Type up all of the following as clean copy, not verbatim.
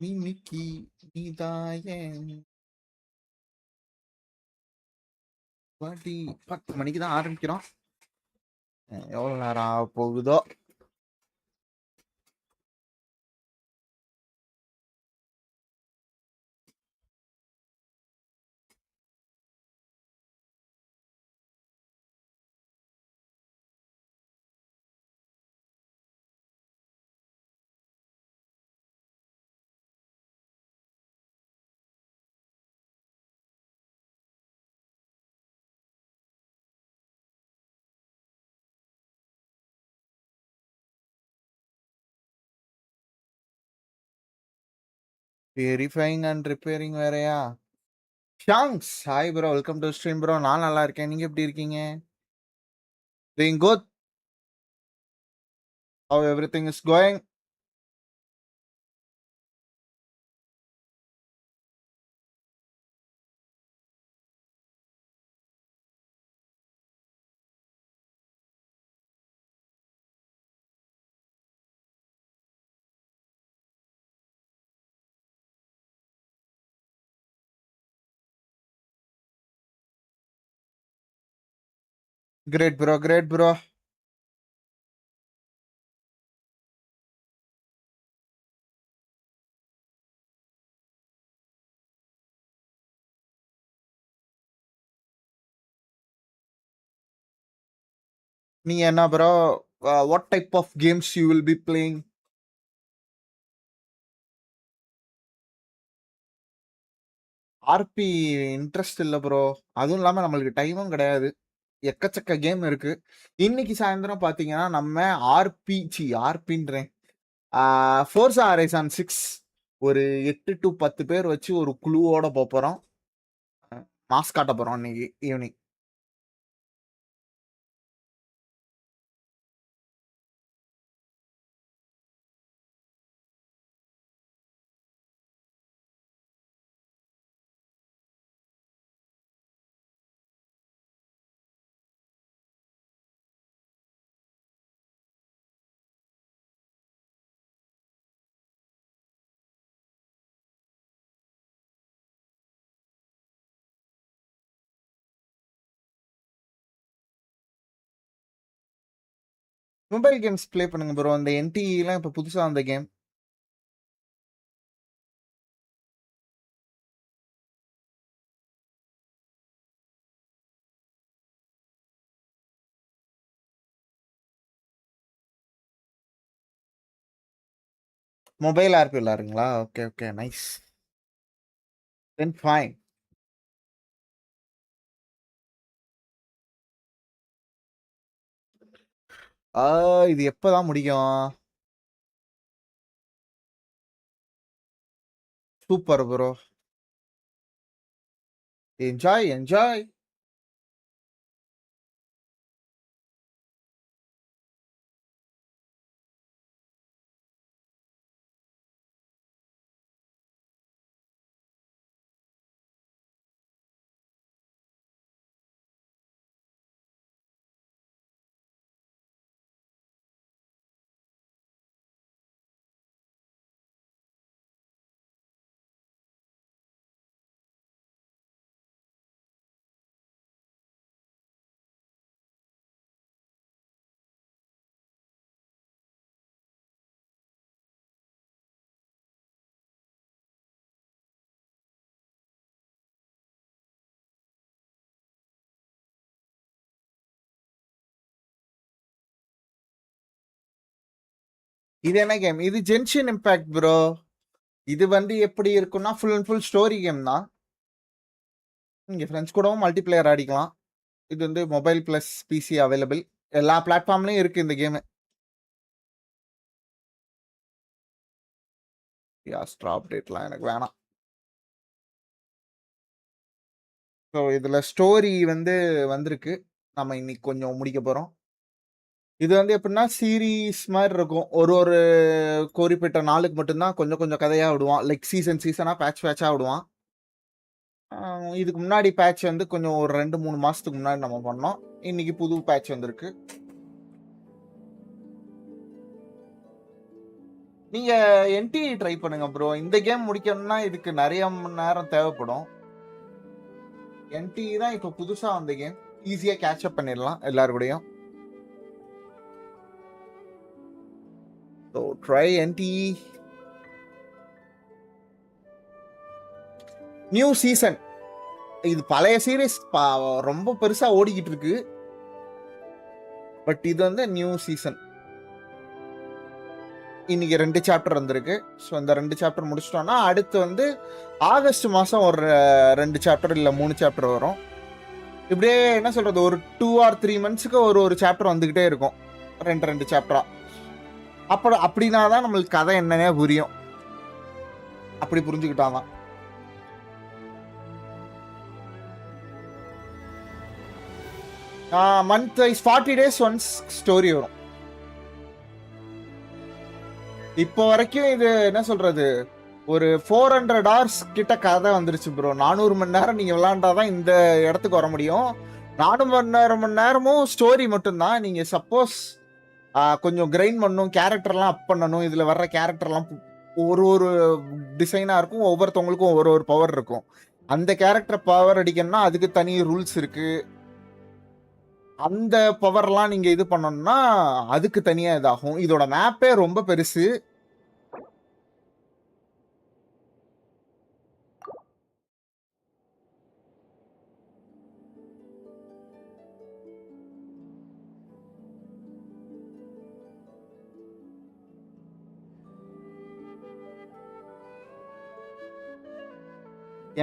இன்னைக்கு நீதாயன் பாட்டி 10 மணிக்கு தான் ஆரம்பிக்கிறோம். எவ்வளவு நேரம் ஆக போகுதோ. வெரிஃபைங் அண்ட் ரிப்பேரிங் வேறயா? ஷாங்ஸ் hi bro, welcome to stream bro. நான் நல்லா இருக்கேன், நீங்க எப்படி இருக்கீங்க? Doing good. How everything is going? Great bro, great bro. நீங்க என்ன bro, what type of games you will be playing? RP interest இல்லை ப்ரோ. அதுவும் இல்லாமல் நம்மளுக்கு டைமும் கிடையாது. எக்கச்சக்க கேம் இருக்கு. இன்னைக்கு சாயந்தரம் பார்த்தீங்கன்னா நம்ம ஆர்பின்றேன், ஃபோர்ஸா ஹரைசான் 6 ஒரு 8 to 10 பேர் வச்சு ஒரு குழுவோட போறோம். மாஸ் காட்ட போறோம் இன்னைக்கு ஈவினிங். மொபைல் கேம்ஸ் ப்ளே பண்ணுங்க ப்ரோ. அந்த என்டிலாம் இப்போ புதுசா அந்த கேம். மொபைல் ஆர்பி விளாடுறீங்களா? Okay okay, nice. Then fine. இது எப்பதான் முடியும்? Super bro, enjoy enjoy. இது என்ன கேம்? இது ஜென்ஷன் இம்பாக்ட் ப்ரோ. இது வந்து எப்படி இருக்கும்னா full and full story game தான். நீங்க ஃப்ரெண்ட்ஸ் கூடவும் மல்டிபிளேயர் ஆடிக்கலாம். இது வந்து மொபைல் பிளஸ் பிசி அவைலபிள். எல்லா பிளாட்ஃபார்ம்லயும் இருக்கு இந்த கேம். யாஸ்ட்ரா அப்டேட்லாம் எனக்கு வேணாம். ஸோ இதுல ஸ்டோரி வந்து வந்திருக்கு. நம்ம இன்னைக்கு கொஞ்சம் முடிக்க போறோம். இது வந்து எப்படின்னா சீரீஸ் மாதிரி இருக்கும். ஒரு ஒரு குறிப்பிட்ட நாளுக்கு மட்டும்தான் கொஞ்சம் கொஞ்சம் கதையா விடுவான். லைக் சீசனா பேட்சா விடுவான். இதுக்கு முன்னாடி பேட்ச் வந்து கொஞ்சம் ஒரு 2-3 மாசத்துக்கு முன்னாடி நம்ம பண்ணோம். இன்னைக்கு புது பேட்ச் வந்திருக்கு. நீங்க என்டி ட்ரை பண்ணுங்க ப்ரோ. இந்த கேம் முடிக்கணும்னா இதுக்கு நிறைய மணி நேரம் தேவைப்படும். என்டி தான் இப்போ புதுசா வந்த கேம். ஈஸியா கேட்ச் அப் பண்ணிடலாம் எல்லாரு கூடயும். So try NT. New season. இது பழைய சீரிஸ் ரொம்ப பெருசா ஓடிக்கிட்டு இருக்கு. பட் இது வந்து நியூ சீசன். இன்னைக்கு 2 சாப்டர் வந்திருக்கு. ஸோ இந்த 2 சாப்டர் முடிச்சிட்டோம்னா அடுத்து வந்து ஆகஸ்ட் மாதம் ஒரு 2 சாப்டர் இல்லை 3 சாப்டர் வரும். இப்படியே என்ன சொல்றது, ஒரு 2 or 3 monthsக்கு ஒரு சாப்டர் வந்துகிட்டே இருக்கும், 2 சாப்டரா. அப்படின்னா தான் நம்மளுக்கு கதை என்னன்னே புரியும். அப்படி புரிஞ்சுக்கிட்டாதான். Month wise 40 days once story வரும். இப்போ வரைக்கும் இது என்ன சொல்றது, ஒரு 400 hours கிட்ட கதை வந்துருச்சு ப்ரோ. 400 மணி நேரம் நீங்க விளையாண்டாதான் இந்த இடத்துக்கு வர முடியும். 400 மணி நேரமும் ஸ்டோரி மட்டும்தான். நீங்க சப்போஸ் கொஞ்சம் கிரைண்ட் பண்ணணும், கேரக்டர்லாம் அப் பண்ணணும். இதுல வர்ற கேரக்டர்லாம் ஒரு டிசைனா இருக்கும், ஒவ்வொருத்தவங்களுக்கும் ஒரு பவர் இருக்கும். அந்த கேரக்டர் பவர் அடிக்கணும்னா அதுக்கு தனி ரூல்ஸ் இருக்கு. அந்த பவர்லாம் நீங்க இது பண்ணணும்னா அதுக்கு தனியா இதாகும். இதோட மேப்பே ரொம்ப பெருசு.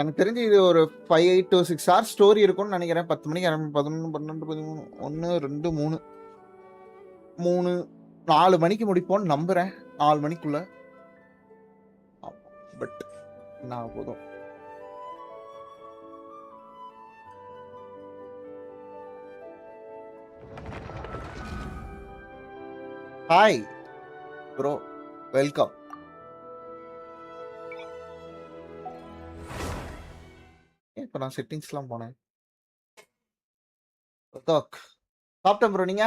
எனக்கு தெரிஞ்சு இது ஒரு 5 to 6 hours ஸ்டோரி இருக்கும்னு நினைக்கிறேன். 10 மணிக்கு 11, 12, 13, 1, 2, 3, 4 மணிக்கு முடிப்போம்னு நம்புறேன். 4 மணிக்குள்ள. பட் என்ன போதும். Hi bro, welcome. இப்போ நான் செட்டிங்ஸ்லாம் போனேன். சாப்பிட்டேன் ப்ரோ. நீங்க?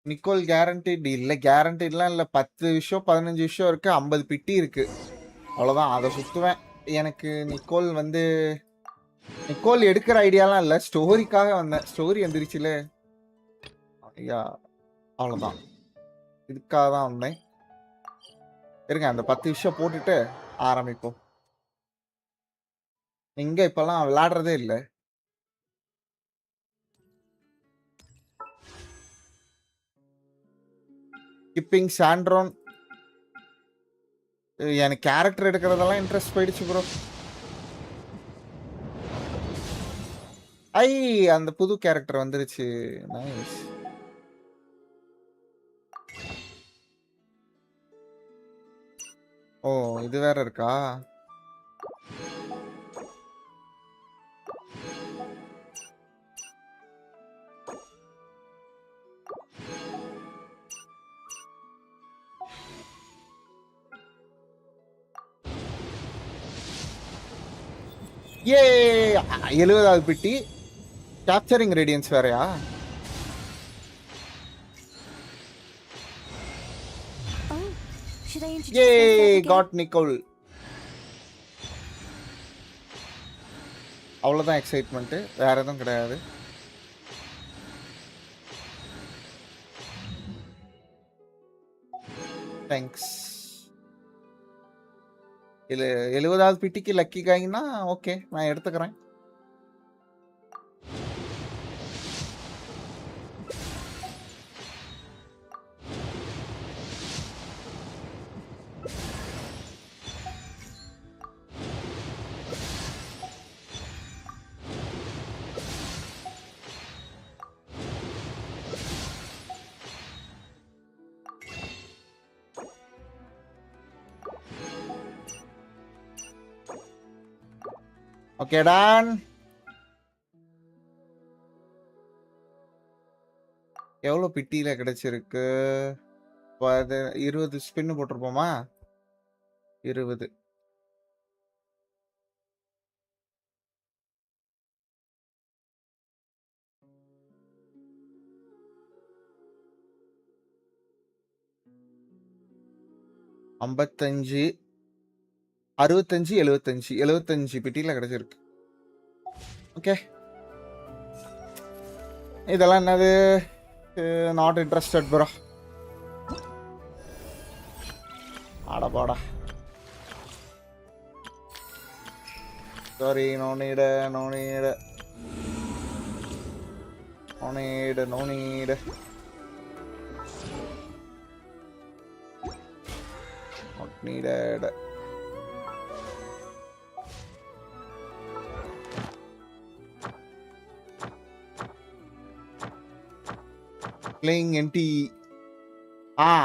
நிக்கோல் கேரண்டட் இல்ல, கேரண்டட்லாம் இல்ல. 10 விஷயம் 15 விஷயம் இருக்கு, 50 பிட்டி இருக்கு, அவ்வளவுதான். அதை சுத்துவேன். எனக்கு நிக்கோல் வந்து நிக்கோல் எடுக்கிற ஐடியாலாம் இல்ல, ஸ்டோரிக்காக வந்தேன். ஸ்டோரி வந்துருச்சுல ஐயா, அவ்வளவுதான். இதுக்காக தான் வந்தேன். இருங்க, அந்த 10 விஷயம் போட்டுட்டு ஆரம்பிப்போம். இங்க இப்பெல்லாம் விளையாடுறதே இல்லை. கிப்பிங் சாண்ட்ரோன். எனக்கு கேரக்டர் எடுக்கிறதெல்லாம் இன்ட்ரெஸ்ட் போயிடுச்சு ப்ரோ. ஐ, அந்த புது கேரக்டர் வந்துருச்சு. நைஸ். ஓ, இது வேற இருக்கா? ஏ, 70வது பிட்டி. கேப்சரிங் ரேடியன்ஸ் வேறயா? ஏ, காட் நிக்கோல். அவ்வளோதான் எக்ஸைட்மெண்ட்டு, வேற எதுவும் கிடையாது. தேங்க்ஸ். இல்லை, 70வது பிட்டிக்கு லக்கி காயின்னா ஓகே, நான் எடுத்துக்கிறேன். Okay done. எவ்வளோ பிட்டியில கிடைச்சிருக்கு? அது 20 ஸ்பின் போட்டிருப்போமா? 20. ஐம்பத்தஞ்சு 65 75 75 பெட்டியில கிடைச்சிருக்கு. ஓகே, இதெல்லாம் என்னது? Not interested bro. ஆடப்பாடா. Sorry, no need, no need, no need, no need. Not needed. Playing NT.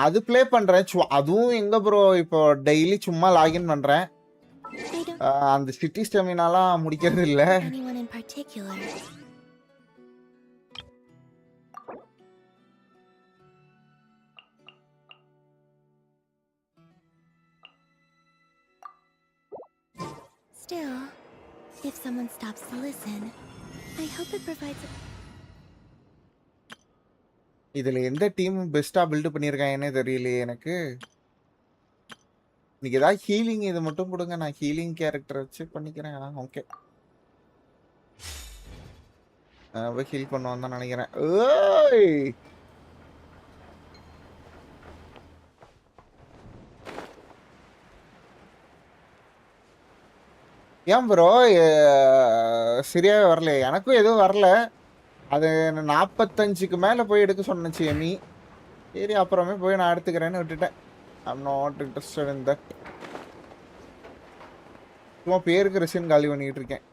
அது ப்ளே பண்றேன். அதுவும் எங்க ப்ரோ இப்போ டெய்லி சும்மா லாகின் பண்றேன். அந்த சிட்டி ஸ்டெமினாலாம் முடிக்கிறது இல்ல. Still, if someone stops to listen, I hope it provides a... இதுல எந்த டீம் பெஸ்டா பில்ட் பண்ணிருக்காங்கன்னே தெரியலையே எனக்கு. இன்னைக்கு ஏதாவது ஹீலிங் இது மட்டும் கொடுங்க, நான் ஹீலிங் கேரக்டர் வச்சு பண்ணிக்கிறேன். ஓகே, ஹீல் பண்ணுவான்னு தான் நினைக்கிறேன். ஏய், ஏன் ப்ரோ சரியாவே வரல? எனக்கும் எதுவும் வரல. அது 45க்கு மேலே போய் எடுக்க சொன்னச்சு எமி. சரி, அப்புறமே போய் நான் எடுத்துக்கிறேன்னு விட்டுட்டேன். I'm not interested in that. சும்மா பேருக்கு ரெசின் காலி பண்ணிட்டு இருக்கேன்.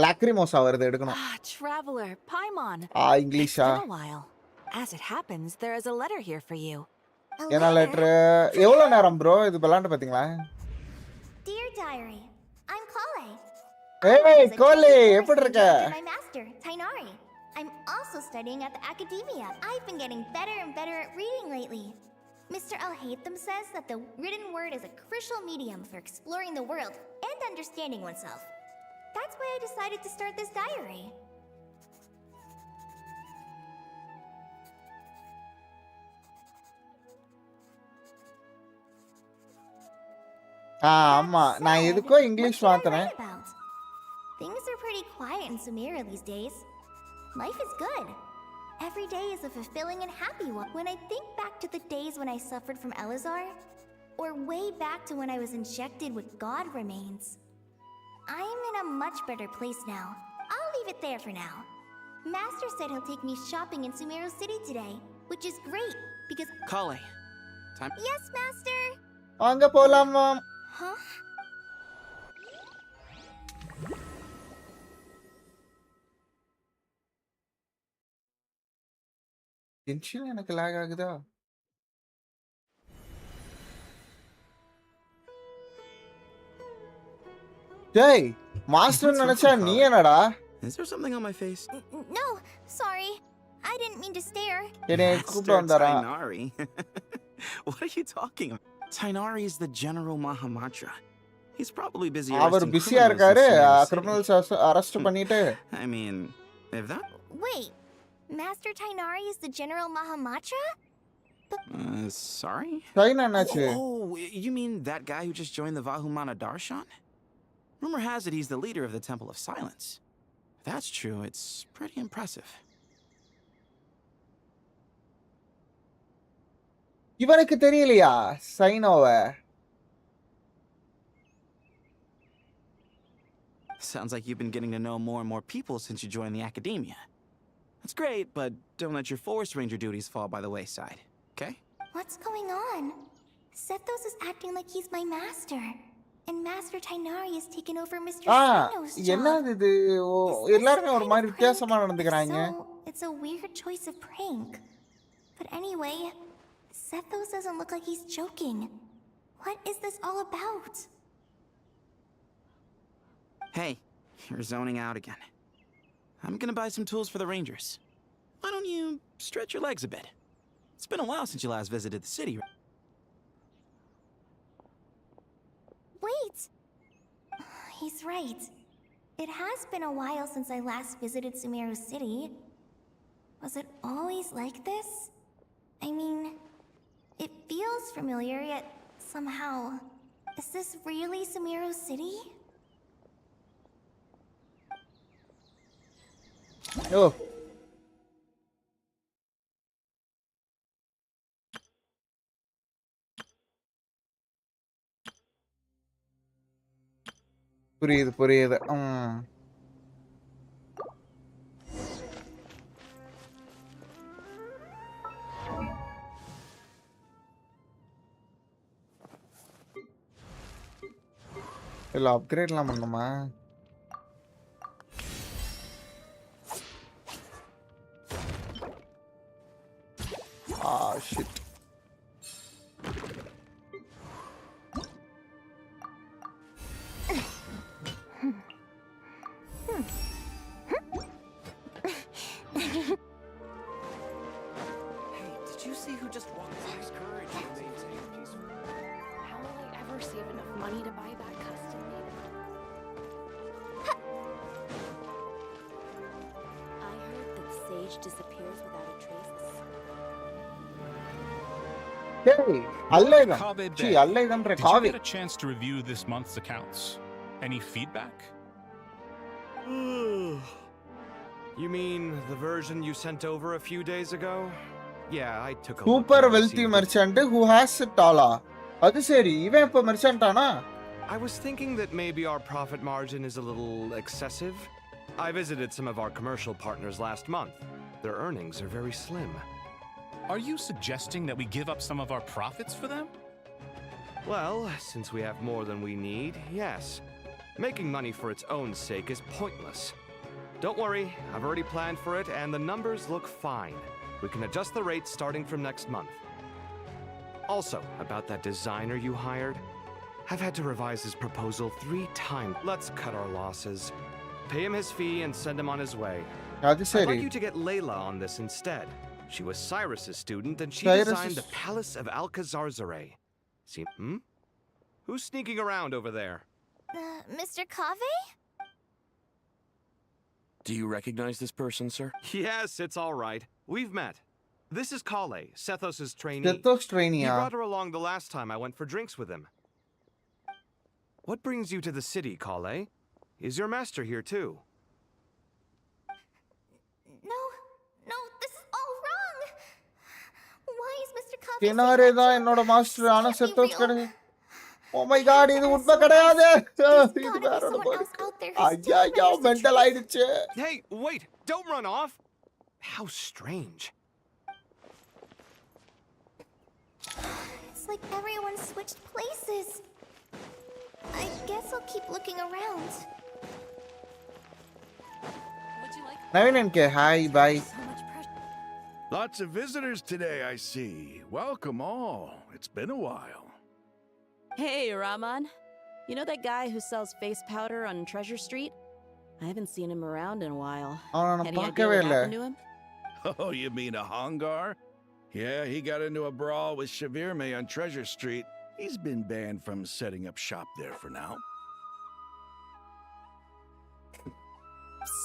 லாக்ரிமோசா வருது, எடுக்கணும். Traveler Paimon. இங்கிலீஷா? It's been a while. As it happens, there is a letter here for you. என்ன லெட்டர்? எவ்வளோ நேரம் ப்ரோ இது விளாண்டு பார்த்தீங்களா? Dear diary, I'm Kale. Hey, Kale, எப்படி இருக்க? My master, Tainari. I'm also studying at the academia. I've been getting better and better at reading lately. Mr. Al-Haytham says that the written word is a crucial medium for exploring the world and understanding oneself. That's why I decided to start this diary. ஆமா, நான் எதுக்கோ English மாத்துறேன். Things are pretty quiet in Sumeria these days. Life is good. Every day is a fulfilling and happy one. When I think back to the days when I suffered from Elazar, or way back to when I was injected with God remains, I am in a much better place now. I'll leave it there for now. Master said he'll take me shopping in Sumeru City today, which is great because... Kale, time... Yes, Master! வாங்க போலாமா? Huh? Tension எனக்கு lock ஆகுதா? டேய், master நினைச்சா நீ என்னடா? Is there something on my face? No, sorry. I didn't mean to stare. என்னை கூப்பிட்டு வந்தாரா? Tainari. What are you talking about? Tainari is the General Mahamatra. He's probably busy our arresting பிஸியா criminals இருக்காரு. in Sumeru City. Criminals arrest பண்ணிட்டு. I mean, if that... Wait, Master Tainari is the General Mahamatra? Sorry? China என்னாச்சு? Oh, you mean that guy who just joined the Vahumana Darshan? Rumor has it he's the leader of the Temple of Silence. If that's true, it's pretty impressive. இவனுக்கு தெரியலையா சைனோவ? Sounds like you've been getting to know more and more people since you joined the academia. That's great, but don't let your forest ranger duties fall by the wayside, okay? What's going on? Sethos is acting like he's my master. And Master Tainari has taken over Mr. Sino's job. என்னது இது? எல்லாரும் ஒரு மாதிரி வித்தியாசமா நடந்துக்கறாங்க. So, it's a weird choice of prank. But anyway, Sethos doesn't look like he's joking. What is this all about? Hey, you're zoning out again. I'm gonna buy some tools for the rangers. Why don't you stretch your legs a bit? It's been a while since you last visited the city. Wait! He's right. It has been a while since I last visited Sumeru City. Was it always like this? I mean, it feels familiar, yet somehow... Is this really Sumeru City? Oh. புரியுது. இல்ல அப்கிரேட்லாம் பண்ணணுமா? Shit. Disappears without a trace. Hey, Allaidam. Kaveh Gee, Bey, Allaidam re did you Kaveh. get a chance to review this month's accounts? Any feedback? You mean the version you sent over a few days ago? Yeah, I took a Super look. wealthy merchant who has it all. அது சரி, இவன் இப்ப merchant ஆனா? I was thinking that maybe our profit margin is a little excessive. I visited some of our commercial partners last month. Their earnings are very slim. Are you suggesting that we give up some of our profits for them? Well, since we have more than we need, yes. Making money for its own sake is pointless. Don't worry, I've already planned for it, and the numbers look fine. We can adjust the rates starting from next month. Also, about that designer you hired, I've had to revise his proposal 3 times. Let's cut our losses. Pay him his fee and send him on his way. அது I'd சரி. like you to get Layla on this instead. She was Cyrus's student, and she Cyrus designed is- the Palace of Alcazarzare. See, Who's sneaking around over there? Mr. Kaveh? Do you recognize this person, sir? Yes, it's all right. We've met. This is Kale, Sethos' trainee. Sethos You trainee. brought her along the last time I went for drinks with him. What brings you to the city, Kale? Is your master here too? No, this is all wrong! Why is Mr. Kaveh Kinare தான் என்னோட master ஆனா செத்தோஸ் கிடையாது. Oh my god, இது உண்மை கிடையாது. இது வேற ஒண்ணு இருக்கு. ஐயா மெண்டல் ஆயிடுச்சு. Hey, wait! Don't run off! How strange. It's like everyone switched places. I guess I'll keep looking around. Would you like Naveen என்கே hi bye. so much pressure? Lots of visitors today, I see. Welcome all. It's been a while. Hey, Rahman. You know that guy who sells face powder on Treasure Street? I haven't seen him around in a while. அவனை நான் Any idea பார்க்கவே what இல்ல. happened to him? Oh, you mean a Hongar? Yeah, he got into a brawl with Shavirme on Treasure Street. He's been banned from setting up shop there for now.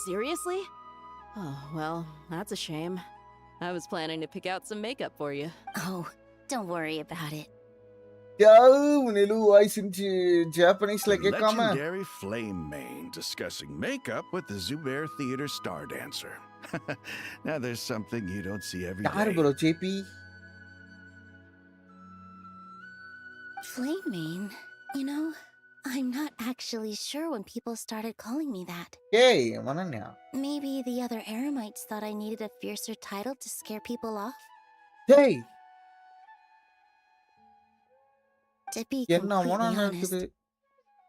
Seriously? Oh, well, that's a shame. I was planning to pick out some makeup for you. Oh, don't worry about it. யோ நிலு voice in ஜாப்பனீஸ்ல கேட்காம. Legendary Flame Mane discussing makeup with the Zubair Theater star dancer. Now there's something you don't see every யாரு day. Bro JP? Flame Mane? You know, I'm not actually sure when people started calling me that. ஏய் மனன்யா. Maybe the other Eremites thought I needed a fiercer title to scare people off? ஏய் To be என்ன completely Manan honest, இருக்குது?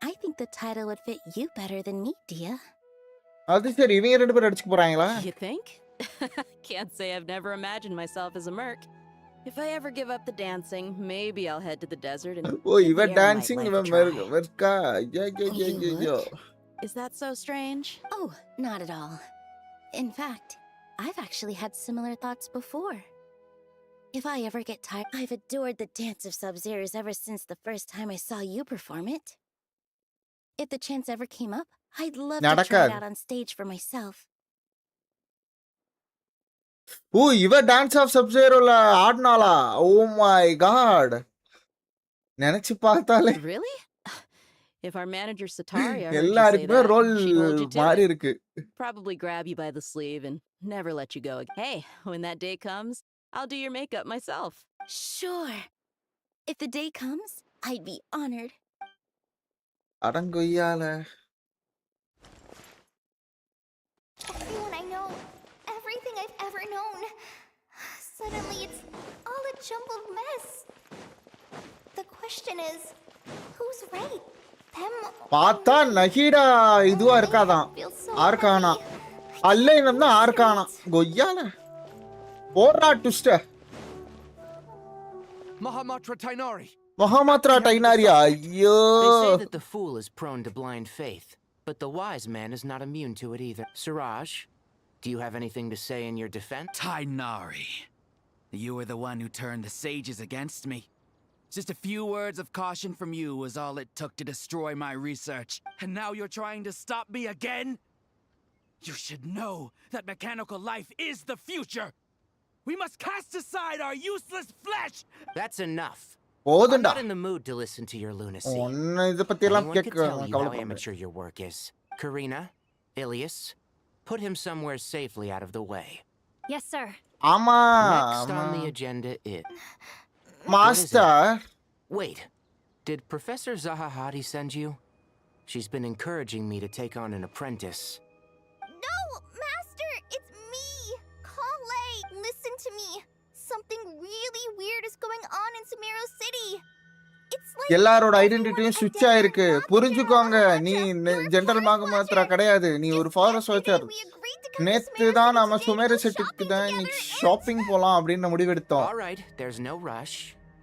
I think the title would fit you better than me, Dia. அது சரி இவங்க ரெண்டு பேரும் அடிச்சுக்க போறாங்களா? You think? Can't say I've never imagined myself as a merc. If I ever give up the dancing, maybe I'll head to the desert and ஓ give இவ the Eremite dancing life இவ a try. மெர்க்கா. You ஐயோ. Is that so strange? Oh, not at all. In fact, I've actually had similar thoughts before. If I ever get tired, I've adored the dance of Sub-Zeros ever since the first time I saw you perform it. If the chance ever came up, I'd love to try it நடக்காது. out on stage for myself. Oh இவ dance of சப்சேரோல ஆடினாளா? Oh my god. நினைச்சு பார்த்தாலே Really? If our manager Sataria heard you say எல்லாருக்குமே that, ரோல் she'd hold you to மாறி it. இருக்கு. Probably grab you by the sleeve and never let you go again. Hey, when that day comes, I'll do your makeup myself. Sure. If the day comes, I'd be honored. அடங்கொய்யால. Everyone I know, everything I've ever known. Suddenly it's all a jumbled mess. The question is, who's right? Them or பார்த்தா me? நஹீடா இதுவா இருக்காதான். Feels so arcana. heavy. அல்ல வந்து arcana. கொய்யால. போறா twist. Mahamatra Tainari! மகாமாத்ரா டைனாரியா. ஐயோ. They say that the fool is prone to blind faith, but the wise man is not immune to it either. Siraj, do you have anything to say in your defense? Tainari, you were the one who turned the sages against me. Just a few words of caution from you was all it took to destroy my research. And now you're trying to stop me again? You should know that mechanical life is the future. We must cast aside our useless flesh! That's enough. I'm போதுண்டா. not in the mood to listen to your lunacy. ஒன்னு இத பத்தி எல்லாம் Anyone could கேட்க tell you how கவலைப்படாத. amateur your work is. Karina, Ilias, put him somewhere safely out of the way. Yes, sir. ஆமா. Next on the agenda is... master. Wait, did Professor Zahahati send you? She's been encouraging me to take on an apprentice. No, Master, it's me, Kale. Listen to me. Something really weird is going on in Sumeru City. It's like எல்லாரோட everyone's ஐடென்டிட்டியும் ஸ்விட்ச் identity ஆயிருக்கு. not the புரிஞ்சுக்கோங்க. general நீ Maharaja. You're a general Forest மாகமாத்ரா Watcher. கிடையாது. நீ ஒரு Just forest yesterday voucher. we agreed to come to நேத்து Sumeru தான் City நம்ம today to சுமேரு go சிட்டிக்கு shopping தான் together இன்னைக்கு and ஷாப்பிங் போலாம் அப்படின்னு முடிவெடுத்தோம். All right, there's no rush.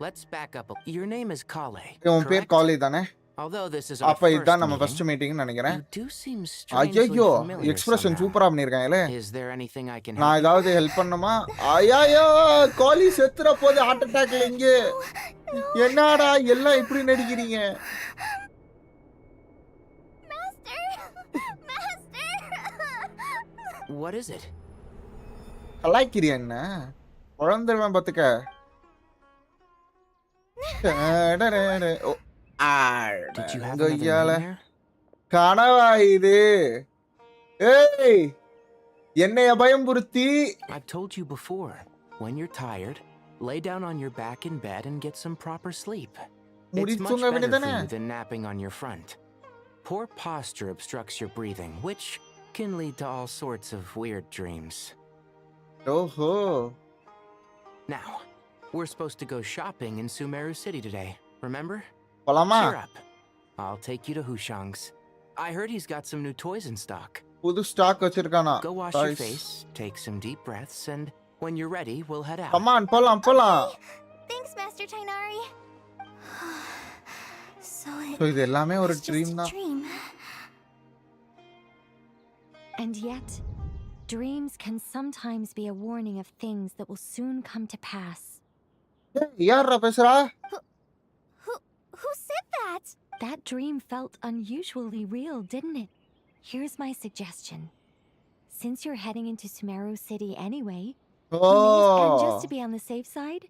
Let's back up. Your name is Kale, உன் பேர் correct? காலி தானே? Although this is our அப்ப first இதுதான் நம்ம meeting, ஃபர்ஸ்ட் மீட்டிங்னு நினைக்கிறேன். you do seem strangely ஐயோ familiar எக்ஸ்பிரஷன் somehow. சூப்பரா பண்ணிருக்காங்களே. Is there anything I can நான் help? ஏதாவது ஹெல்ப் பண்ணுமா? ஐயோ காலி செத்துற போது ஹார்ட் அட்டாக்ல இங்க. என்னடா எல்லாம் இப்படி நடிக்கிறீங்க? Master! Master! What is it? கலாய்க்கிறியா என்ன? குழந்தைவன் பாத்துக்க. ஓ, Did you have another கொய்யால. nightmare? கனவா இது? ஏய் என்னைய பயம்புறுத்தி I've told you before. When you're tired, lay down on your back in bed and get some proper sleep. It's முடி much தூங்க better for வேண்டியதானே? you than napping on your front. Poor posture obstructs your breathing, which can lead to all sorts of weird dreams. ஓஹோ. Now, we're supposed to go shopping in Sumeru City today, remember? போலாமா? Cheer up. I'll take you to Hushang's. I heard he's got some new toys in stock. புது stock வச்சிருக்கானா? Go wash your face, take some deep breaths, and when you're ready, we'll head out. Come on, போலாம். Thanks, Master Tainari. So so இது எல்லாமே ஒரு it's just dream a தான். dream. And yet, dreams can sometimes be a warning of things that will soon come to pass. யாரா பேசுறா? Who said that? That dream felt unusually real, didn't it? Here's my suggestion. Since you're heading into Sumeru City anyway, and just to be on the safe side,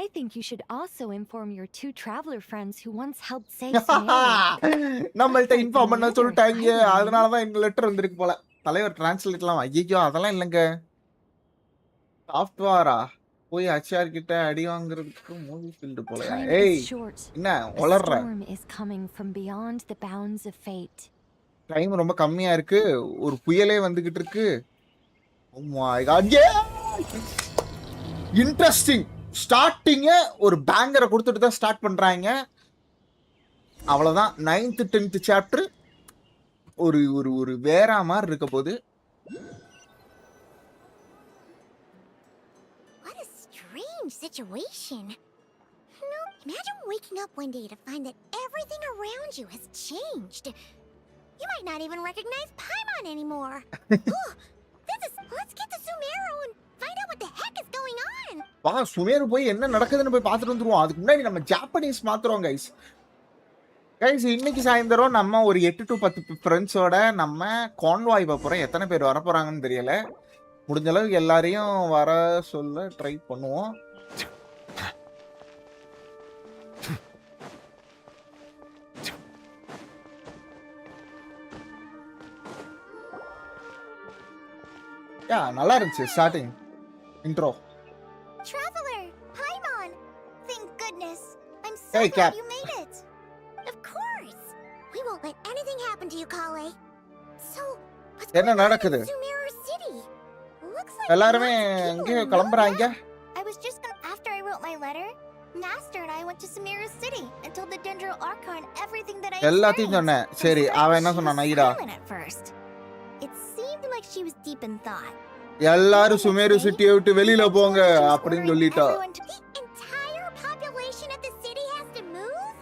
I think you should also inform your 2 traveler friends who once helped save Sumeru. நம்மள்ட்ட inform பண்ண சொல்லிட்டாங்க. அதனால தான் இந்த letter வந்திருக்கு போல. தலைவர் டிரான்ஸ்லேட்லாம் ஐயோ அதெல்லாம் இல்லங்க. சாஃப்ட்வேரா போய் ஹச்ஆர் கிட்ட அடி வாங்குறதுக்கு மூவி ஃபீல்ட் போல. Time ஏய் is short. என்ன A வளர்ற? storm is coming from beyond the bounds of fate. Time ரொம்ப கம்மியா இருக்கு. ஒரு புயலே வந்துகிட்டு இருக்கு. Oh my god. இன்ட்ரஸ்டிங். ஸ்டார்டிங்கே ஒரு பேங்கரை கொடுத்துட்டு தான் ஸ்டார்ட் பண்றாங்க. அவ்வளவுதான் 9th 10th சாப்டர் ஒரு ஒரு ஒரு வேற மாதிரி இருக்க போகுது. What a strange situation. No, imagine waking up one day to find that everything around you has changed. You might not even recognize Paimon anymore. Let's get to Sumeru and find out what the heck is going on. வா சுமேரு போய் என்ன நடக்குதுன்னு போய் பார்த்துட்டு வந்துருவோம். அதுக்கு முன்னாடி நம்ம ஜாப்பனீஸ் மாத்துறோம் கைஸ். கைஸ் இன்னைக்கு சாயந்தரம் நம்ம ஒரு 8 to 10 ஃப்ரெண்ட்ஸோட நம்ம கான்வாய் போறோம். எத்தனை பேர் வர போறாங்கன்னு தெரியல. முடிஞ்ச அளவுக்கு எல்லாரையும் வர சொல்ல ட்ரை பண்ணுவோம். யா நல்லா இருந்துச்சு starting intro. Traveler, Paimon! Thank goodness. I'm so Hey, glad Cat. you made it. Of course. We won't let anything happen to you, Kale. So, what's என்ன going on நடக்குது? in Sumeru City? Looks like எல்லாருமே lots of people எங்க are கிளம்புறாங்க? I was just gonna. After I wrote my letter, Master and I went to Sumeru City and told the Dendro Archon everything that I எல்லாத்தையும் சொன்னேன். experienced. சரி And அவன் first என்ன she சொன்னான் was நைடா? silent at first. It seemed like she was deep in thought. எல்லாரும் சுமேரு சிட்டியை விட்டு வெளியில போங்க அப்படின்னு சொல்லிட்டா. The entire population of the city has to move?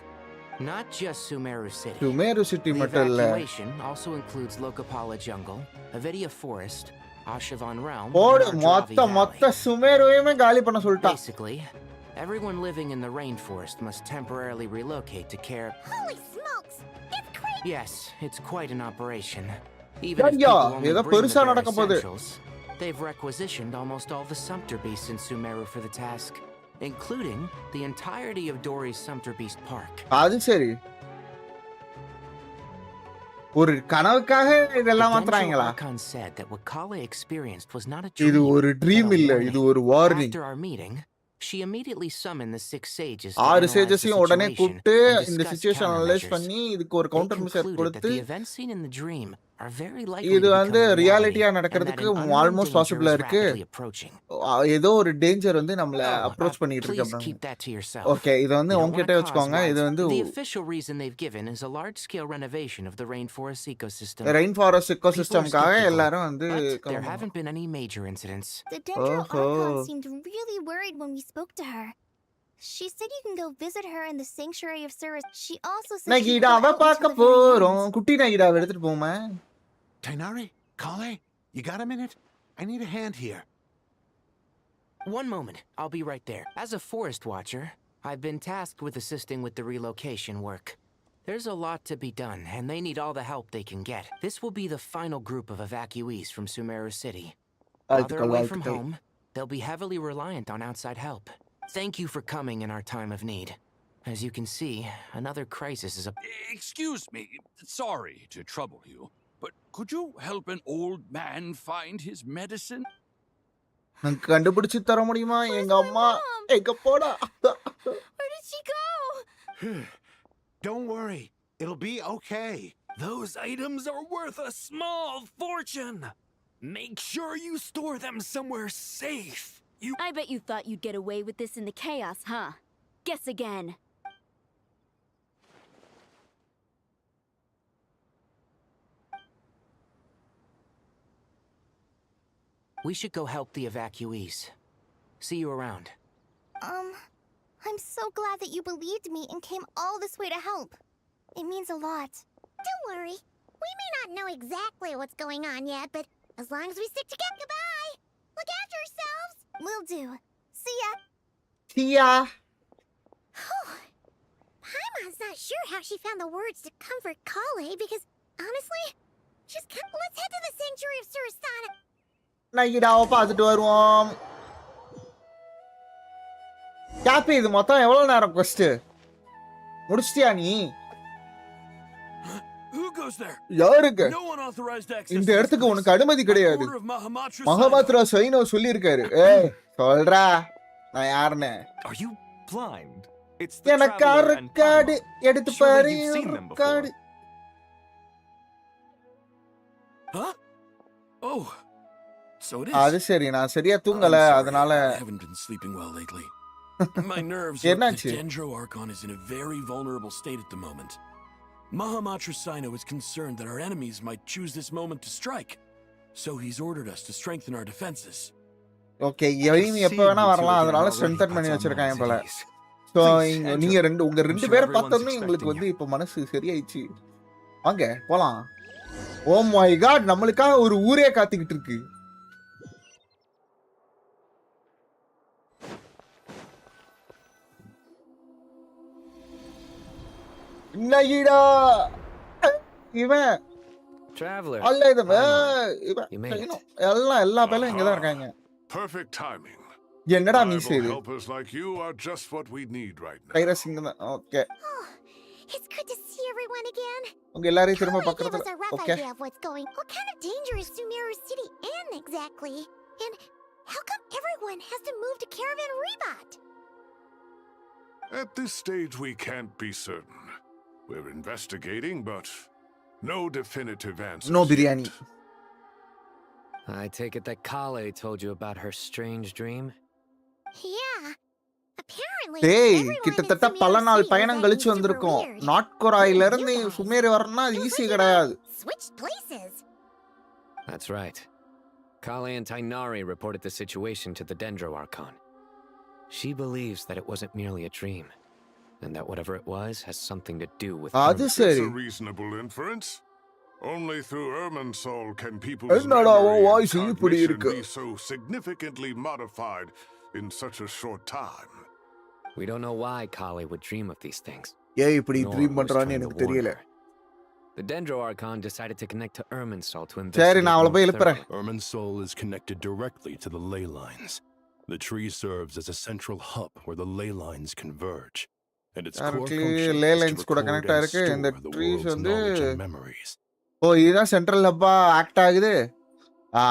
Not just Sumeru City. Sumeru city The மட்டும் இல்ல. evacuation also includes Lokapala Jungle, Avidia Forest, Ashavan Realm, போடு and மொத்த சுமேருவையுமே காலி பண்ண சொல்லிட்டா. Basically, everyone living in the rainforest must temporarily relocate to care. Holy smokes! It's crazy! Yes, it's quite an operation. Even if ஐயா people only ஏதோ bring the பெருசா bare நடக்க போகுது. essentials, they've requisitioned almost all the Sumpter Beasts in Sumeru for the task, including the entirety of Dory's Sumpter Beast Park. அது சரி. ஒரு கனவுக்காக இதெல்லாம் The Dendro மாத்துறாங்களா? Archon said that what Kale experienced was not a இது dream, ஒரு but dream a இல்ல, warning. இது ஒரு warning. After our meeting, she immediately summoned the 6 sages to ஆறு analyze the சேஜஸையும் உடனே situation கூப்பிட்டு and இந்த discuss சிச்சுவேஷன் அனலைஸ் countermeasures. பண்ணி இதுக்கு ஒரு They counter measure concluded that கொடுத்து the events seen in the dream are very likely இது to வந்து become a reality, ரியாலிட்டியா and that நடக்கிறதுக்கு an unknown almost danger பாசிபிளா is இருக்கு. rapidly approaching. ஏதோ ஒரு டேஞ்சர் வந்து நம்மள Oh, அப்ரோச் பண்ணிட்டு please இருக்கு. keep that to yourself. Okay இது வந்து You don't உங்ககிட்ட wanna வச்சுக்கோங்க. cause இது வந்து The official reason they've given is a large-scale renovation of the rainforest ecosystem. Rain forest People are எக்கோசிஸ்டம்காக skeptical, எல்லாரும் வந்து but there haven't been any major incidents. The Dendro Oh. Archon seemed really worried when we spoke to her. She said you can go visit her in the Sanctuary of Surus. She also said she'd go நகிடாவ out until பார்க்க the very போறோம். end. குட்டி நகிடாவ எடுத்துட்டு போமா? Tainari, Kale, you got a minute? I need a hand here. One moment, I'll be right there. As a forest watcher, I've been tasked with assisting with the relocation work. There's a lot to be done, and they need all the help they can get. This will be the final group of evacuees from Sumeru City. While they're away from home, they'll be heavily reliant on outside help. Thank you for coming in our time of need. As you can see, another crisis is Excuse me. Sorry to trouble you, but could you help an old man find his medicine? எனக்கு கண்டுபிடிச்சு தர முடியுமா? எங்க அம்மா எங்க போடா? Where did she go? Don't worry, it'll be okay. Those items are worth a small fortune. Make sure you store them somewhere safe. I bet you thought you'd get away with this in the chaos, huh? Guess again. We should go help the evacuees. See you around. I'm so glad that you believed me and came all this way to help. It means a lot. Don't worry. We may not know exactly what's going on yet, but as long as we stick together, goodbye! Look after yourselves! Will do. See ya. Chia Paimon's not sure how she found the words to comfort Kale because, honestly, let's head to the Sanctuary of Surasana. நகிடாவ பார்த்துட்டு வருவோம். Happy இது மொத்தம் எவ்வளவு நேரம் quest? முடிச்சிட்டியா நீ? Who goes there? யாருக்கு? No one authorized access. இந்த இடத்துக்கு உனக்கு அனுமதி கிடையாது. Order of Mahamatra. Mahapatra cyano சொல்லி இருக்காரு. ஏய் சொல்றா நான் யாருன்னு? Are you blind? It's the எனக்கு traveler and கார்டு Paimon. எடுத்து Surely பாரு. you've seen them before. Card. Huh? Oh. So it is. அது சரி நான் சரியா தூங்கல I'm sorry, அதனால I haven't been sleeping well lately. My nerves are... The என்னாச்சு? Dendro Archon is in a very vulnerable state at the moment. Mahamatra Sino is concerned that our enemies might choose this moment to strike. So he's ordered us to strengthen our defenses. Okay enemy எப்ப வேணா வரலாம் அதனால ஸ்ட்ரெngthen பண்ணி வச்சிருக்காங்க போல. So நீங்க உங்க ரெண்டு பேரை பார்த்தோம்னா உங்களுக்கு வந்து இப்ப மனசு சரியாயிடுச்சு. வாங்க போலாம். ஓ மை காட் நம்மளுக்காக ஒரு ஊரே காத்துக்கிட்டு இருக்கு. நகிடா இவன் Traveler. அல்ல இது இவன் You made it. எல்லா பேரும் இங்க தான் இருக்காங்க. Perfect timing. என்னடா நீ Reliable செய்து helpers like you are just what we need right now. Khaira Singh தான். Okay. It's good to see everyone again. உங்க எல்லாரையும் திரும்ப Callie gave பக்கத்துல. us a rough okay. idea of what's going. What kind of danger is Sumeru City in exactly? And how come everyone has to move to Caravan Rebot? At this stage, we can't be certain. We're investigating, but no definitive answers. No biryani. I take it that Kale told you about her strange dream? Yeah. Apparently, டேய் everyone in கிட்டத்தட்ட Sumeru பல நாள் City பயணம் is கழிச்சு acting super வந்திருக்கோம். weird. நாட்கொராயில You இருந்து guys, Sumeru வரணும்னா அது it looks easy like you கிடையாது. switched places. That's right. Kale and Tainari reported the situation to the Dendro Archon. She believes that it wasn't merely a dream, and that whatever it was has something to do with அது Irma. சரி. It's a reasonable inference. Only through Irminsul can people's என்னடா உன் memory and voice இப்படி cognition இருக்கு? be so significantly modified in such a short time. We don't know why Kale would dream of these things. ஏன் இப்படி nor dream who was பண்றான்னு trying to எனக்கு warn தெரியல. her. The Dendro Archon decided to connect to Irminsul to சரி investigate நான் அவளை more போய் எழுப்புறேன். thoroughly. Irminsul is connected directly to the ley lines. The tree serves as a central hub where the ley lines converge, and its core Directly function ley is lines to கூட record connect and ஆயிருக்கு. இந்த store the trees world's வந்து knowledge and memories. ஓ இதுதான் central ஹப்பா act ஆகுது.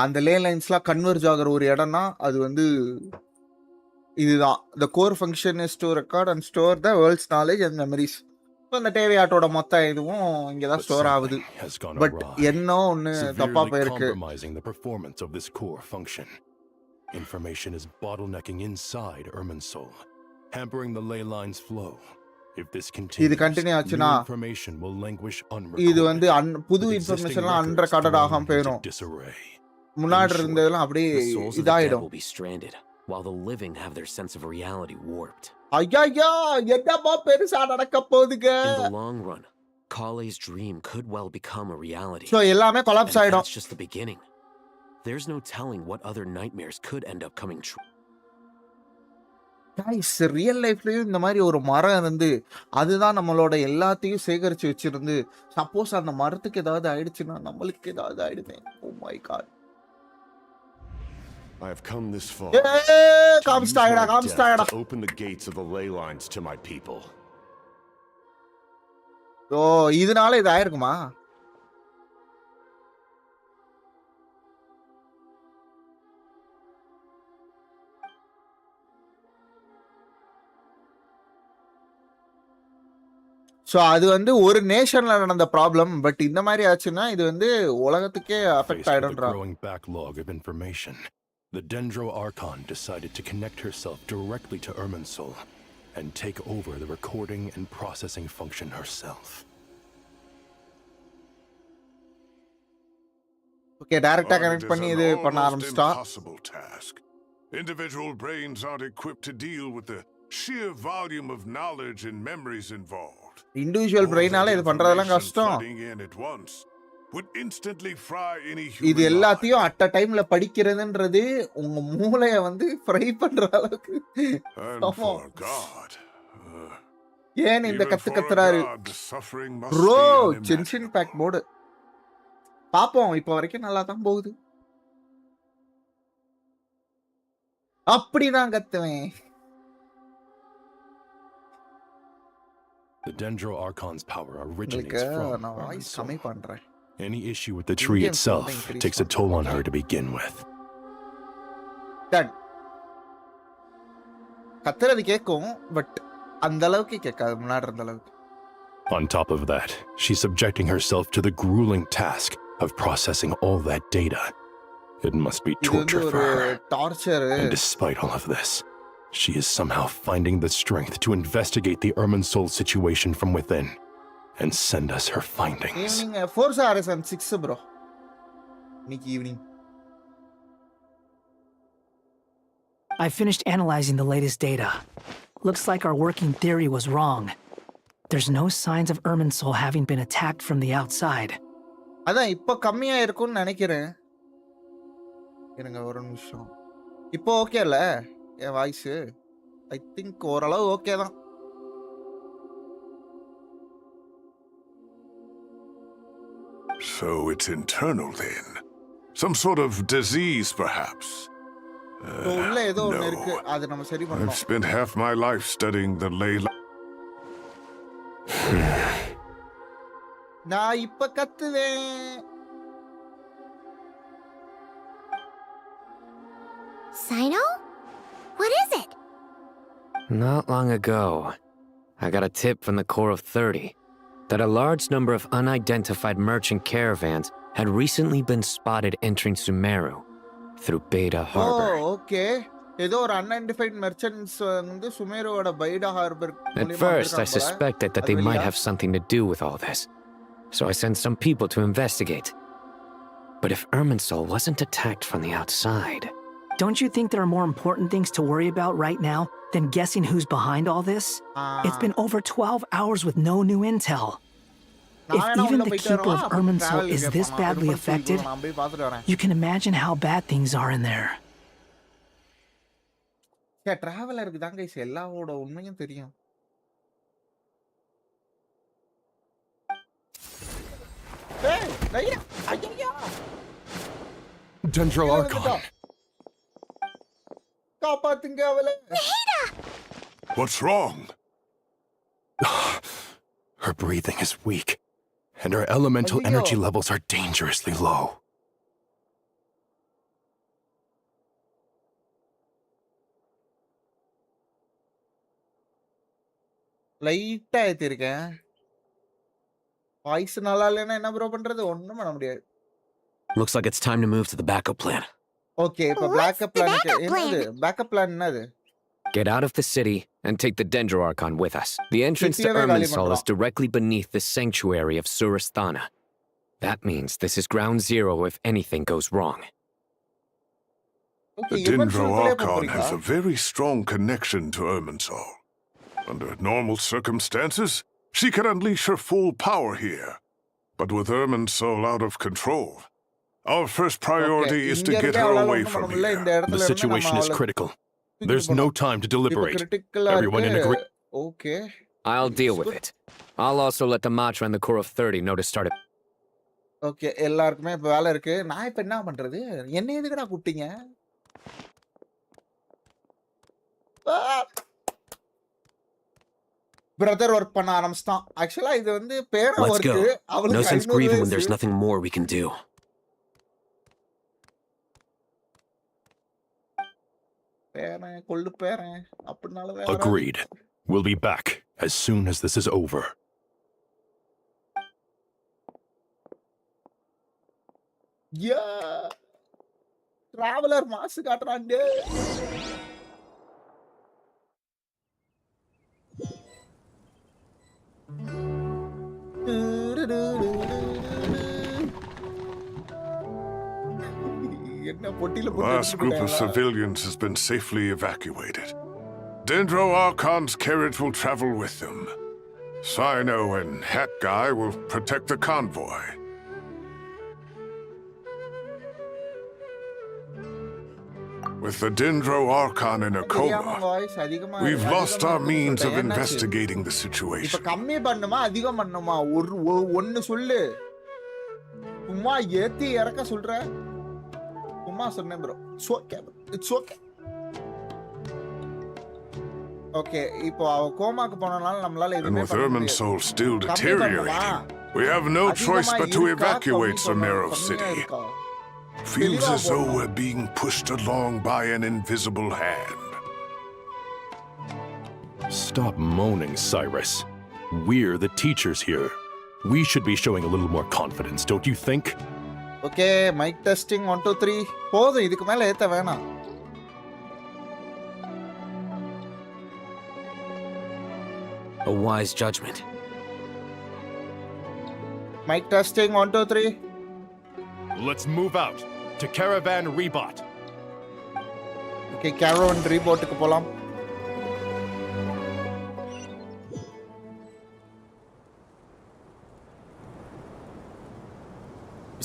அந்த லே லைன்ஸ்லாம் converge ஆகுற ஒரு இடம்னா அது வந்து இதுதான். the core function is to record and store the world's knowledge and memories. So இந்த தேவையாட்டோட மொத்த இதுவும் இங்கே தான் But ஸ்டோர் ஆகுது. something has gone but awry, என்ன ஒன்று தப்பா severely போயிருக்கு. compromising the performance of this core function. Information is bottlenecking inside Irminsul, hampering the ley lines flow. If this இது continues, கண்டினியூ new ஆச்சுன்னா information will languish இது வந்து unrecorded, புது with existing இன்ஃபர்மேஷன்லாம் records unrecorded thrown ஆகாம into போயிடும். disarray. முன்னாடி short, இருந்ததெல்லாம் அப்படியே The souls of the dead இதாயிடும். will be stranded, while the living have their sense of reality warped. ஐயா என்னப்பா பெருசா நடக்க போகுதுங்க. In the long run, Kale's dream could well become a reality. So எல்லாமே And கொலாப்ஸ் ஆயிடும். that's just the beginning. There's no telling what other nightmares could end up coming true. Guys real லைஃப்லயும் இந்த மாதிரி ஒரு மரம் இருந்து அதுதான் நம்மளோட எல்லாத்தையும் சேகரிச்சு வச்சிருந்து சப்போஸ் அந்த மரத்துக்கு ஏதாவது ஆயிடுச்சுன்னா நம்மளுக்கு ஏதாவது ஆயிடுமே. Oh my god. I have come this far காமிஸ்டாயடா காமிஸ்டாயடா. to open the gates of the ley lines to my people. ஓ இதனால இது ஆயிருக்குமா? ஸோ அது வந்து ஒரு நேஷன்ல நடந்த ப்ராப்ளம். பட் இந்த மாதிரி ஆச்சுன்னா இது வந்து உலகத்துக்கே affect Faced with a ஆயிடும்ன்றா. growing backlog of information, the Dendro Archon decided to connect herself directly to Irminsul and take over the recording and processing function herself. Okay டைரக்டா It கனெக்ட் is பண்ணி an இது பண்ண almost ஆரம்பிச்சிட்டா. impossible task. Individual brains aren't equipped to deal with the sheer volume of knowledge and memories involved. Individual பிரெயினால இது பண்றதெல்லாம் கஷ்டம். Flooding in at once would instantly fry any இது human mind. எல்லாத்தையும் அட் அ டைம்ல படிக்கிறதுன்றது உங்க மூளைய வந்து ஃப்ரை பண்ற அளவுக்கு. And ஆமா. for God, ஏன் இந்த even கத்து for a கத்துறாரு? god, the suffering must bro be unimaginable. Genshin back mode பாப்போம். இப்போ வரைக்கும் நல்லா தான் போகுது. அப்படிதான் கத்துவேன். The Dendro Archon's power originates உங்களுக்கு from நான் வாய்ஸ் Irminsul. கம்மி பண்றேன். Any issue with the tree Indian itself something increase takes a toll on her to begin with. டன் கத்துறது கேட்கும் பட் அந்த அளவுக்கு கேட்காது முன்னாடி இருந்த அளவுக்கு. On top of that, she's subjecting herself to the grueling task of processing all that data. It must be இது வந்து torture ஒரு for her. Torture. And despite all of this, she is somehow finding the strength to investigate the Irminsul situation from within and send us her findings. Evening force RSN 6 bro இன்னைக்கு evening. I finished analyzing the latest data. Looks like our working theory was wrong. There's no signs of Irminsul having been attacked from the outside. அதான் இப்போ கம்மியா இருக்கும்னு நினைக்கிறேன். இருங்க ஒரு நிமிஷம். இப்போ ஓகே இல்ல என் வாய்ஸ்? ஐ திங்க் ஓரளவு ஓகே தான். So it's internal then. Some sort of disease, perhaps. உள்ள ஏதோ ஒண்ணு No. இருக்கு. அது நம்ம சரி I've பண்ணணும். spent half my life studying the ley நான் இப்ப கத்துவேன். Sino? What is it? Not long ago, I got a tip from the Corps of 30 that a large number of unidentified merchant caravans had recently been spotted entering Sumeru through Beta Harbor. Okay. ஏதோ ஒரு unidentified merchants வந்து சுமேரோட பைடா harbour At first, I suspected that they might have something to do with all this, so I sent some people to investigate. But if Irminsul wasn't attacked from the outside... Don't you think there are more important things to worry about right now than guessing who's behind all this? It's been over 12 hours with no new intel. If even the keeper of Irminsul is this badly affected, you can imagine how bad things are in there. டிராவலருக்கு தான் guys எல்லாவோட உண்மையும் தெரியும். Dendro Archon. காப்பாத்துங்க அவளை. What's wrong? Her breathing is weak, and her elemental energy levels are dangerously low. லைட்டா ஏத்திருக்கேன். Voice நல்லா இல்லைன்னா என்ன bro பண்றது? ஒண்ணும் பண்ண முடியாது. Looks like it's time to move to the backup plan. Okay, இப்ப backup plan என்னது? Backup plan என்னது? Get out of the city and take the Dendro Archon with us. The entrance to Irminsul is directly beneath the sanctuary of Surasthana. That means this is ground zero if anything goes wrong. The Dendro Archon has a very strong connection to Irminsul. Under normal circumstances, she can unleash her full power here. But with Irminsul out of control, our first priority is to get her away from here. The situation is critical. There's no time to deliberate. Everyone in agreement? Okay. I'll deal with it. I'll also let the Matra and the Corps of 30 know to start it. Okay, எல்லாருக்குமே இப்ப வேலை இருக்கு. நான் இப்ப என்ன பண்றது? என்ன எதுக்குடா கூப்பிட்டீங்க? பிரதர் ஒர்க் பண்ண ஆரம்பிச்சிட்டான். ஆக்சுவலா இது வந்து பேரா Let's go. Work. No sense grieving when there's nothing more we can do. பேரன் கொள்ளு பேரன் அப்படினால Agreed. We'll be back as soon as this is over. Yeah. Traveller மாசு காட்டுறான்டே. The last group of civilians has been safely evacuated. Dendro Archon's carriage will travel with them. Sino and Hat Guy will protect the convoy. With the Dendro Archon in a coma, we've lost our means of investigating the situation. இப்ப கம்மி பண்ணுமா அதிகம் பண்ணுமா ஒன்னு சொல்லு. சும்மா ஏத்தி இறக்க சொல்ற. சும்மா சொன்னேன் bro. It's okay. It's okay. Okay, இப்போ அவ கோமாக்கு போனனால நம்மளால And எதுமே with பண்ண முடியாது. Irminsul still deteriorating, we have no choice but to evacuate Sumeru City. Feels as though we're being pushed along by an invisible hand. Stop moaning, Cyrus. We're the teachers here. We should be showing a little more confidence, don't you think? Okay, mic testing 1 2 3. போதும் இதுக்கு மேல ஏத்த வேணாம். A wise judgment. Mic testing 1 2 3. Let's move out to Caravan Rebot. Okay, Caravan Rebotக்கு போலாம்.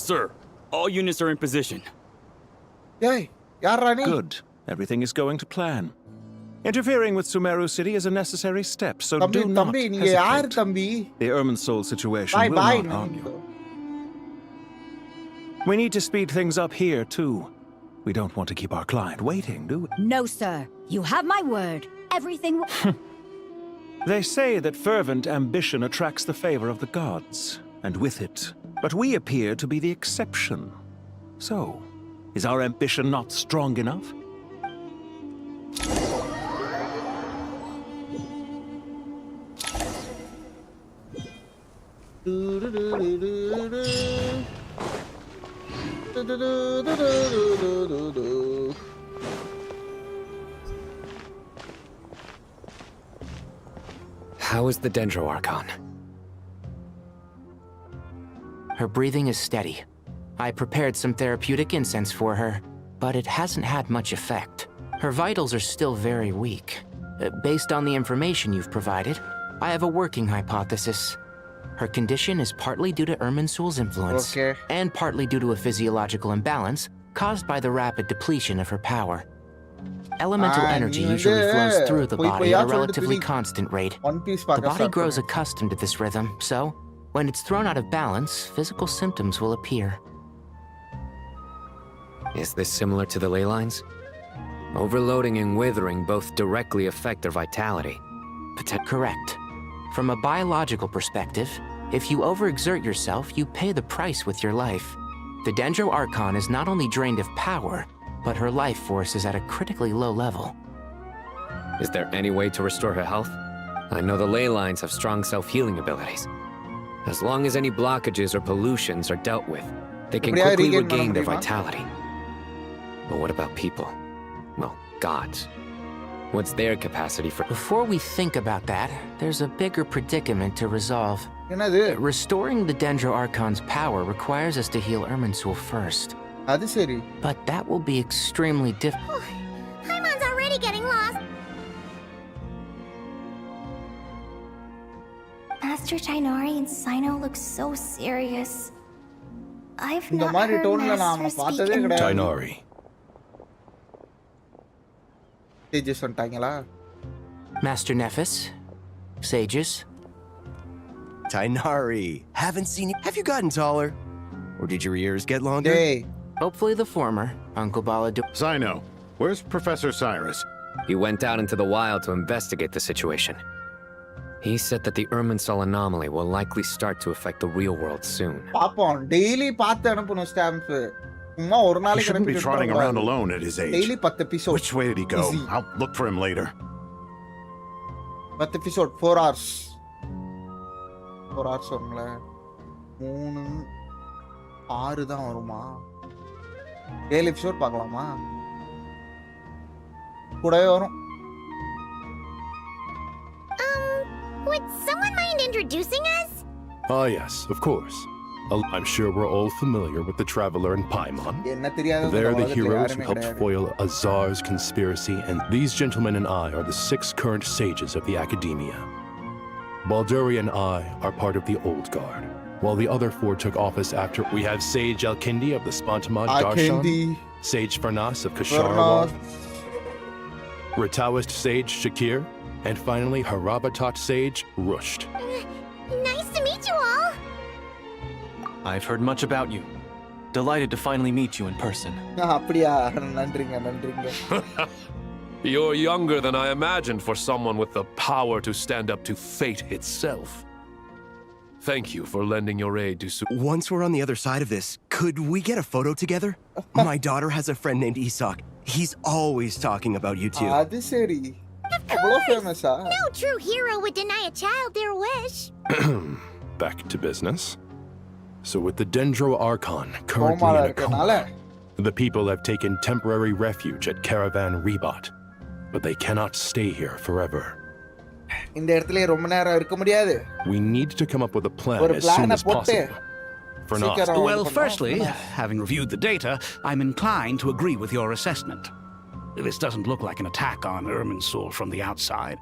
Sir, all units are in position. Hey, யாரா நீ? Good. Everything is going to plan. Interfering with Sumeru City is a necessary step, so do not தம்பி நீங்க யார் hesitate. தம்பி? The Irminsul situation Bye will bye. not harm you. We need to speed things up here, too. We don't want to keep our client waiting, do we? No, sir. You have my word. Everything They say that fervent ambition attracts the favor of the gods, and with it. But we appear to be the exception. So, is our ambition not strong enough? How is the Dendro Archon? Her breathing is steady. I prepared some therapeutic incense for her, but it hasn't had much effect. Her vitals are still very weak. Based on the information you've provided, I have a working hypothesis. Her condition is partly due to Irminsul's influence, and partly due to a physiological imbalance caused by the rapid depletion of her power. Elemental energy usually flows through the body at a relatively constant rate. The body grows accustomed to this rhythm, so when it's thrown out of balance, physical symptoms will appear. Is this similar to the ley lines? Overloading and withering both directly affect their vitality. Correct. From a biological perspective, if you overexert yourself, you pay the price with your life. The Dendro Archon is not only drained of power, but her life force is at a critically low level. Is there any way to restore her health? I know the ley lines have strong self-healing abilities. As long as any blockages or pollutions are dealt with, they can quickly regain their vitality. But what about people? Well, gods. What's their capacity for— Before we think about that, there's a bigger predicament to resolve. Restoring the Dendro Archon's power requires us to heal Irminsul first. But that will be extremely difficult. Paimon's already getting lost. Master Tighnari and Sino look so serious. I've not heard Master speak in... Tighnari. Master Nephis? Sages? Tighnari, haven't seen you. Have you gotten taller? Or did your ears get longer? Hey. Hopefully the former, Uncle Baladu. Sino, where's Professor Cyrus? He went out into the wild to investigate the situation. He said that the Irminsul anomaly will likely start to affect the real world soon. Daily stamps. He shouldn't be trotting around alone at his age. Daily 10 episodes. Which way did he go? Easy. I'll look for him later. 10 episode, 4 hours. 4 hours வரும்ல 3 6 தான் வருமா 7 episode பார்க்கலாமா கூடவே வரும் Would someone mind introducing us? Ah, yes, of course. I'm sure we're all familiar with the Traveler and Paimon. They're the heroes who helped foil Azar's conspiracy, and these gentlemen and I are the 6 current sages of the Academia. Balduri and I are part of the Old Guard, while the other 4 took office after. We have Sage Alkindi of the Spontamod Darshan, Sage Farnas of Kasharawar, Rataoist Sage Shakir, and finally Harabatot Sage Rusht. Nice to meet you all. I've heard much about you. Delighted to finally meet you in person. அப்படியா நன்றிங்க நன்றிங்க You're younger than I imagined for someone with the power to stand up to fate itself. Thank you for lending your aid to Once we're on the other side of this, could we get a photo together? My daughter has a friend named Isak. He's always talking about you two. அது சரி அவ்வளோ ஃபேமஸா No true hero would deny a child their wish. Back to business. So with the Dendro Archon currently in a coma, the people have taken temporary refuge at Caravan Rebot, but they cannot stay here forever. இந்த இடத்துல ரொம்ப நேரம் இருக்க முடியாது We need to come up with a plan as soon as possible. For now. Well, firstly, having reviewed the data, I'm inclined to agree with your assessment. This doesn't look like an attack on Irminsul from the outside.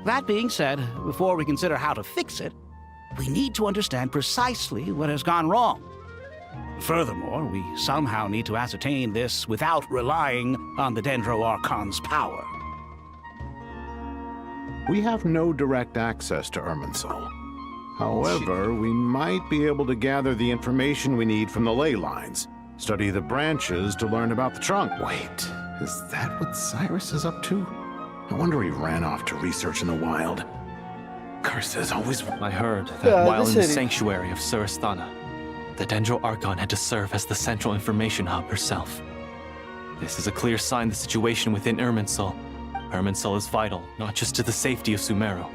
That being said, before we consider how to fix it, we need to understand precisely what has gone wrong. Furthermore, we somehow need to ascertain this without relying on the Dendro Archon's power. We have no direct access to Irminsul. However, we might be able to gather the information we need from the ley lines. Study the branches to learn about the trunk. Wait, is that what Cyrus is up to? I wonder he ran off to research in the wild. Curses always... I heard that while in the sanctuary of Surasthana, the Dendro Archon had to serve as the central information hub herself. This is a clear sign the situation within Irminsul. Irminsul is vital, not just to the safety of Sumeru,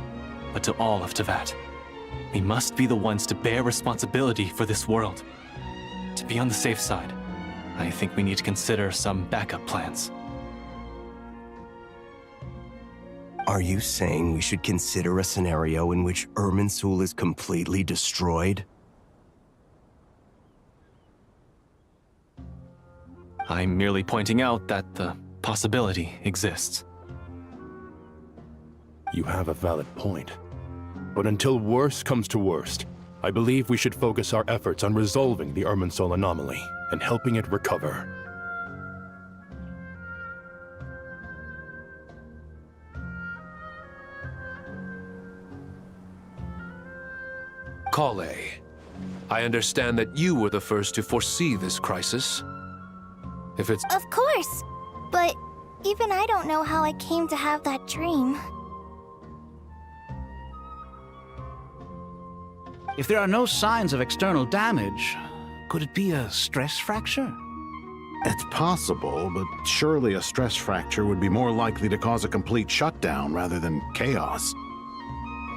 but to all of Teyvat. We must be the ones to bear responsibility for this world. To be on the safe side, I think we need to consider some backup plans. Are you saying we should consider a scenario in which Irminsul is completely destroyed? I'm merely pointing out that the possibility exists. You have a valid point. But until worst comes to worst, I believe we should focus our efforts on resolving the Irminsul anomaly and helping it recover. Kale, I understand that you were the first to foresee this crisis. If it's... Of course! But even I don't know how I came to have that dream. If there are no signs of external damage, could it be a stress fracture? It's possible, but surely a stress fracture would be more likely to cause a complete shutdown rather than chaos.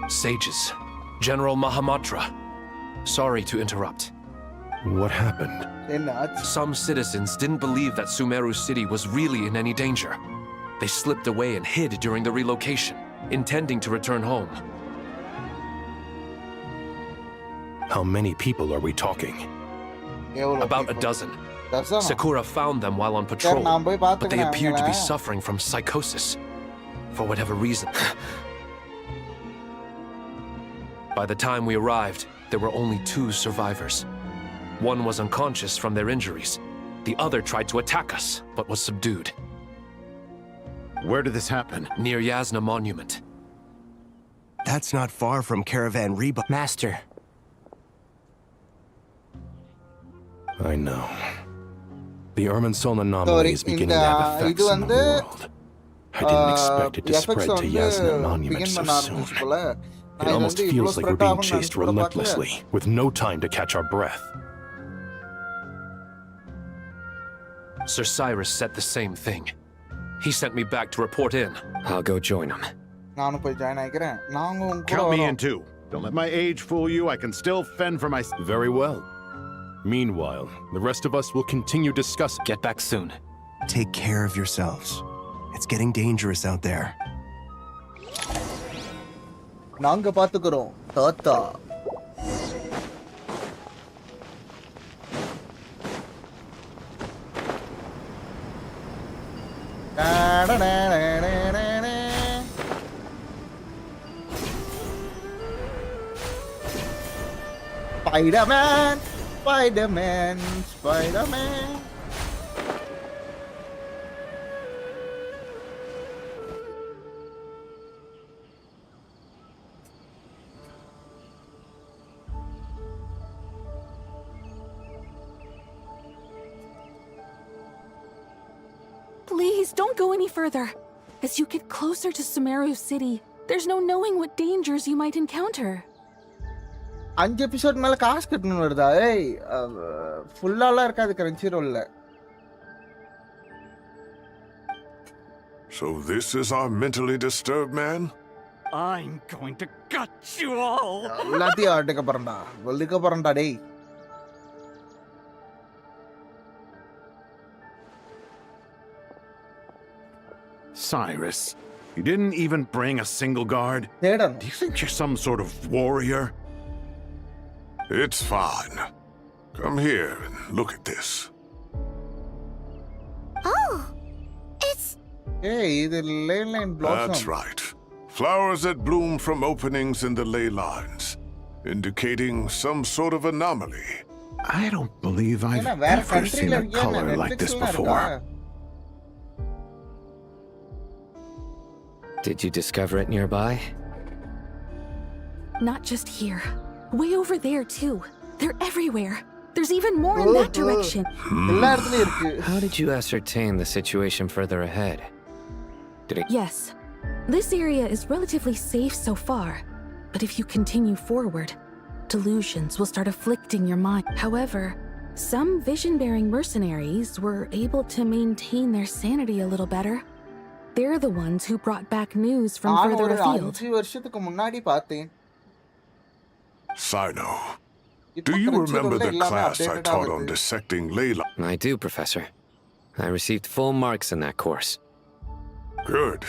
Sages. General Mahamatra. Sorry to interrupt. What happened? Some citizens didn't believe that Sumeru City was really in any danger. They slipped away and hid during the relocation, intending to return home. How many people are we talking? About a dozen. Sakura found them while on patrol, but they appeared to be suffering from psychosis. For whatever reason. By the time we arrived, there were only 2 survivors. One was unconscious from their injuries. The other tried to attack us, but was subdued. Where did this happen? Near Yasna Monument. That's not far from Caravan Reba. Master. I know. The Irminsul anomaly is beginning to have effects on the world. I didn't expect it to spread to Yasna Monument so soon. It almost feels like we're being chased relentlessly, with no time to catch our breath. Sir Cyrus said the same thing. He sent me back to report in. I'll go join him. Count me in too. Don't let my age fool you. I can still fend for myself. Very well. Meanwhile, the rest of us will continue discussing. Get back soon. Take care of yourselves. It's getting dangerous out there. நாங்க பாத்துக்கிறோம் தாத்தா. Spider-Man, Spider-Man, Spider-Man. Please, don't go any further. As you get closer to Sumeru City, there's no knowing what dangers you might encounter. 5 episode மேல காசு கட்டணும் வருதா? ஏய், ஃபுல்லாலாம் இருக்காது Crunchyroll. So this is our mentally disturbed man? I'm going to gut you all. எல்லாத்தையும் ஆட்டுக்க போறேன்டா. வலிக்க போறேன்டா டேய். Cyrus, you didn't even bring a single guard? Do you think you're some sort of warrior? It's fine. Come here and look at this. Oh, it's... Hey, the ley line blossom. That's right. Flowers that bloom from openings in the ley lines, indicating some sort of anomaly. I don't believe I've ever seen a color like this before. Did you discover it nearby? Not just here. Way over there, too. They're everywhere. There's even more in that direction. How did you ascertain the situation further ahead? Yes. This area is relatively safe so far. But if you continue forward, delusions will start afflicting your mind. However, some vision-bearing mercenaries were able to maintain their sanity a little better. They're the ones who brought back news from further afield. Sino, do you remember the class I taught on dissecting ley lines? I do, Professor. I received full marks in that course. Good.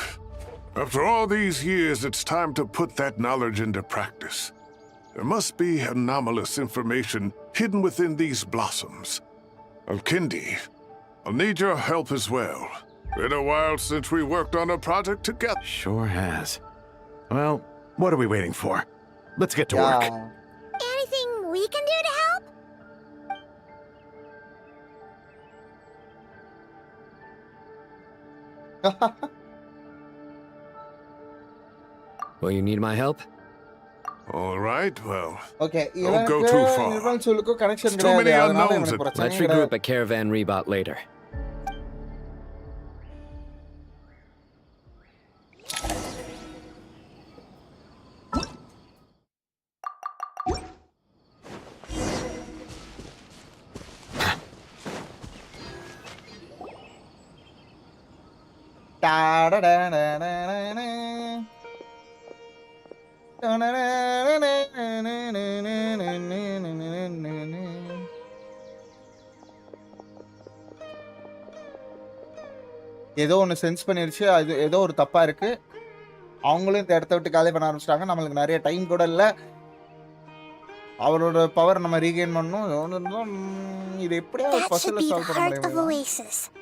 After all these years, it's time to put that knowledge into practice. There must be anomalous information hidden within these blossoms. Alkindi, I'll need your help as well. Been a while since we worked on a project together. Sure has. Well, what are we waiting for? Let's get to work. Anything we can do to help? Will you need my help? All right, well, Okay, don't go too far. connection Too many unknowns. Let's regroup at Caravan Rebot later. ஏதோ ஒன்று sense பண்ணிருச்சு, அது ஏதோ ஒரு தப்பா இருக்கு. அவங்களும் இந்த இடத்த விட்டு காலி பண்ண ஆரம்பிச்சிட்டாங்க. நம்மளுக்கு நிறைய டைம் கூட இல்லை. அவரோட பவர் நம்ம ரீகெயின் பண்ணணும். இது எப்படியா ஒரு பசில சால்வ் பண்ண முடியும்?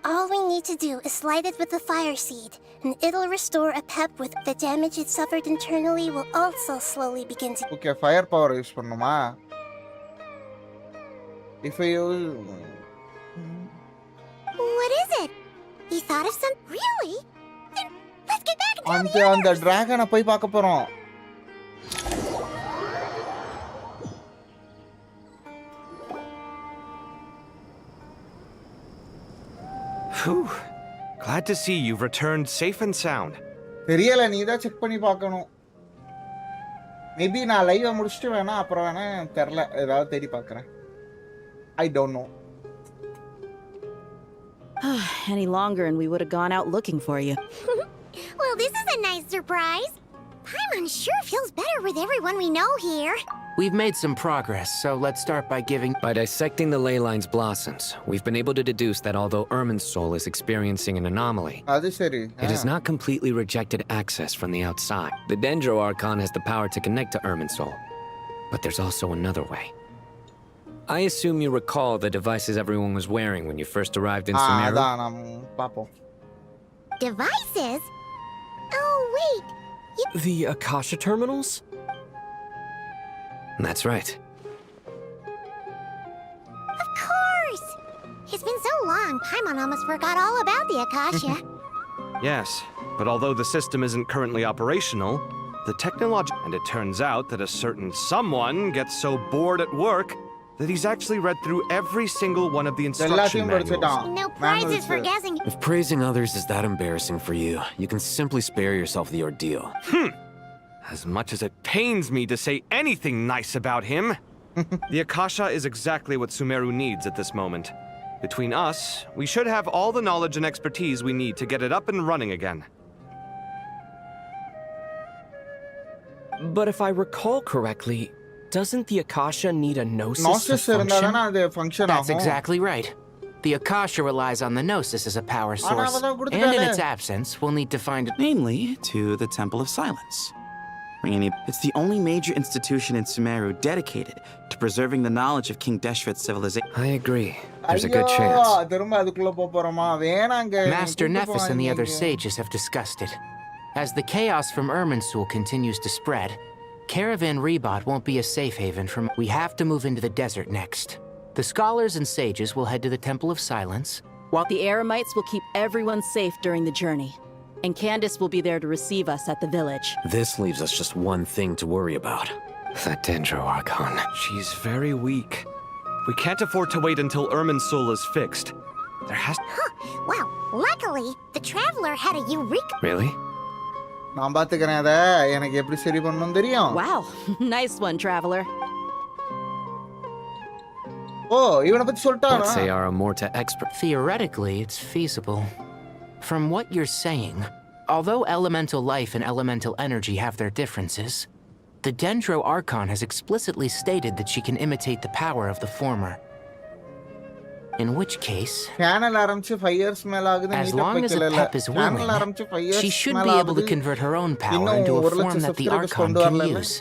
All we need to do is light it with the fire seed, and it'll restore a pep with the damage it suffered internally will also slowly begin to... Okay, fire power use பண்ணுமா? If I use... What is it? You thought of some... Really? Then let's get back and tell the others! அந்த டிராகனை போய் பார்க்க போறோம். Whew. Glad to see you've returned safe and sound. தெரியல, நீ தான் check பண்ணி பார்க்கணும். மேபி நான் லைவ் முடிச்சிட்டு வேணா அப்புறம் வேணா தெரியல, ஏதாவது தேடி பார்க்கறேன். I don't know. Any longer and we would have gone out looking for you. Well, this is a nice surprise. Paimon sure feels better with everyone we know here. We've made some progress, so let's start by giving... By dissecting the ley line's blossoms, we've been able to deduce that although Ermin's soul is experiencing an anomaly, it has not completely rejected access from the outside. The Dendro Archon has the power to connect to Ermin's soul, but there's also another way. I assume you recall the devices everyone was wearing when you first arrived in Sumeru? Devices? Oh, wait. The Akasha terminals? That's right. Of course! It's been so long, Paimon almost forgot all about the Akasha. Yes, but although the system isn't currently operational, the technology... And it turns out that a certain someone gets so bored at work that he's actually read through every single one of the instruction manuals. No prizes for guessing. If praising others is that embarrassing for you, you can simply spare yourself the ordeal. As much as it pains me to say anything nice about him, the Akasha is exactly what Sumeru needs at this moment. Between us, we should have all the knowledge and expertise we need to get it up and running again. But if I recall correctly, doesn't the Akasha need a gnosis to function? That's exactly right. The Akasha relies on the Gnosis as a power source, and in its absence, we'll need to find it. Namely, to the Temple of Silence. It's the only major institution in Sumeru dedicated to preserving the knowledge of King Deshret's civilization. I agree. There's a good chance. Master Nephis and the other sages have discussed it. As the chaos from Irminsul continues to spread, Caravan Rebot won't be a safe haven from... We have to move into the desert next. The scholars and sages will head to the Temple of Silence, while the Eremites will keep everyone safe during the journey. And Candace will be there to receive us at the village. This leaves us just one thing to worry about. That Dendro Archon. She's very weak. We can't afford to wait until Irmin's soul is fixed. There has. Well, luckily, the traveler had a eureka. Really? நான் பாத்துக்கிறேன் அத. எனக்கு எப்படி சரி பண்ணனும் தெரியும். Wow, nice one, traveler. Oh, இவனை பத்தி சொல்லிட்டானா? Let's say our Amorta expert. Theoretically, it's feasible. From what you're saying, although elemental life and elemental energy have their differences, the Dendro Archon has explicitly stated that she can imitate the power of the former. In which case, as long as a Pep is willing, she should be able to convert her own power into a form that the Archon can use.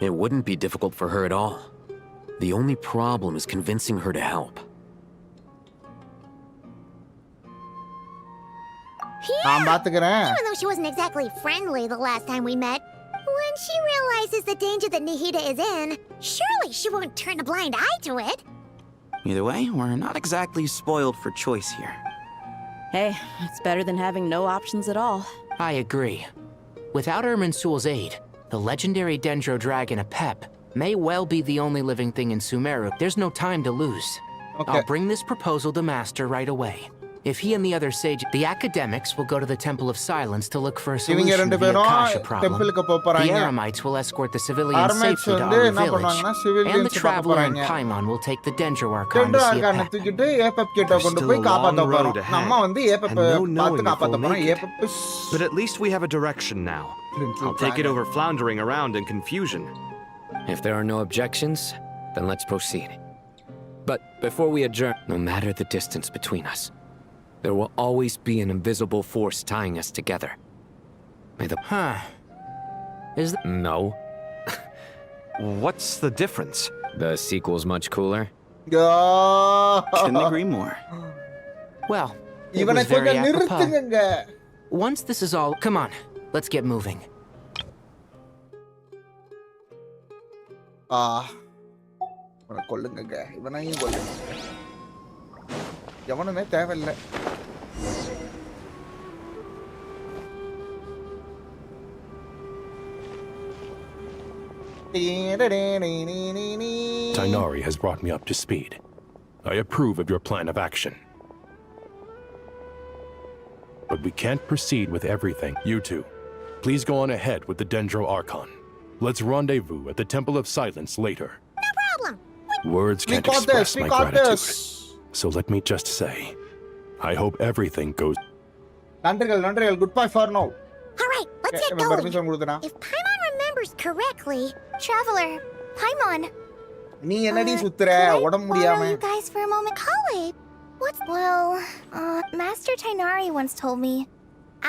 It wouldn't be difficult for her at all. The only problem is convincing her to help. Yeah, even though she wasn't exactly friendly the last time we met, when she realizes the danger that Nihida is in, surely she won't turn a blind eye to it. Either way, we're not exactly spoiled for choice here. Hey, it's better than having no options at all. I agree. Without Irminsul's aid, the legendary Dendro Dragon Apep may well be the only living thing in Sumeru. There's no time to lose. Okay. I'll bring this proposal to Master right away. If he and the other sage, the academics will go to the Temple of Silence to look for a solution to the Akasha problem. The Eremites will escort the civilians safely to our village, and the Traveler and Paimon will take the Dendro Archon to see Apep. There's still a long road ahead, and no knowing if we'll make it. But at least we have a direction now. I'll take it over floundering around in confusion. If there are no objections, then let's proceed. But before we adjourn, no matter the distance between us, there will always be an invisible force tying us together. May the... Is that... No. What's the difference? The sequel's much cooler. Couldn't agree more. Well, it was very apropos. Once this is all... Come on, let's get moving. கொல்லுங்க இவனையும் கொல்லுங்க எவனுமே தேவையில்லை Tainari has brought me up to speed. I approve of your plan of action. But we can't proceed with everything. You two, please go on ahead with the Dendro Archon. Let's rendezvous at the Temple of Silence later. No problem. Words can't express my gratitude. So let me just say, I hope everything goes... நன்றிகள் goodbye for now. All right, let's get going. If Paimon remembers correctly, Traveler, Paimon. நீ என்னடி சுத்துற உடம்பு முடியாம you guys for a moment. Colleague, what's... Well, Master Tainari once told me,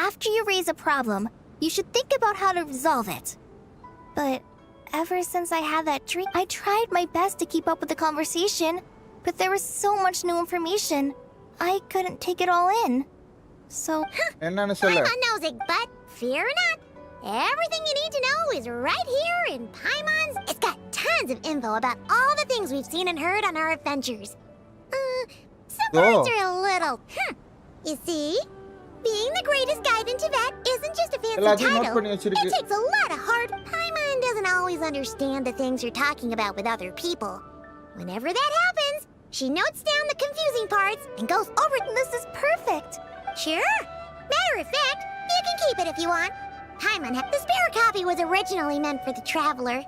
after you raise a problem, you should think about how to resolve it. But ever since I had that dream, I tried my best to keep up with the conversation, but there was so much new information, I couldn't take it all in. So... Paimon knows it, but fear not. Everything you need to know is right here in Paimon's... It's got tons of info about all the things we've seen and heard on our adventures. Some parts are a little... You see? Being the greatest guide in Tibet isn't just a fancy title. It takes a lot of heart. Paimon doesn't always understand the things you're talking about with other people. Whenever that happens, she notes down the confusing parts and goes over... This is perfect. Sure. Matter of fact, you can keep it if you want. Paimon, the spare copy was originally meant for the Traveler.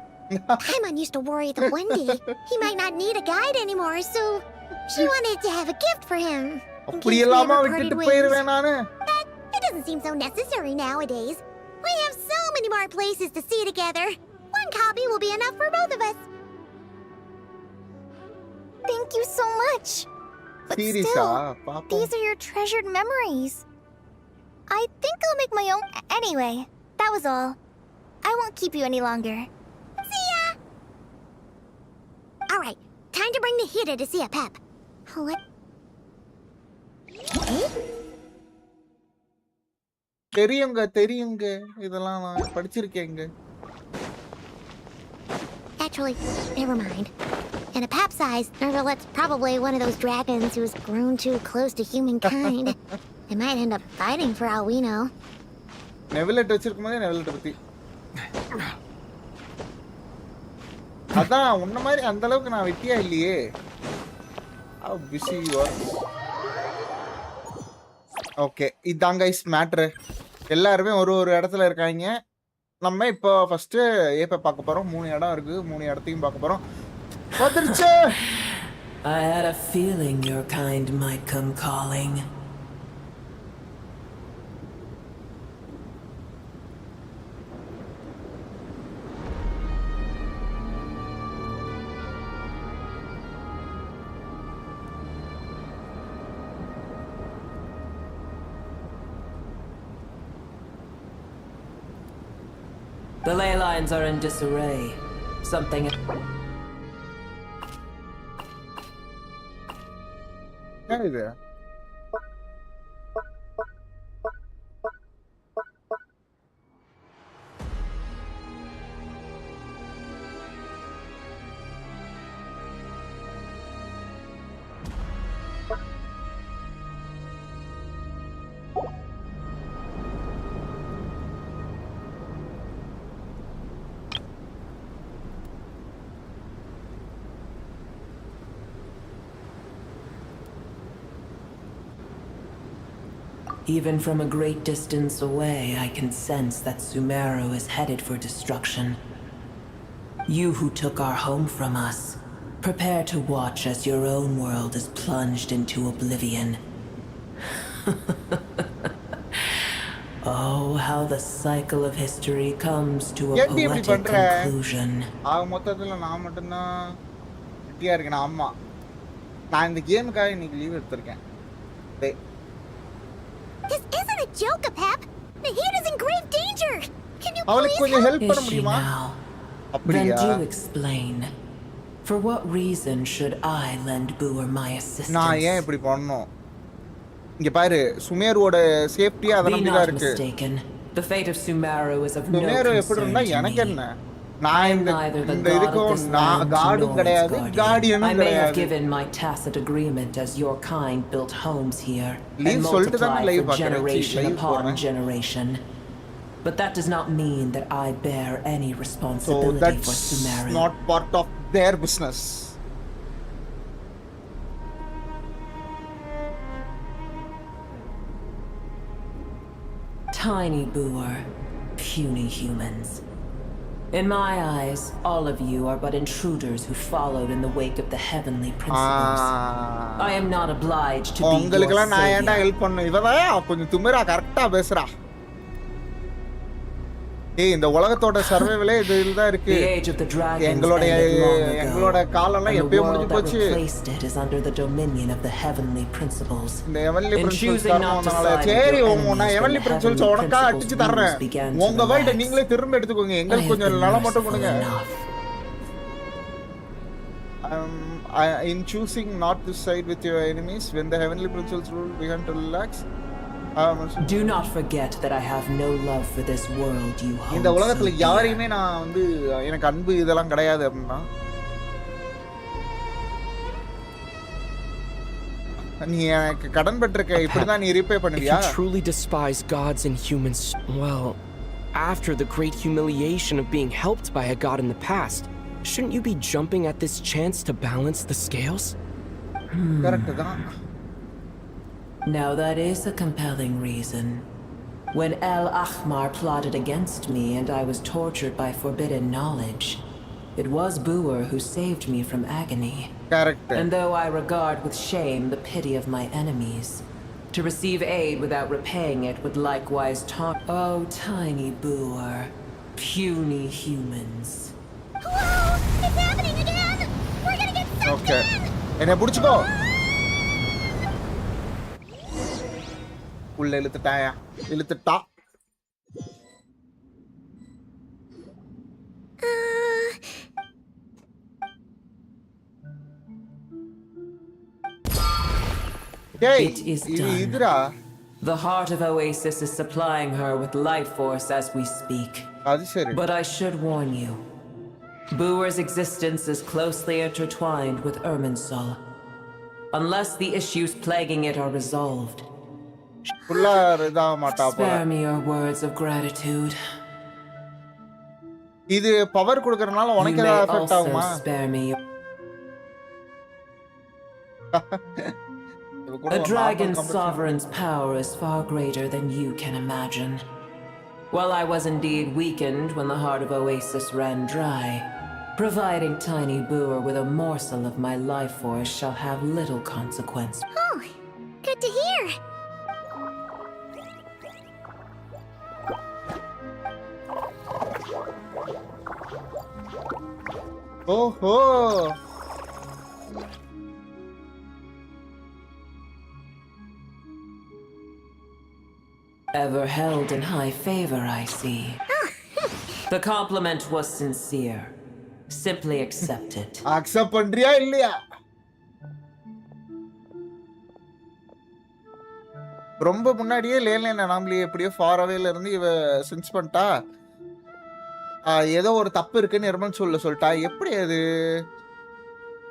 Paimon used to worry that one day he might not need a guide anymore, so she wanted to have a gift for him. But it doesn't seem so necessary nowadays. We have so many more places to see together. One copy will be enough for both of us. Thank you so much. But still, these are your treasured memories. I think I'll make my own... Anyway, that was all. I won't keep you any longer. See ya! Alright, time to bring Nihida to see a Pep. தெரியுங்க இதெல்லாம் நான் படிச்சிருக்கேங்க Actually, never mind. In a Pep size, Nervalet's probably one of those dragons who's grown too close to humankind. They might end up fighting for all we know. நெவிலட் வச்சிருக்கும்போது நெவிலட் பத்தி அதான் உன்ன மாதிரி அந்த அளவுக்கு நான் வெட்டியா இல்லையே. How busy you are. Okay, இதான் கைஸ் மேட்ரு. எல்லாருமே ஒரு ஒரு இடத்துல இருக்காங்க. நம்ம இப்போ ஃபர்ஸ்ட் ஏப்ப பார்க்க போறோம். 3 இடம் இருக்கு. 3 இடத்தையும் பார்க்க போறோம். வந்துருச்சு. I had a feeling your kind might come calling. The ley lines are in disarray. Something... Hey there. Even from a great distance away, I can sense that Sumeru is headed for destruction. You who took our home from us, prepare to watch as your own world is plunged into oblivion. Oh, how the cycle of history comes to a poetic conclusion. மொத்தத்துல நான் மட்டும் தான் வெட்டியா இருக்கேன். ஆமா, நான் இந்த கேமுக்காக இன்னைக்கு லீவ் எடுத்திருக்கேன். This isn't a joke, Pep. Nahida's in grave danger. Can you please help Is she now? Then do explain. For what reason should I lend Booer my assistance? நான் ஏன் இப்படி பண்ணனும்? இங்க பாரு, சுமேரோட சேஃப்டி அத நம்பி தான் இருக்கு. The fate of Sumeru is of no concern எப்படி இருந்தா எனக்கு to me. என்ன? நான் இந்த இதுக்கும் கார்டும் கிடையாது, கார்டியனும் கிடையாது. I may have given my tacit agreement as your kind built homes here and multiplied for generation upon generation. But that does not mean that I bear any responsibility for Sumeru. So that's not part of their business. Tiny Booer, puny humans. In my eyes, all of you are but intruders who followed in the wake of the heavenly principles. I am not obliged to be your savior. ஏய், இந்த உலகத்தோட சர்வைவலே இதுல தான் இருக்கு. எங்களோட காலம்லாம் எப்போ முடிஞ்சு போச்சு. இந்த ஹெவன்லி பிரின்சிபல்ஸ் காரணம்னால சரி நான் ஹெவன்லி பிரின்சிபல்ஸ் உனக்கா அடிச்சு தர்றேன். உங்க வேர்ல்ட நீங்களே திரும்ப எடுத்துக்கோங்க. எங்களுக்கு கொஞ்சம் நலம் மட்டும் கொடுங்க. In choosing not to side with your enemies when the heavenly principles rule began to relax. Do not forget that I have no love for this world you hold. இந்த உலகத்துல யாரையுமே நான் வந்து எனக்கு அன்பு இதெல்லாம் கிடையாது அப்படினா நீ எனக்கு கடன் பட்டிருக்க. இப்படி தான் நீ ரீபே பண்ணுவியா? If you truly despise gods and humans, well, after the great humiliation of being helped by a god in the past, shouldn't you be jumping at this chance to balance the scales? Correct தான். Now that is a compelling reason. When El Ahmar plotted against me and I was tortured by forbidden knowledge, it was Booer who saved me from agony. Correct. And though I regard with shame the pity of my enemies, to receive aid without repaying it would likewise taunt. Oh, tiny Booer, puny humans. Whoa! It's happening again! We're gonna get sucked in! என்னை புடிச்சுக்கோ. உள்ள இழுத்துட்டா. It is done. The heart of Oasis is supplying her with life force as we speak. But I should warn you. Booer's existence is closely intertwined with Irminsul. Unless the issues plaguing it are resolved, spare me your words of gratitude. இது power கொடுக்கறனால உனக்கு ஏதாவது effect ஆகுமா? A dragon's sovereign's power is far greater than you can imagine. While I was indeed weakened when the heart of Oasis ran dry, providing Tiny Booer with a morsel of my life force shall have little consequence. Oh, good to hear. Oh. Ever held in high favor, I see. The compliment was sincere. Simply accept it. Accept பண்றியா இல்லையா? ரொம்ப முன்னாடியே லேலேன் anomaly எப்படியோ for அவேல இருந்து இவ sense பண்ணிட்டா. ஏதோ ஒரு தப்பு இருக்குன்னு எர்மன் சொல்லிட்டா. எப்படி அது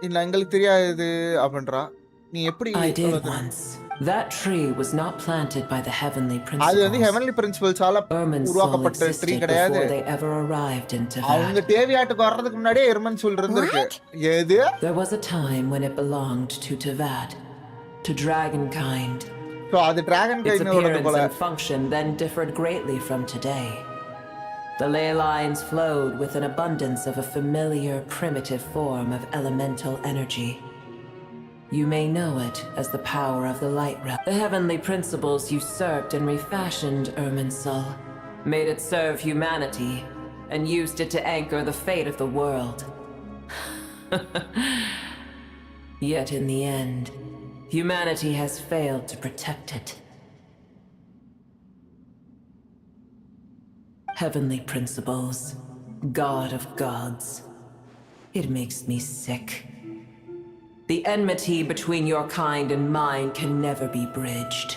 இல்ல எங்களுக்கு தெரியாது அப்படின்றா. நீ எப்படி That tree was not planted by the heavenly principles. அது வந்து heavenly principles ஆல உருவாக்கப்பட்ட ட்ரீ கிடையாது. அவங்க தேவியாட்டுக்கு வர்றதுக்கு முன்னாடியே எர்மன் இருந்திருக்கு. ஏது? There was a time when it belonged to Tavad, to dragonkind. So அது dragonkind ஓடது போல. Its function then differed greatly from today. The ley lines flowed with an abundance of a familiar primitive form of elemental energy. You may know it as the power of the light realm. The heavenly principles usurped and refashioned Irminsul, made it serve humanity, and used it to anchor the fate of the world. Yet in the end, humanity has failed to protect it. Heavenly principles, God of gods. It makes me sick. The enmity between your kind and mine can never be bridged.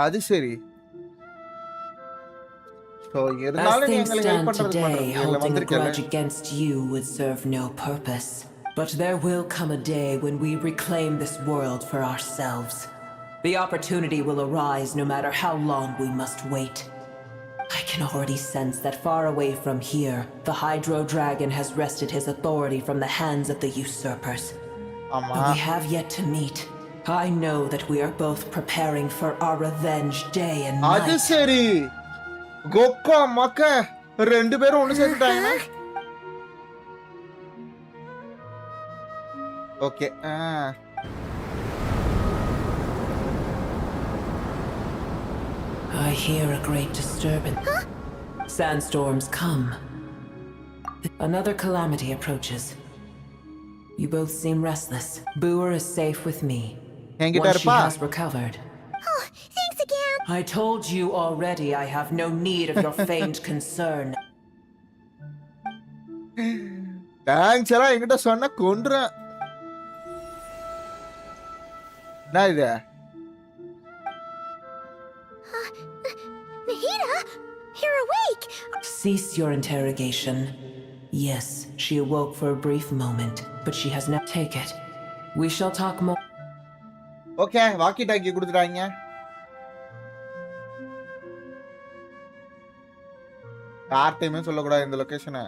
அது சரி. As things stand today, holding a grudge against you would serve no purpose. But there will come a day when we reclaim this world for ourselves. The opportunity will arise no matter how long we must wait. I can already sense that far away from here, the Hydro Dragon has wrested his authority from the hands of the usurpers. Though we have yet to meet, I know that we are both preparing for our revenge day and night. அது சரி. Coca மக்க ரெண்டு பேரும் ஒன்னு சேர்ந்துட்டாங்க. Okay. I hear a great disturbance. Huh? Sandstorms come. Another calamity approaches. You both seem restless. Booer is safe with me. Once she has recovered. Oh, thanks again. I told you already I have no need of your feigned concern. Thanks எல்லாம் என்கிட்ட சொன்னா கொன்றுறேன். என்ன இது? Nahida, you're awake. Cease your interrogation. Yes, she awoke for a brief moment, but she has now take it. We shall talk more. Okay, walkie talkie கொடுத்துட்டாங்க. யார்ட்டையுமே சொல்லக்கூடாது இந்த லொகேஷனை.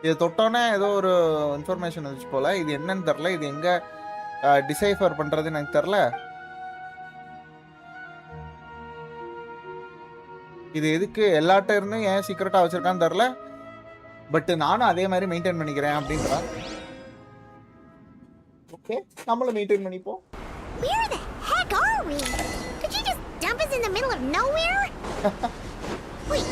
இது தொட்டோன்னே ஏதோ ஒரு இன்ஃபர்மேஷன் வந்துச்சு போல. இது என்னன்னு தெரியல. இது எங்க டிசைஃபர் பண்றதுன்னு எனக்கு தெரியல. இது எதுக்கு எல்லாட்ட இருந்து ஏன் சீக்கிரட்டா வச்சிருக்கான்னு தெரியல. பட் நானும் அதே மாதிரி மெயின்டைன் பண்ணிக்கிறேன் அப்படின்றா. ஓகே, நம்மள மெயின்டைன் பண்ணிப்போம். Where the heck are we? Did you just dump us in the middle of nowhere? Wait.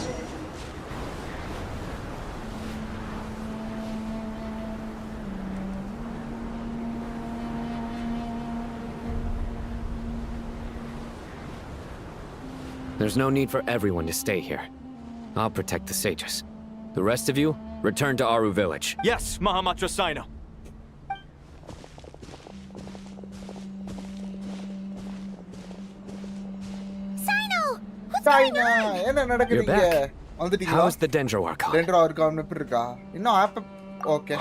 There's no need for everyone to stay here. I'll protect the sages. The rest of you, return to Aru village. Yes, Mahamatra Sino. Sino! What's going on? என்ன நடக்குதுங்க? வந்துட்டீங்களா? How's the Dendro Archon? Dendro Archon எப்படி இருக்கா? இன்னும் ஆப் okay.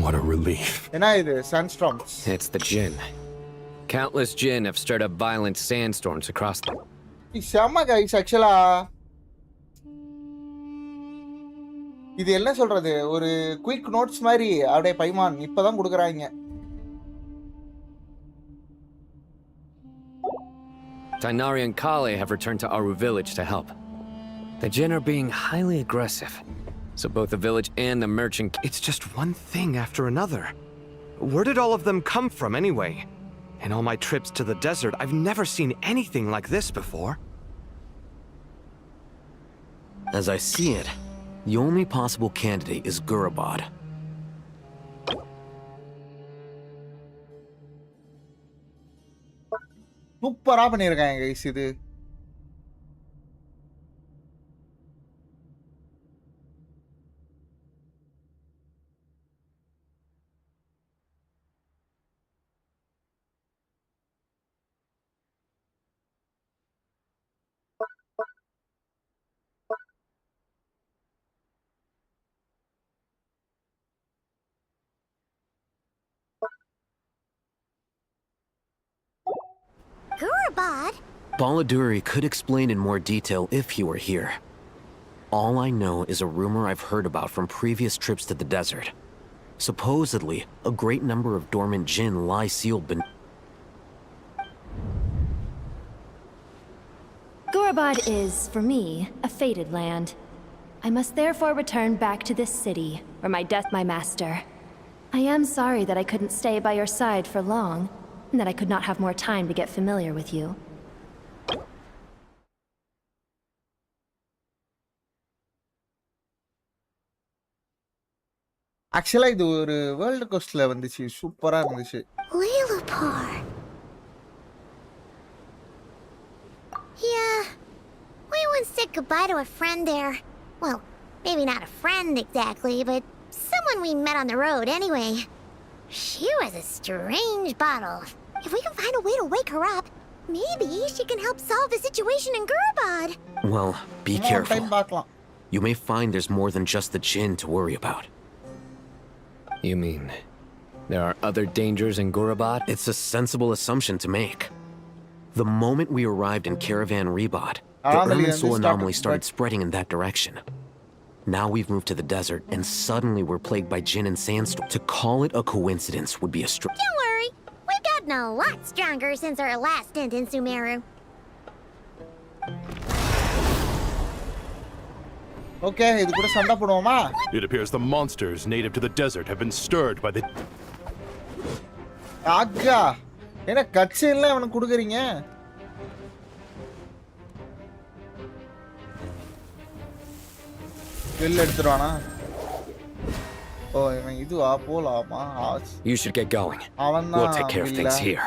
What a relief. என்ன இது? Sandstorms. It's the Jinn. Countless Jinn have stirred up violent sandstorms across the... செம்ம கைஸ் ஆக்சுவலா இது என்ன சொல்றது ஒரு குயிக் நோட்ஸ் மாதிரி அப்படியே பைமான் இப்பதான் கொடுக்குறாங்க. Tainari and Kale have returned to Aru village to help. The Jinn are being highly aggressive, so both the village and the merchant... It's just one thing after another. Where did all of them come from anyway? In all my trips to the desert, I've never seen anything like this before. As I see it, the only possible candidate is Gurabad. சூப்பரா பண்ணிருக்காங்க guys இது. Gurabad? Baladuri could explain in more detail if he were here. All I know is a rumor I've heard about from previous trips to the desert. Supposedly, a great number of dormant jinn lie sealed beneath. Gurabad is, for me, a fated land. I must therefore return back to this city, where my death my master. I am sorry that I couldn't stay by your side for long, and that I could not have more time to get familiar with you. ஆக்சுவலா இது ஒரு world கோஸ்ட்ல வந்துச்சு சூப்பரா இருந்துச்சு. Lilipar. Yeah. We once said goodbye to a friend there. Well, maybe not a friend exactly, but someone we met on the road anyway. She was a strange bottle. If we can find a way to wake her up, maybe she can help solve the situation in Gurabad. Well, be careful. You may find there's more than just the jinn to worry about. You mean there are other dangers in Gurabad? It's a sensible assumption to make. The moment we arrived in Caravan Rebad, the Ermin Soul anomaly started spreading in that direction. Now we've moved to the desert, and suddenly we're plagued by jinn and sandstorm. To call it a coincidence would be a stretch. Don't worry. We've gotten a lot stronger since our last stint in Sumeru. Okay, இது கூட சண்டை போடுவோமா? It appears the monsters native to the desert have been stirred by the... ஆகா என்ன கட்சியெல்லாம் அவனுக்கு கொடுக்குறீங்க? வெளில எடுத்துருவானா? ஓ இவன் இதுவா போலாமா? You should get going. அவன்தான் We'll take care of things here.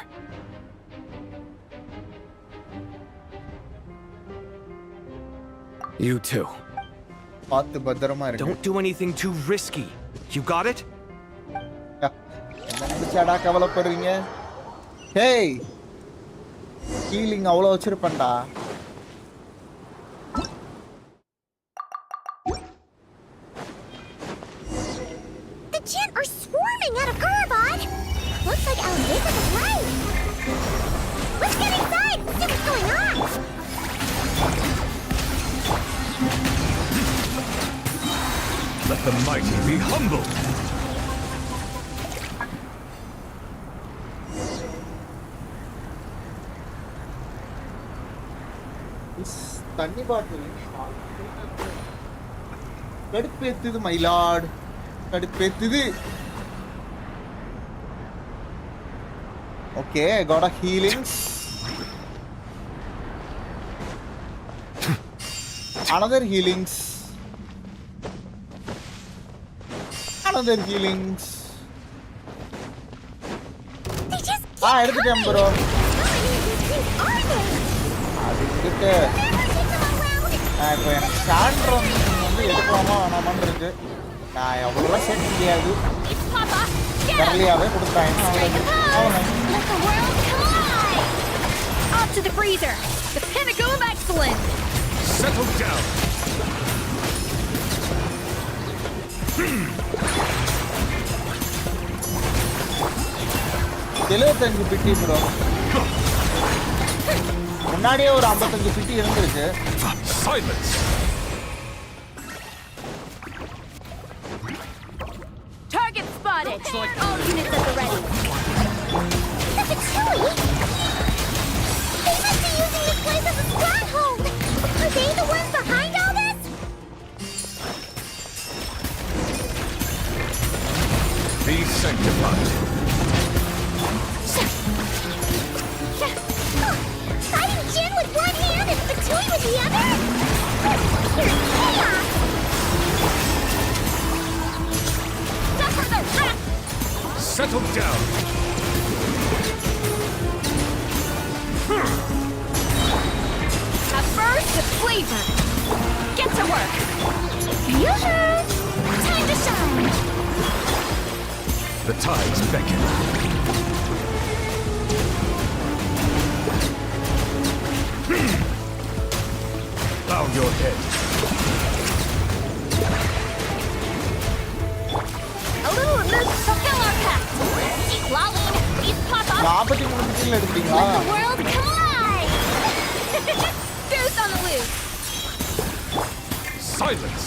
You too. பார்த்து பத்திரமா இரு. Don't do anything too risky. You got it? என்ன நினைச்சாடா கவலைப்படுறீங்க? ஹேய் ஹீலிங் அவ்வளோ வச்சிருப்பேன்டா. The jinn are swarming out of Gurabad. Looks like Alvika was right. Let's get inside and see what's going on. Let the mighty be humbled. தண்ணி bottle கடுப்பேத்துது மயிலாட் கடுப்பேத்துது. Okay got a healings. Another healings. Another healings. எடுத்துட்டேன் ப்ரோ. அது இங்கிட்டு இப்போ எனக்கு சாண்ட்ரம் வந்து எடுக்கலாமா வேணாமான்னு இருக்கு. நான் எவ்வளோ சேர்க்க முடியாது. கரலியாவே கொடுத்தாங்க. Off to the freezer. The pinnacle of excellence. Settle down. 75 PT bro. முன்னாடியே ஒரு 55 சிட்டி இருந்திருக்கு. Silence. Target spotted. Looks like all units at the ready. That's Chewie! They must be using this place as a stronghold! Are they the ones behind all this? Be sanctified. Fighting Jin with one hand and Fatui with the other? Pure chaos! Suffer the wrath! Settle down. A burst of flavor. Get to work. Yoo-hoo! Time to shine! The tides beckon. Bow your head. A little amuse. Fulfill our pact. Keep lolling. These pop up. 43 kill எடுத்தீங்களா? Let the world come alive. Goose on the loose. Silence.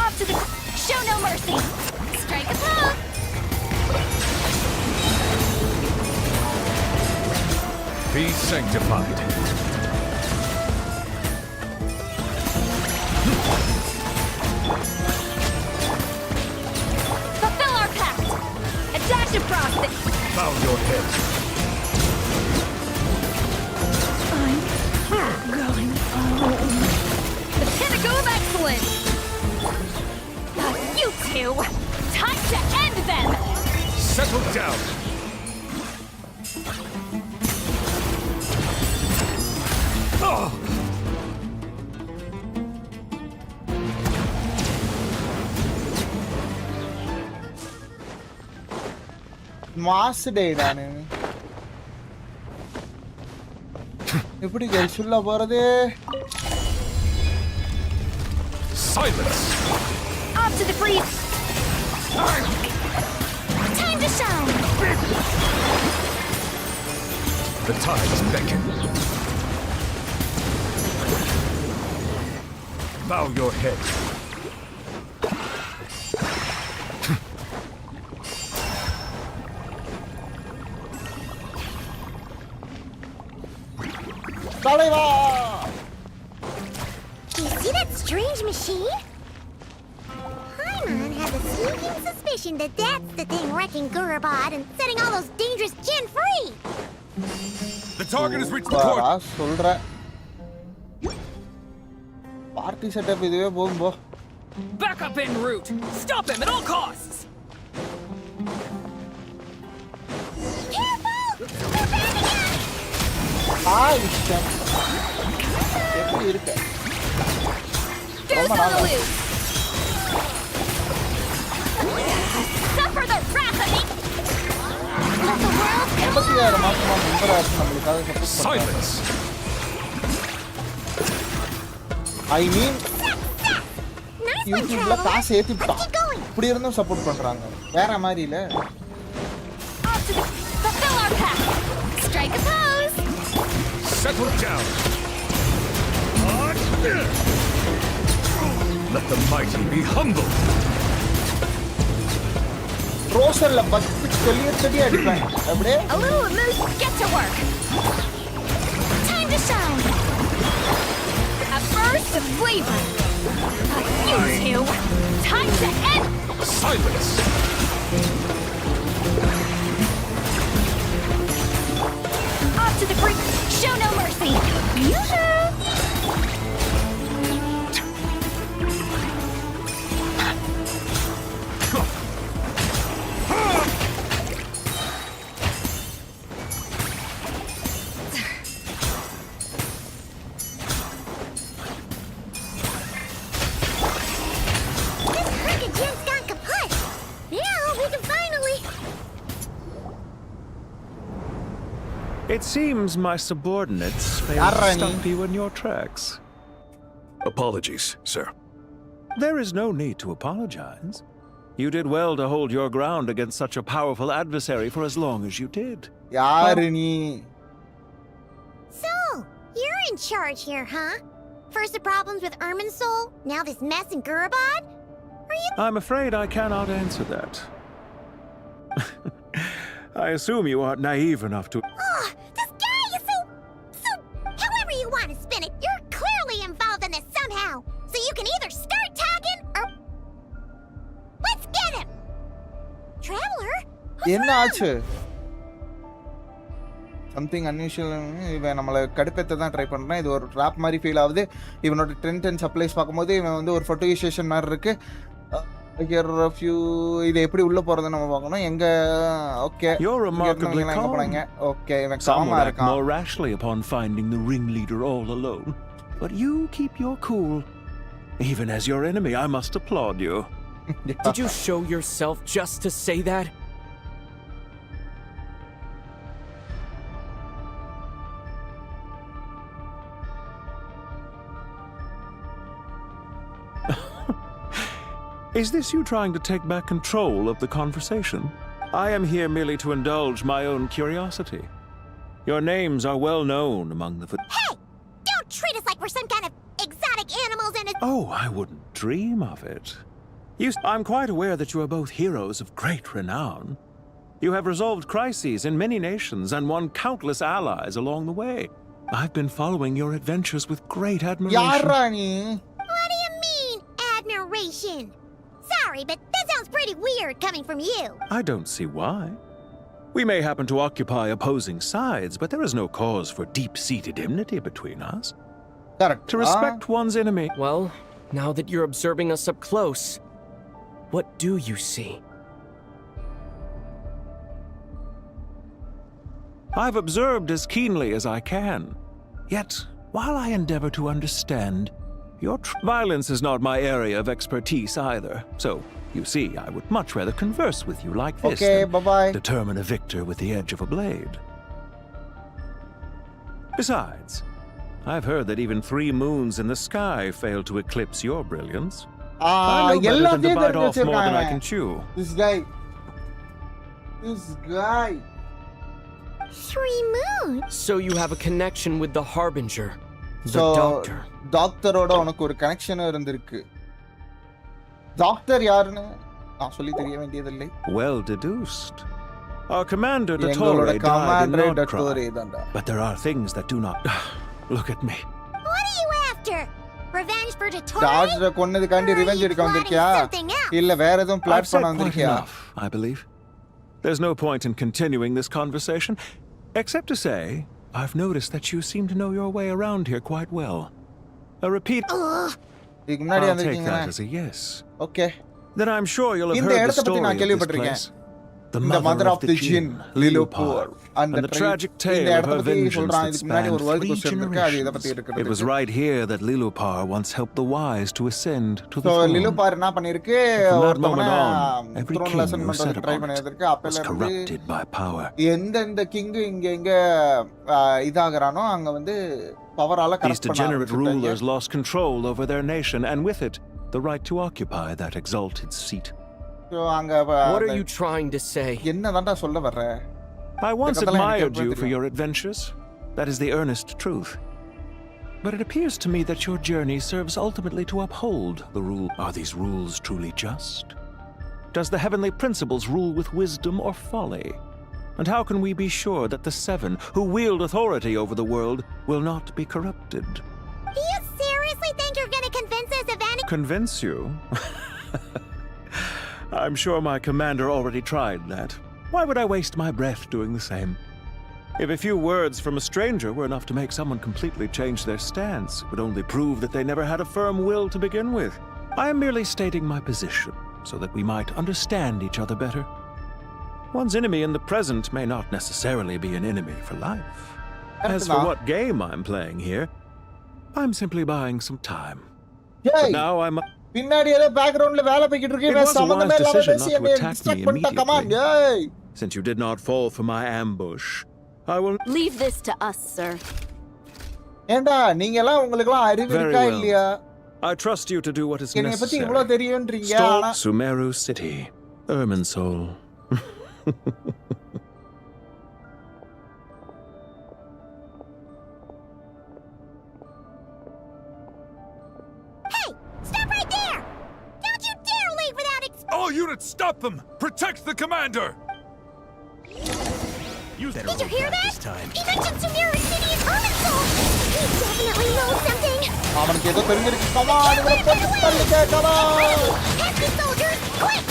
Off to the... Show no mercy. Strike a pose. Be sanctified. Fulfill our pact. A dash of frosting. Bow your head. I'm going home. The pinnacle of excellence. You two. Time to end them. Settle down. Oh. Mass டேடானு. எப்படி கெல்சுல்ல போறது? Silence. Off to the breeze. Time to shine! The tides beckon. Bow your head. தலைவா! You see that strange machine? Paimon has a sneaking suspicion that that's the thing wrecking Gurubad and setting all those dangerous Jin free! The target has reached the court. சொல்ற. Party setup இதுவே போகும் போ. Back up en route. Stop him at all costs. Careful! They're back again! இஷ்டம். எப்படி இருக்கு? Goose on the loose. Suffer the wrath of me. Let the world come alive. Silence. I mean, YouTubeல காசு ஏத்திட்டான். இப்படி இருந்தும் சப்போர்ட் பண்றாங்க. வேற மாதிரி இல்ல. Off to the... Fulfill our pact. Strike a pose. Settle down. Let the mighty be humble. ரோசர்ல பத்து சொல்லி அடிப்பேன். அப்படியே. A little amuse. Get to work. Time to shine. A burst of flavor. You two. Time to end. Silence. Off to the brink. Show no mercy. Yoo-hoo! It seems my subordinates failed to stop you in your tracks. Apologies, sir. There is no need to apologize. You did well to hold your ground against such a powerful adversary for as long as you did. யாரு நீ? So, you're in charge here, huh? First the problems with Irmin's soul, now this mess in Gurabad? Are you— I'm afraid I cannot answer that. I assume you aren't naive enough to... Oh, this guy is so... However you want to spin it, you're clearly involved in this somehow. So you can either start talking, or... Let's get him! Traveler? என்ன ஆச்சு? Something unusual. இவன் நம்மளை கடுப்பேற்ற தான் try பண்ணுறான். இது ஒரு drop மாதிரி feel ஆகுது. இவனோட ட்ரெண்ட் அண்ட் சப்ளைஸ் பார்க்கும்போது இவன் வந்து ஒரு ஃபோட்டோகிஸ்டேஷன் மாதிரி இருக்கு. இது எப்படி உள்ள போறதுன்னு நம்ம பார்க்கணும். எங்க ஓகே எங்க போனாங்க? ஓகே இவன் காமா இருக்கான். More rashly upon finding the ringleader all alone. But you keep your cool. Even as your enemy, I must applaud you. Did you show yourself just to say that? Is this you trying to take back control of the conversation? I am here merely to indulge my own curiosity. Your names are well known among the... Hey! Don't treat us like we're some kind of exotic animals in a... Oh, I wouldn't dream of it. I'm quite aware that you are both heroes of great renown. You have resolved crises in many nations and won countless allies along the way. I've been following your adventures with great admiration. What do you mean, admiration? Sorry, but that sounds pretty weird coming from you. I don't see why. We may happen to occupy opposing sides, but there is no cause for deep-seated enmity between us. Correct. To respect one's enemy... Well, now that you're observing us up close, what do you see? I've observed as keenly as I can. Yet, while I endeavor to understand, your violence is not my area of expertise either. So, you see, I would much rather converse with you like this than determine a victor with the edge of a blade. Besides, I've heard that even 3 moons in the sky fail to eclipse your brilliance. I know better than to bite off more than I can chew. This guy. 3 moons? So you have a connection with the Harbinger, the doctor. டாக்டரோட உனக்கு ஒரு connection இருந்திருக்கு. Doctor யாருன்னு நான் சொல்லி தெரிய வேண்டியதில்லை. Well deduced. Our commander Dottore died in Nordcry. But there are things that do not... Look at me. What are you after? Revenge for Dottore? டாக்டரை கொன்னதுக்காண்டி ரிவெஞ்ச் எடுக்க வந்திருக்கியா? இல்ல வேற எதுவும் பிளாட் பண்ண வந்திருக்கியா? I believe. There's no point in continuing this conversation, except to say, I've noticed that you seem to know your way around here quite well. A repeat... I'll take that as a yes. Okay. Then I'm sure you'll have heard the story of this place. The mother of the Jinn, Lilupur, and the tragic tale of her vengeance that spanned 3 generations. It was right here that Lilupur once helped the wise to ascend to the throne. Lilupur என்ன பண்ணிருக்கு? From that moment on, every king who sat upon it was corrupted by power. எந்தெந்த king இங்க இதாகறானோ அங்க வந்து பவரால correct These degenerate rulers lost control over their nation, and with it, the right to occupy that exalted seat. What are you trying to say? என்னதான்டா சொல்ல வர்ற? I once admired you for your adventures. That is the earnest truth. But it appears to me that your journey serves ultimately to uphold the rule. Are these rules truly just? Does the heavenly principles rule with wisdom or folly? And how can we be sure that the 7 who wield authority over the world will not be corrupted? Do you seriously think you're gonna convince us of any— Convince you? I'm sure my commander already tried that. Why would I waste my breath doing the same? If a few words from a stranger were enough to make someone completely change their stance, it would only prove that they never had a firm will to begin with. I am merely stating my position, so that we might understand each other better. One's enemy in the present may not necessarily be an enemy for life. As for what game I'm playing here, I'm simply buying some time. But now I'm... பின்னாடி ஏதோ பேக்ரவுண்ட்ல வேலை போயிட்டு இருக்கு. It was a wise decision not to attack me immediately. Since you did not fall for my ambush, I will... Leave this to us, sir. ஏண்டா நீங்க எல்லாம் உங்களுக்கு எல்லாம் அறிவு இருக்கா இல்லையா? I trust you to do what is என்னைய பத்தி necessary. இவ்வளவு தெரியும்ன்றீங்க ஆனா Stop Sumeru City. Irminsul. Hey! Stop right there! Don't you dare leave without All units, stop them! Protect the commander! Did you hear that? He mentioned Sumeru City is Irminsul! He definitely knows something! அவனுக்கு ஏதோ தெரிஞ்சிருக்கு. Come on, இவனை போட்டு தள்ளுங்க. Come on! Head me, soldiers! Quick!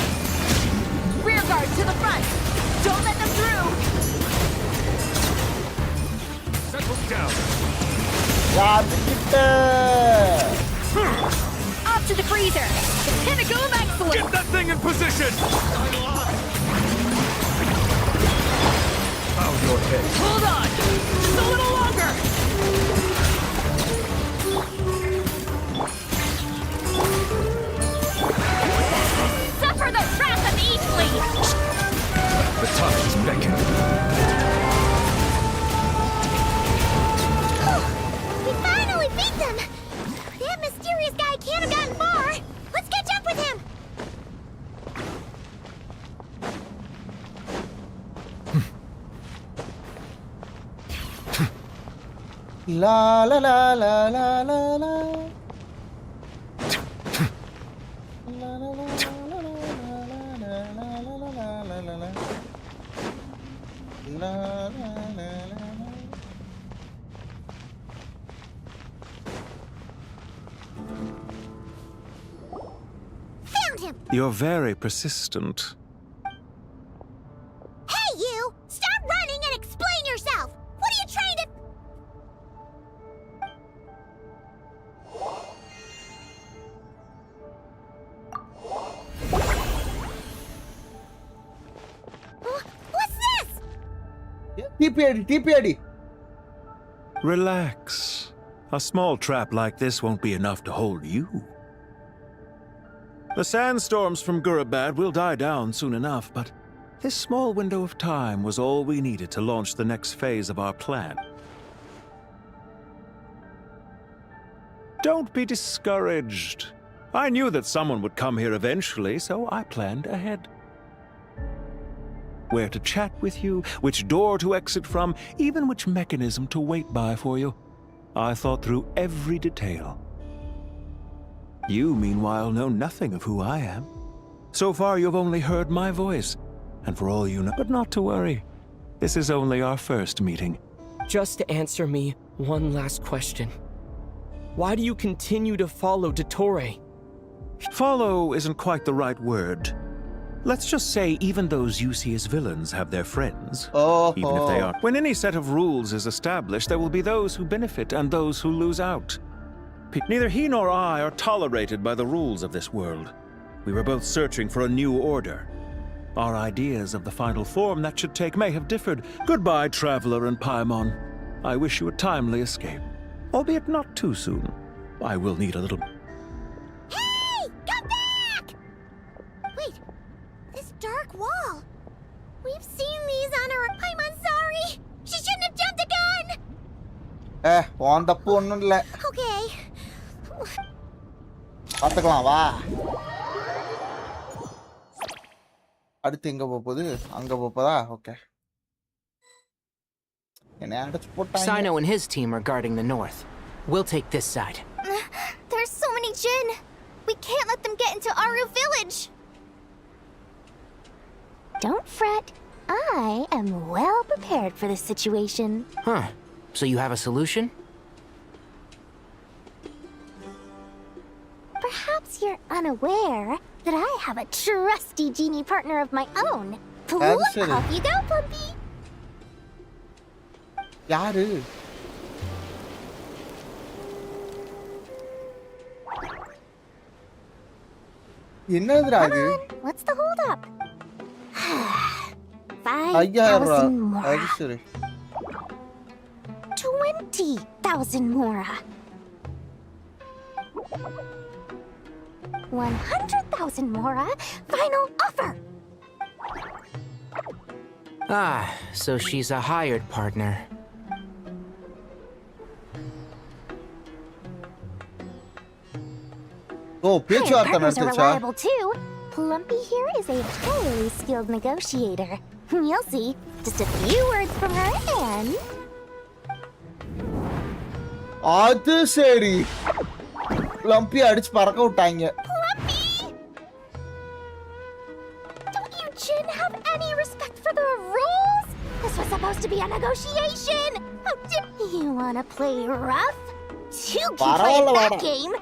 Rear guard to the front! Don't let them through! Settle down! யாருக்கிட்ட? Up to the freezer! The pinnacle of excellence! Get that thing in position! Bow your head. Hold on! Just a little longer! Suffer the wrath of Eastly! The tides beckon. We finally beat them! That mysterious guy can't have gotten far! Let's catch up with him! La la la la la la la. La la la la la la la la la la la la. La la la la la. Found him! You're very persistent. Hey, you! Stop running and explain yourself! What are you trying to... What's this? TPAD. Relax. A small trap like this won't be enough to hold you. The sandstorms from Gurabad will die down soon enough, but this small window of time was all we needed to launch the next phase of our plan. Don't be discouraged. I knew that someone would come here eventually, so I planned ahead. Where to chat with you, which door to exit from, even which mechanism to wait by for you. I thought through every detail. You, meanwhile, know nothing of who I am. So far, you've only heard my voice, and for all you know... But not to worry. This is only our first meeting. Just answer me one last question. Why do you continue to follow Dottore? Follow isn't quite the right word. Let's just say even those you see as villains have their friends. Even if they are. When any set of rules is established, there will be those who benefit and those who lose out. Neither he nor I are tolerated by the rules of this world. We were both searching for a new order. Our ideas of the final form that should take may have differed. Goodbye, Traveler and Paimon. I wish you a timely escape. Albeit not too soon. I will need a little... Hey! Come back! Wait, this dark wall. We've seen these on our... I'm sorry! She shouldn't have jumped a gun! on the phone. Okay. பார்த்துக்கலாம் வா. அடுத்து எங்க போகுது? அங்க போகுதா? Okay. என்ன அடிச்சு போட்டாங்க. Sino and his team are guarding the north. We'll take this side. There's so many Jinn. We can't let them get into Aru village. Don't fret. I am well prepared for this situation. Huh. So you have a solution? Perhaps you're unaware that I have a trusty genie partner of my own. Off you go, Plumpy. யாரு? என்னதுடா இது? What's the hold up? 5000 5,000 அது more. சரி. 20,000 more. 100,000 more. Final offer. Ah, so she's a hired partner. பேச்சுவார்த்தை Partners are நடத்துச்சா? reliable too. Plumpy here is a highly skilled negotiator. You'll see. Just a few words from her and... அது சரி. Plumpy அடிச்சு பறக்க விட்டாங்க. Plumpy! Don't you Jin have any respect for the rules? This was supposed to be a negotiation. How did you want to play rough? You can play that game.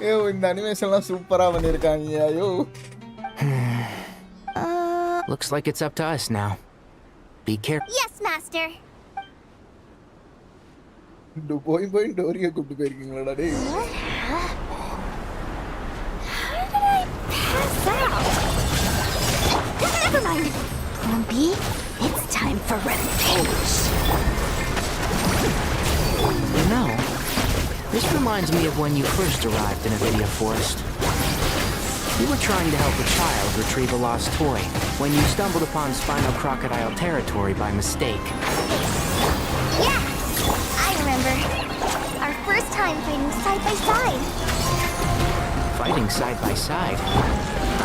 ஐயோ இந்த அனிமேஷன்லாம் சூப்பரா பண்ணிருக்காங்க ஐயோ Looks like it's up to us now. Be careful. Yes, master. போய் டோரியை கூப்பிட்டு போயிருக்கீங்களா டேய் How did I pass out? Never mind. Plumpy, it's time for revenge. You know, this reminds me of when you first arrived in Avidia Forest. You were trying to help a child retrieve a lost toy when you stumbled upon Spinal Crocodile territory by mistake. Yeah, I remember. Our first time fighting side by side. Fighting side by side?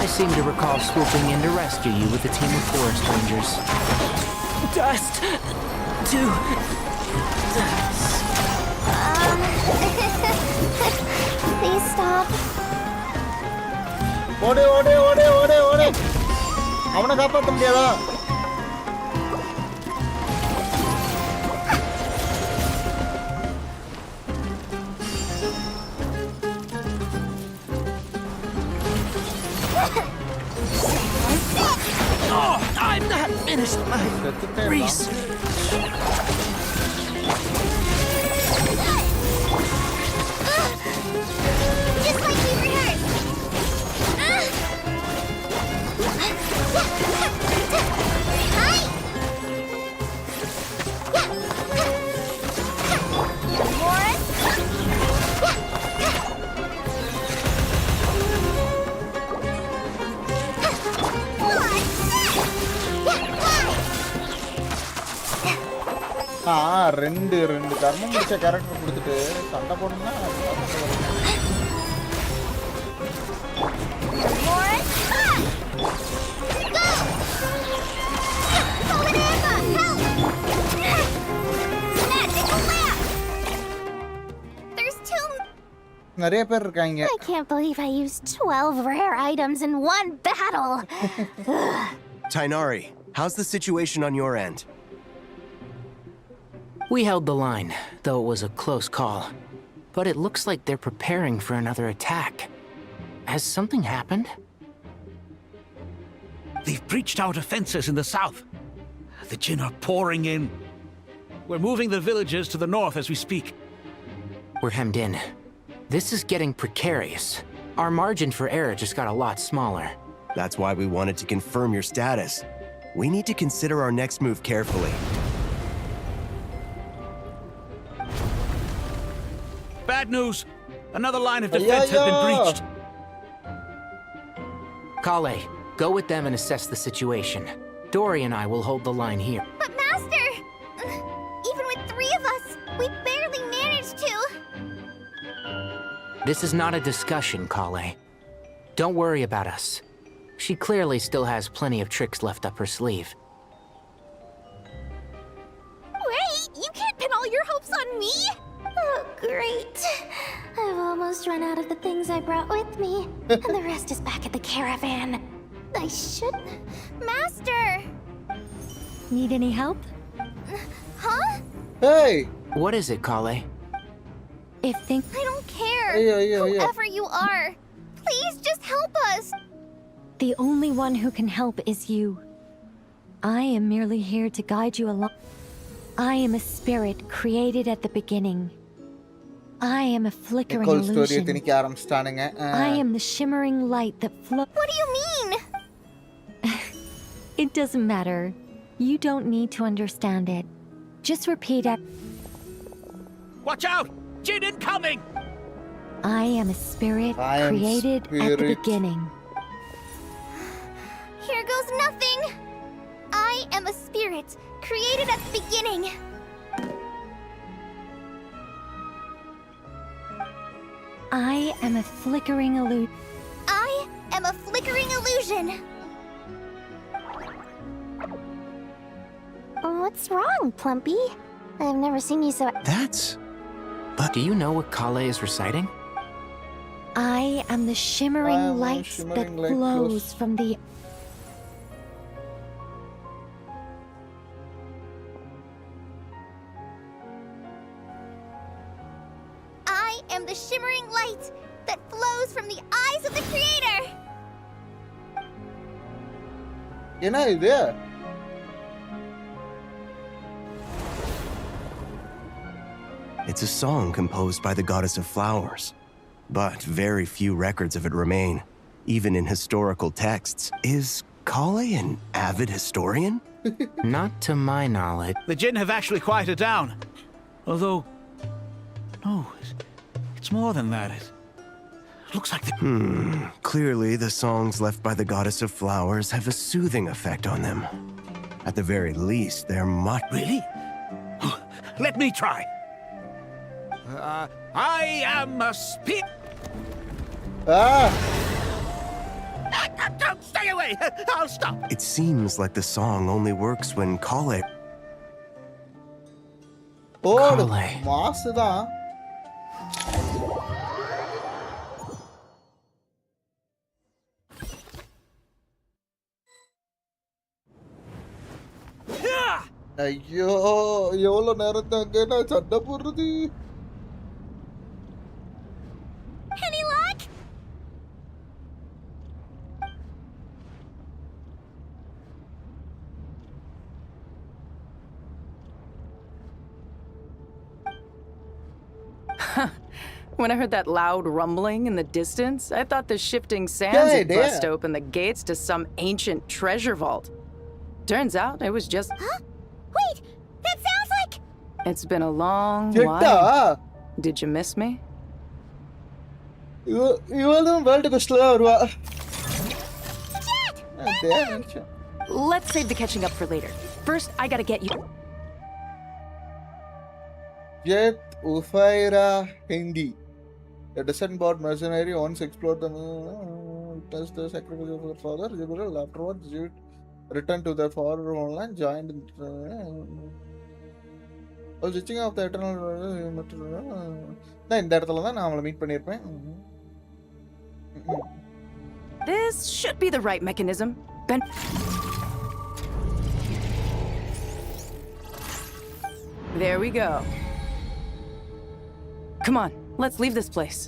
I seem to recall swooping in to rescue you with a team of forest rangers. Dust to dust. Please stop. ஓடு அவனை காப்பாற்ற முடியாதா Oh, I'm not finished my research. Just like we rehearsed. ரெண்டு கர்மம் முடிச்ச character கொடுத்துட்டு சண்டை போடணும்னா நிறைய பேர் இருக்காங்க I can't believe I used 12 rare items in one battle. Tainari, how's the situation on your end? We held the line, though it was a close call. But it looks like they're preparing for another attack. Has something happened? They've breached our defenses in the south. The Jinn are pouring in. We're moving the villagers to the north as we speak. We're hemmed in. This is getting precarious. Our margin for error just got a lot smaller. That's why we wanted to confirm your status. We need to consider our next move carefully. Bad news! Another line of defense has been breached. Kale, go with them and assess the situation. Dory and I will hold the line here. But Master! Even with 3 of us, we barely managed to. This is not a discussion, Kale. Don't worry about us. She clearly still has plenty of tricks left up her sleeve. Wait, you can't pin all your hopes on me? Oh, great. I've almost run out of the things I brought with me, and the rest is back at the caravan. I should... Master! Need any help? Huh? Hey! What is it, Kale? I don't care. Whoever you are, please just help us. The only one who can help is you. I am merely here to guide you along. I am a spirit created at the beginning. I am a flickering illusion. I am the shimmering light that floats. What do you mean? It doesn't matter. You don't need to understand it. Just repeat it. Watch out! Jin incoming! I am a spirit created at the beginning. Here goes nothing! I am a spirit created at the beginning. I am a flickering illusion. I am a flickering illusion. What's wrong, Plumpy? I've never seen you so... But do you know what Kale is reciting? I am the shimmering light that flows from the... I am the shimmering light that flows from the eyes of the Creator. என்ன இது? It's a song composed by the goddess of flowers, but very few records of it remain, even in historical texts. Is Kale an avid historian? Not to my knowledge. The Jinn have actually quieted down. Although... no, it's more than that. It looks like the... Clearly, the songs left by the goddess of flowers have a soothing effect on them. At the very least, they're much... Really? Let me try. I am a Don't stay away! I'll stop! It seems like the song only works when Kale... மாசு தான். ஐயோ எவ்வளவு நேரம் தாங்க நான் சண்டை போடுறது. Any luck? When I heard that loud rumbling in the distance, I thought the shifting sands had bust open the gates to some ancient treasure vault. Turns out it was just... Huh? Wait! That sounds like... It's been a long while. Did you miss me? இவளும் world பெஸ்ட்ல வருவா. Let's save the catching up for later. First, I gotta get you... Jet Ufaira Hindi. A descent-bound mercenary once explored the moon, test the sacrifice of her father, Jibril. Afterwards, Jet returned to their former homeland, joined while switching off the eternal... இந்த இடத்துல தான் நான் அவளை meet பண்ணியிருப்பேன். This should be the right mechanism. There we go. Come on, let's leave this place.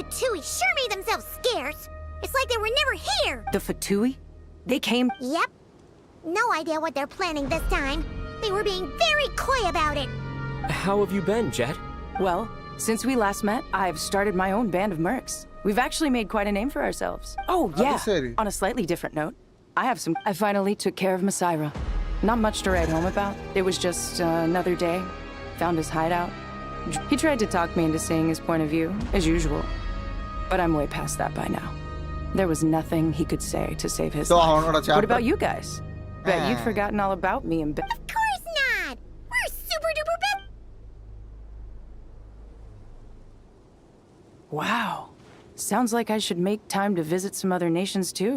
Fatui sure made themselves scarce. It's like they were never here. The Fatui? They came... Yep. No idea what they're planning this time. They were being very coy about it. How have you been, Jet? Well, since we last met, I've started my own band of mercs. We've actually made quite a name for ourselves. Oh, yeah. On a slightly different note, I finally took care of Masaira. Not much to write home about. It was just another day. Found his hideout. He tried to talk me into seeing his point of view, as usual. But I'm way past that by now. There was nothing he could say to save his life. What about you guys? Bet you'd forgotten all about me and... Of course not! We're super duper Wow. Sounds like I should make time to visit some other nations too.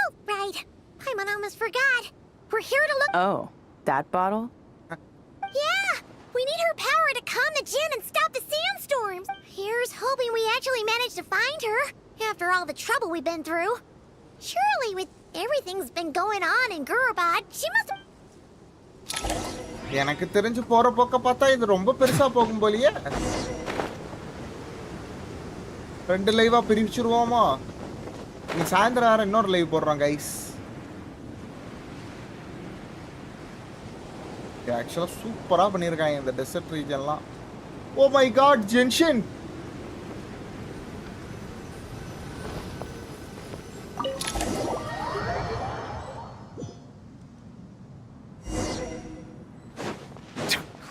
Oh, right. Paimon almost forgot. We're here to look. Oh, that bottle? Yeah! We need her power to calm the Jinn and stop the sandstorms. Here's hoping we actually manage to find her, after all the trouble we've been through. Surely, with everything's been going on in Gurabad, she must. எனக்கு தெரிஞ்சு போற போக்க பார்த்தா இது ரொம்ப பெருசா போகும் போலியே. ரெண்டு லைவா பிரிச்சுருவோமா? நீ சாயந்தரம் வேற இன்னொரு லைவ் போடுறோம் கைஸ். ஆக்சுவலா சூப்பரா பண்ணிருக்காங்க இந்த டெசர்ட் ரீஜன்லாம். ஓ மை காட் ஜென்ஷன்.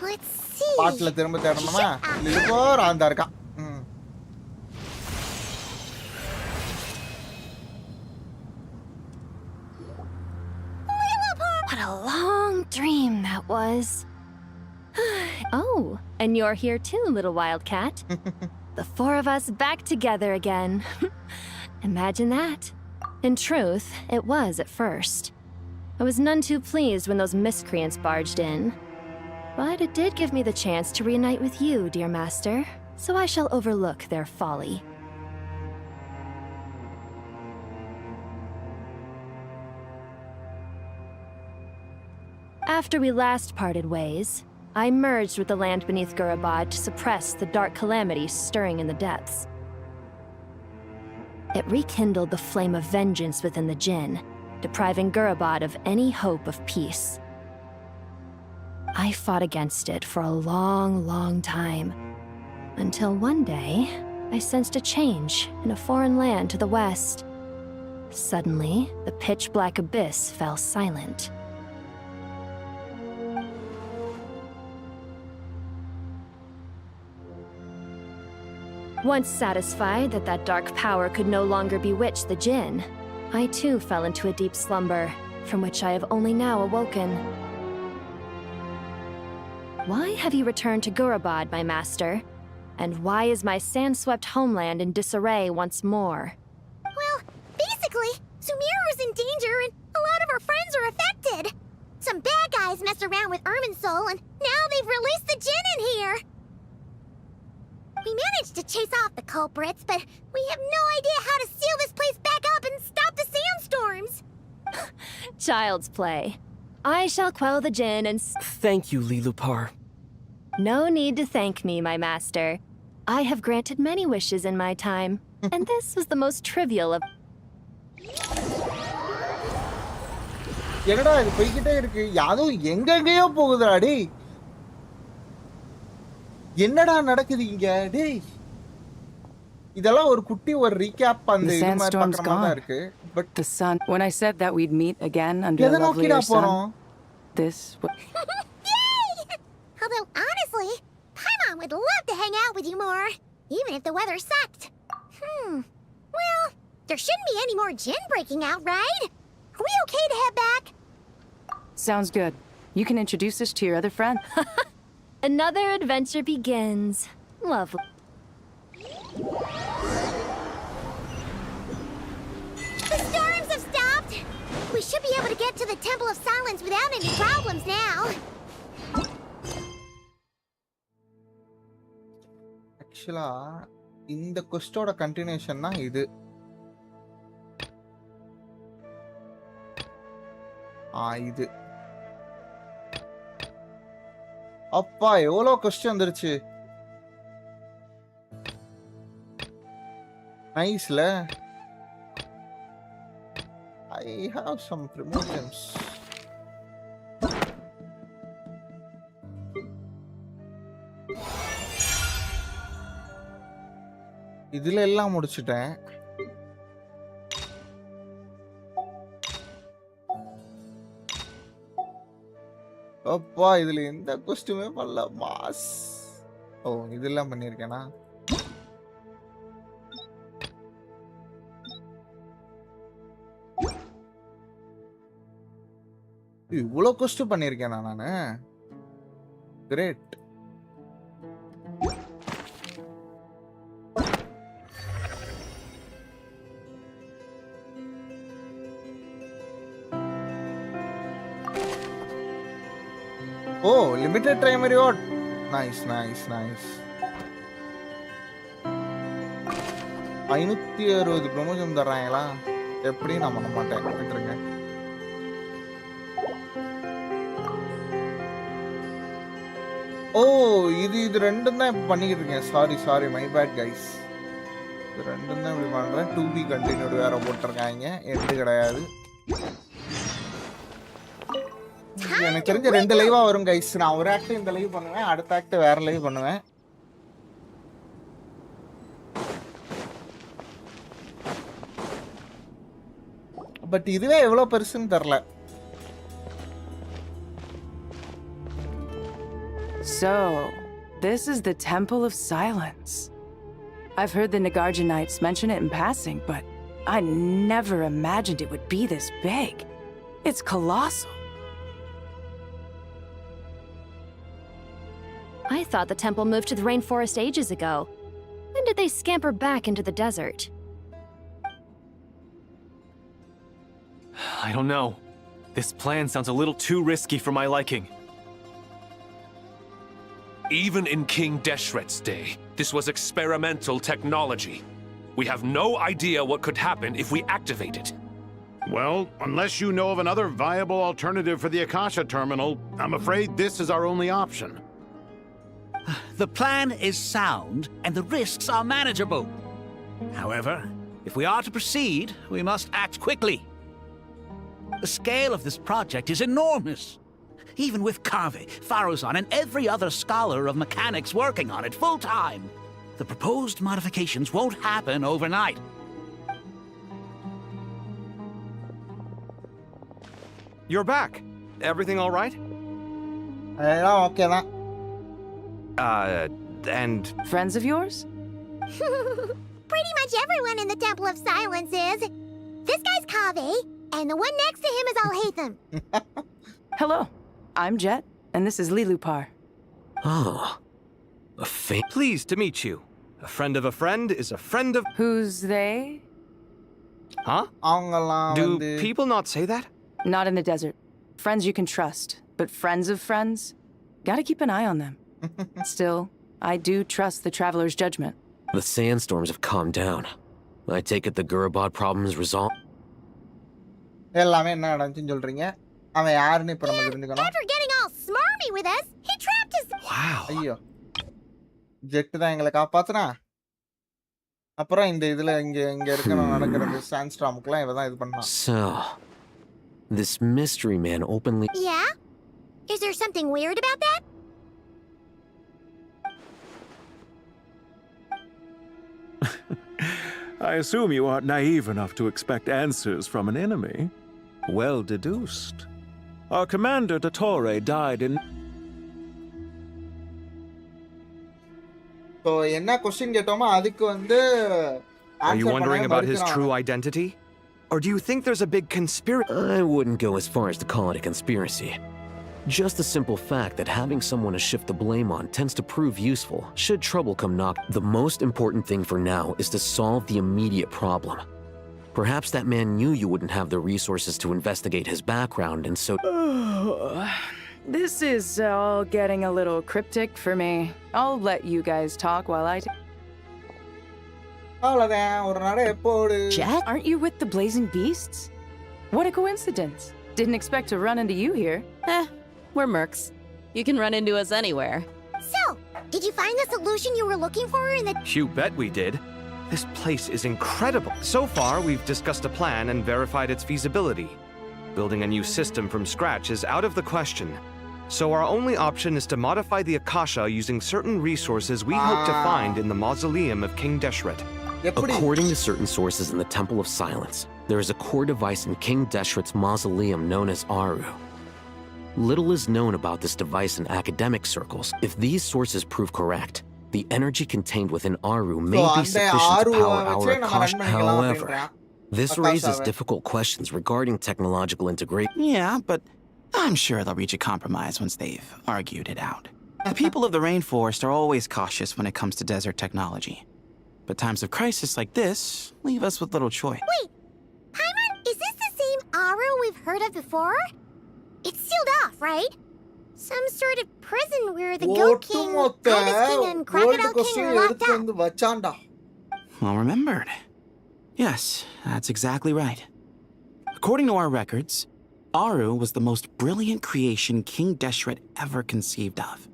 Let's see. பாட்ல திரும்ப தேடணுமா? லிலிபோர் ஆந்தா இருக்கா. What a long dream that was. Oh, and you're here too, little wildcat. The four of us back together again. Imagine that. In truth, it was at first. I was none too pleased when those miscreants barged in. But it did give me the chance to reunite with you, dear master, so I shall overlook their folly. After we last parted ways, I merged with the land beneath Gurabad to suppress the dark calamities stirring in the depths. It rekindled the flame of vengeance within the Jinn, depriving Gurabad of any hope of peace. I fought against it for a long, long time, until one day I sensed a change in a foreign land to the west. Suddenly, the pitch-black abyss fell silent. Once satisfied that that dark power could no longer bewitch the Jinn, I too fell into a deep slumber, from which I have only now awoken. Why have you returned to Gurabad, my master? And why is my sand-swept homeland in disarray once more? Well, basically, Sumeru's in danger and a lot of our friends are affected. Some bad guys messed around with Irminsul and now they've released the Jinn in here. We managed to chase off the culprits, but we have no idea how to seal this place back up and stop the sandstorms. Child's play. I shall quell the Jinn and... Thank you, Lilupar. No need to thank me, my master. I have granted many wishes in my time, and this was the most trivial of... என்னடா இது போய்கிட்டே இருக்கு. யாரும் எங்கெங்கேயோ போகுதுடா டேய். என்னடா நடக்குது இங்க டேய்? இதெல்லாம் ஒரு குட்டி ஒரு ரீகேப் அந்த இது மாதிரி பக்கமா தான் இருக்கு. But the sun, when I said that we'd meet again under a lovelier sun, this Yay! Although honestly, Paimon would love to hang out with you more, even if the weather sucked. Well, there shouldn't be any more Jinn breaking out, right? Are we okay to head back? Sounds good. You can introduce us to your other friend. Another adventure begins. Lovely. The storms have stopped! We should be able to get to the Temple of Silence without any problems now. ஆக்சுவலா இந்த கொஸ்டோட continuation தான் இது. இது அப்பா எவ்வளோ question வந்துருச்சு. நைஸ்ல. I have some promotions. இதுல எல்லாம் முடிச்சிட்டேன். அப்பா இதுல எந்த கொஸ்டியுமே பண்ணல மாஸ். ஓ இதெல்லாம் பண்ணிருக்கேனா? இவ்வளோ கொஸ்டின் பண்ணிருக்கேனா நானு? Great. Oh, limited time reward. Nice, nice, nice. 560 promotion தர்றாங்களா? எப்படி நான் பண்ண மாட்டேன். விட்டுருங்க. ஓ, இது ரெண்டும் தான் இப்ப பண்ணிக்கிட்டு இருக்கேன். Sorry my bad guys. இது ரெண்டும் தான் இப்படி பண்றேன். 2B கண்டினியூட் வேற போட்டிருக்காங்க. எண்டு கிடையாது. எனக்கு தெரிஞ்ச 2 லைவா வரும் கைஸ். நான் ஒரு ஆக்ட் இந்த லைவ் பண்ணுவேன், அடுத்த ஆக்ட் வேற லைவ் பண்ணுவேன். பட் இதுவே எவ்வளவு பெருசுன்னு தெரியல. So, this is the Temple of Silence. I've heard the Nagarjanites mention it in passing, but I never imagined it would be this big. It's colossal. I thought the temple moved to the rainforest ages ago. When did they scamper back into the desert? I don't know. This plan sounds a little too risky for my liking. Even in King Deshret's day, this was experimental technology. We have no idea what could happen if we activate it. Well, unless you know of another viable alternative for the Akasha terminal, I'm afraid this is our only option. The plan is sound, and the risks are manageable. However, if we are to proceed, we must act quickly. The scale of this project is enormous. Even with Carve, Faruzan, and every other scholar of mechanics working on it full-time, the proposed modifications won't happen overnight. You're back. Everything all right? Okay, and... Friends of yours? Pretty much everyone in the Temple of Silence is. This guy's Kave, and the one next to him is Alhaitham. Hello, I'm Jet, and this is Lilupar. Oh, Pleased to meet you. A friend of a friend is a friend of... Who's they? Huh? Do people not say that? Not in the desert. Friends you can trust, but friends of friends? Gotta keep an eye on them. Still, I do trust the Traveler's judgment. The sandstorms have calmed down. I take it the Gurubad problem is resolved? எல்லாமே என்ன நடந்துச்சுன்னு சொல்றீங்க? அவன் யாருன்னு இப்ப நம்ம தெரிஞ்சுக்கணும். After getting all smarmy with us, he trapped us. Wow. ஐயோ. ஜெட் தான் எங்களை காப்பாத்துனா. அப்புறம் இந்த இதுல இங்க இருக்க நடக்கிற இந்த சாண்ட்ஸ்டார்முக்குலாம் இவன் தான் இது பண்ணான். So, this mystery man openly... Yeah? Is there something weird about that? I assume you aren't naive enough to expect answers from an enemy. Well deduced. Our commander, Dottore, died in... So, என்ன question கேட்டோமா அதுக்கு வந்து Are you wondering about his true identity? Or do you think there's a big conspiracy? I wouldn't go as far as to call it a conspiracy. Just the simple fact that having someone to shift the blame on tends to prove useful, should trouble come knock. The most important thing for now is to solve the immediate problem. Perhaps that man knew you wouldn't have the resources to investigate his background, and so... This is all getting a little cryptic for me. I'll let you guys talk while I... Jet? Aren't you with the Blazing Beasts? What a coincidence. Didn't expect to run into you here. We're mercs. You can run into us anywhere. So, did you find the solution you were looking for in the... You bet we did. This place is incredible. So far, we've discussed a plan and verified its feasibility. Building a new system from scratch is out of the question. So our only option is to modify the Akasha using certain resources we hope to find in the mausoleum of King Deshret. According to certain sources in the Temple of Silence, there is a core device in King Deshret's mausoleum known as Aru. Little is known about this device in academic circles. If these sources prove correct, the energy contained within Aru may be sufficient to power our Akasha. However, this raises difficult questions regarding technological integration. Yeah, but I'm sure they'll reach a compromise once they've argued it out. The people of the rainforest are always cautious when it comes to desert technology. But times of crisis like this leave us with little choice. Wait, Paimon, is this the same Aru we've heard of before? It's sealed off, right? Some sort of prison where the Goat King, Ibis King, and Crocodile King are locked up. Well remembered. Yes, that's exactly right. According to our records, Aru was the most brilliant creation King Deshret ever conceived of.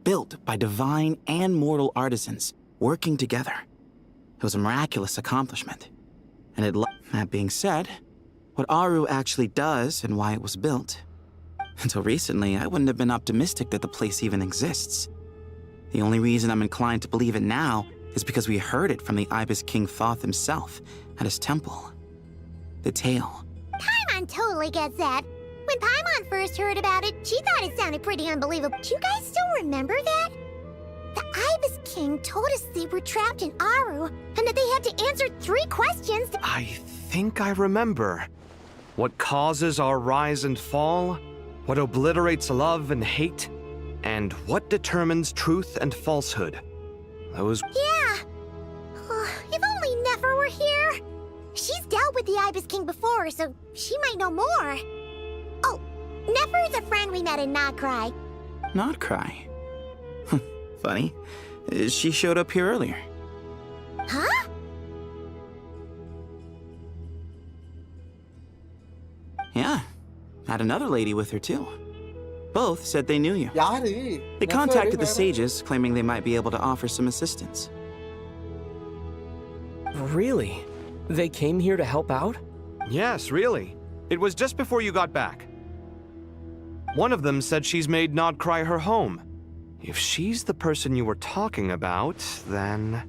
Built by divine and mortal artisans, working together. It was a miraculous accomplishment. And that being said, what Aru actually does and why it was built. Until recently, I wouldn't have been optimistic that the place even exists. The only reason I'm inclined to believe it now is because we heard it from the Ibis King Thoth himself at his temple. The tale. Paimon totally gets that. When Paimon first heard about it, she thought it sounded pretty unbelievable. Do you guys still remember that? The Ibis King told us they were trapped in Aru, and that they had to answer 3 questions. I think I remember. What causes our rise and fall? What obliterates love and hate? And what determines truth and falsehood? Those... Yeah. If only Nefer were here. She's dealt with the Ibis King before, so she might know more. Oh, Nefer is a friend we met in Notcry. Notcry? Funny. She showed up here earlier. Huh? Yeah. Had another lady with her too. Both said they knew you. Yaru? They contacted the sages, claiming they might be able to offer some assistance. Really? They came here to help out? Yes, really. It was just before you got back. One of them said she's made Notcry her home. If she's the person you were talking about, then...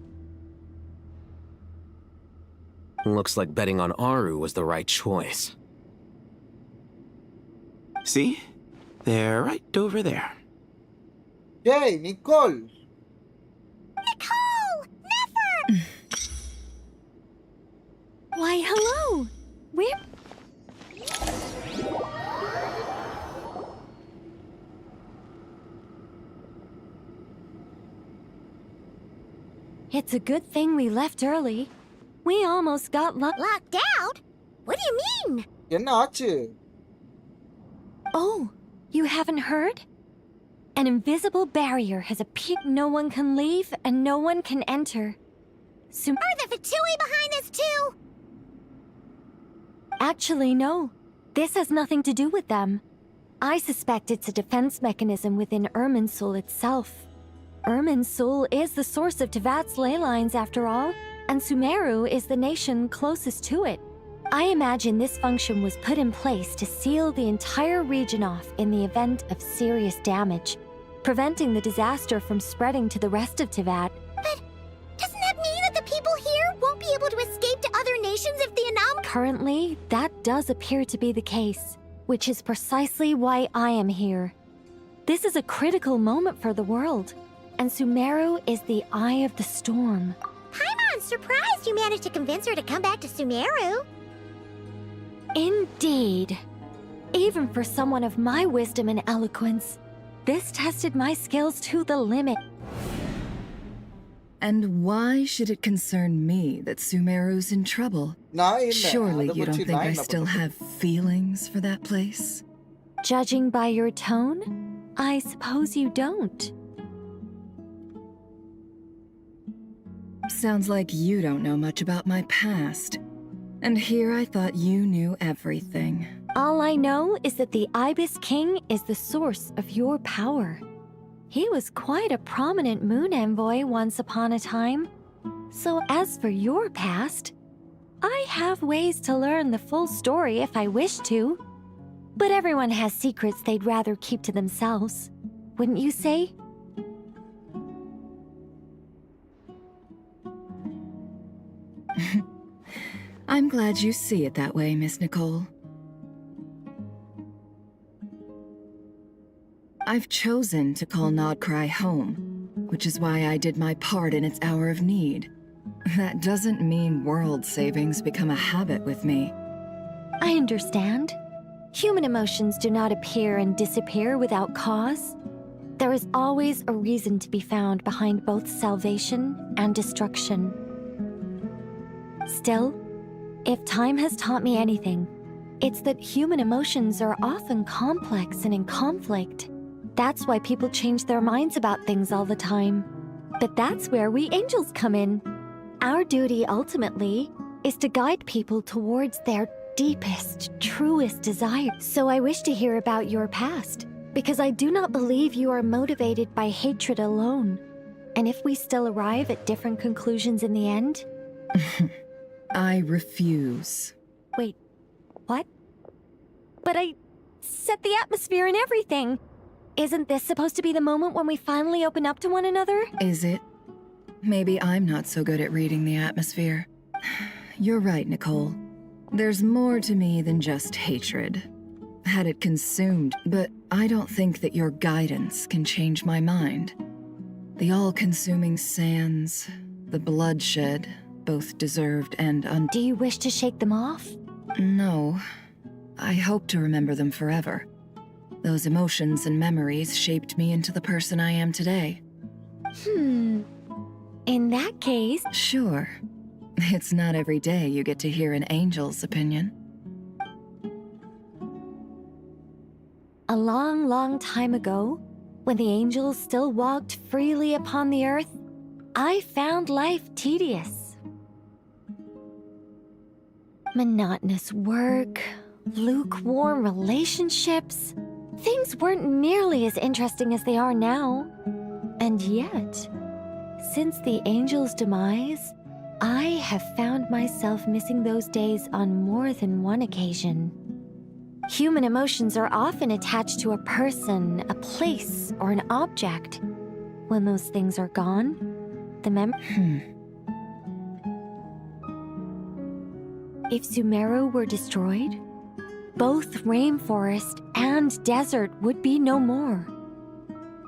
Looks like betting on Aru was the right choice. See? They're right over there. Yay, Nicole! Nicole! Nefer! Why, hello! We're... It's a good thing we left early. We almost got locked out? What do you mean? என்ன ஆச்சு? Oh, you haven't heard? An invisible barrier has appeared. No one can leave and no one can enter. Are the Fatui behind this too? Actually, no. This has nothing to do with them. I suspect it's a defense mechanism within Irminsul itself. Irminsul is the source of Tevat's ley lines after all, and Sumeru is the nation closest to it. I imagine this function was put in place to seal the entire region off in the event of serious damage, preventing the disaster from spreading to the rest of Tevat. But doesn't that mean that the people here won't be able to escape to other nations if the anomaly... Currently, that does appear to be the case, which is precisely why I am here. This is a critical moment for the world, and Sumeru is the eye of the storm. Paimon's surprised you managed to convince her to come back to Sumeru. Indeed. Even for someone of my wisdom and eloquence, this tested my skills to the limit. And why should it concern me that Sumeru's in trouble? Surely you don't think I still have feelings for that place? Judging by your tone, I suppose you don't. Sounds like you don't know much about my past. And here I thought you knew everything. All I know is that the Ibis King is the source of your power. He was quite a prominent moon envoy once upon a time. So as for your past, I have ways to learn the full story if I wish to. But everyone has secrets they'd rather keep to themselves. Wouldn't you say? I'm glad you see it that way, Miss Nicole. I've chosen to call Notcry home, which is why I did my part in its hour of need. That doesn't mean world savings become a habit with me. I understand. Human emotions do not appear and disappear without cause. There is always a reason to be found behind both salvation and destruction. Still, if time has taught me anything, it's that human emotions are often complex and in conflict. That's why people change their minds about things all the time. But that's where we angels come in. Our duty, ultimately, is to guide people towards their deepest, truest desire. So I wish to hear about your past, because I do not believe you are motivated by hatred alone. And if we still arrive at different conclusions in the end... I refuse. Wait, what? But I set the atmosphere and everything. Isn't this supposed to be the moment when we finally open up to one another? Is it? Maybe I'm not so good at reading the atmosphere. You're right, Nicole. There's more to me than just hatred. Had it consumed, but I don't think that your guidance can change my mind. The all-consuming sands, the bloodshed, both deserved and Do you wish to shake them off? No. I hope to remember them forever. Those emotions and memories shaped me into the person I am today. In that case... Sure. It's not every day you get to hear an angel's opinion. A long, long time ago, when the angels still walked freely upon the earth, I found life tedious. Monotonous work, lukewarm relationships. Things weren't nearly as interesting as they are now. And yet, since the angels' demise, I have found myself missing those days on more than one occasion. Human emotions are often attached to a person, a place, or an object. When those things are gone, the If Sumeru were destroyed, both rainforest and desert would be no more.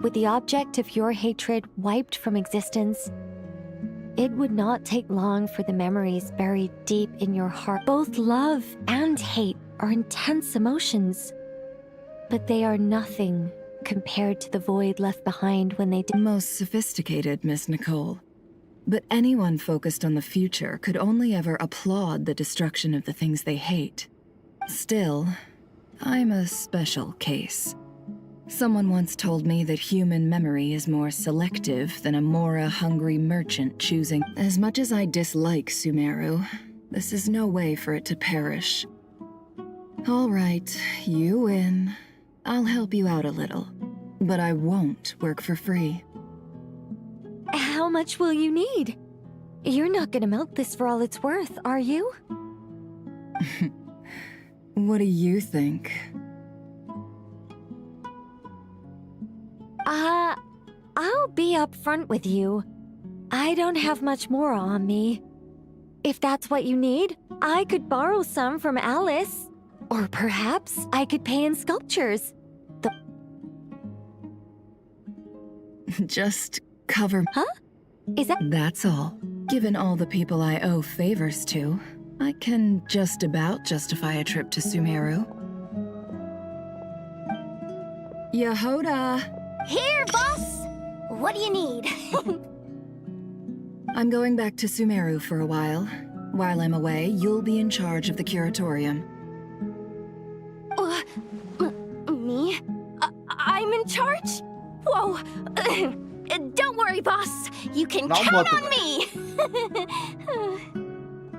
With the object of your hatred wiped from existence, it would not take long for the memories buried deep in your heart. Both love and hate are intense emotions, but they are nothing compared to the void left behind when they Most sophisticated, Miss Nicole. But anyone focused on the future could only ever applaud the destruction of the things they hate. Still, I'm a special case. Someone once told me that human memory is more selective than a Mora-hungry merchant choosing. As much as I dislike Sumeru, this is no way for it to perish. All right, you win. I'll help you out a little, but I won't work for free. How much will you need? You're not gonna milk this for all it's worth, are you? What do you think? I'll be upfront with you. I don't have much more on me. If that's what you need, I could borrow some from Alice. Or perhaps I could pay in sculptures. Just cover... Huh? Is that... That's all. Given all the people I owe favors to, I can just about justify a trip to Sumeru. Yehoda! Here, boss! What do you need? I'm going back to Sumeru for a while. While I'm away, you'll be in charge of the curatorium. Me? I'm in charge? Whoa! Don't worry, boss. You can count on me!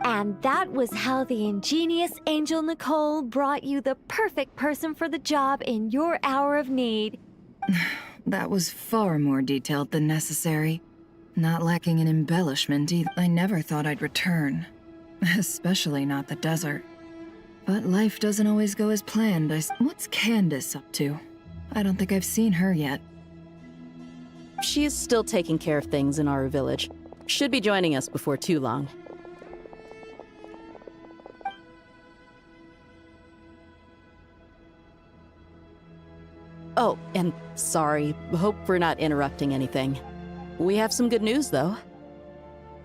And that was how the ingenious Angel Nicole brought you the perfect person for the job in your hour of need. That was far more detailed than necessary. Not lacking in embellishment either. I never thought I'd return. Especially not the desert. But life doesn't always go as planned. What's Candace up to? I don't think I've seen her yet. She is still taking care of things in our village. Should be joining us before too long. Oh, and sorry. Hope we're not interrupting anything. We have some good news, though.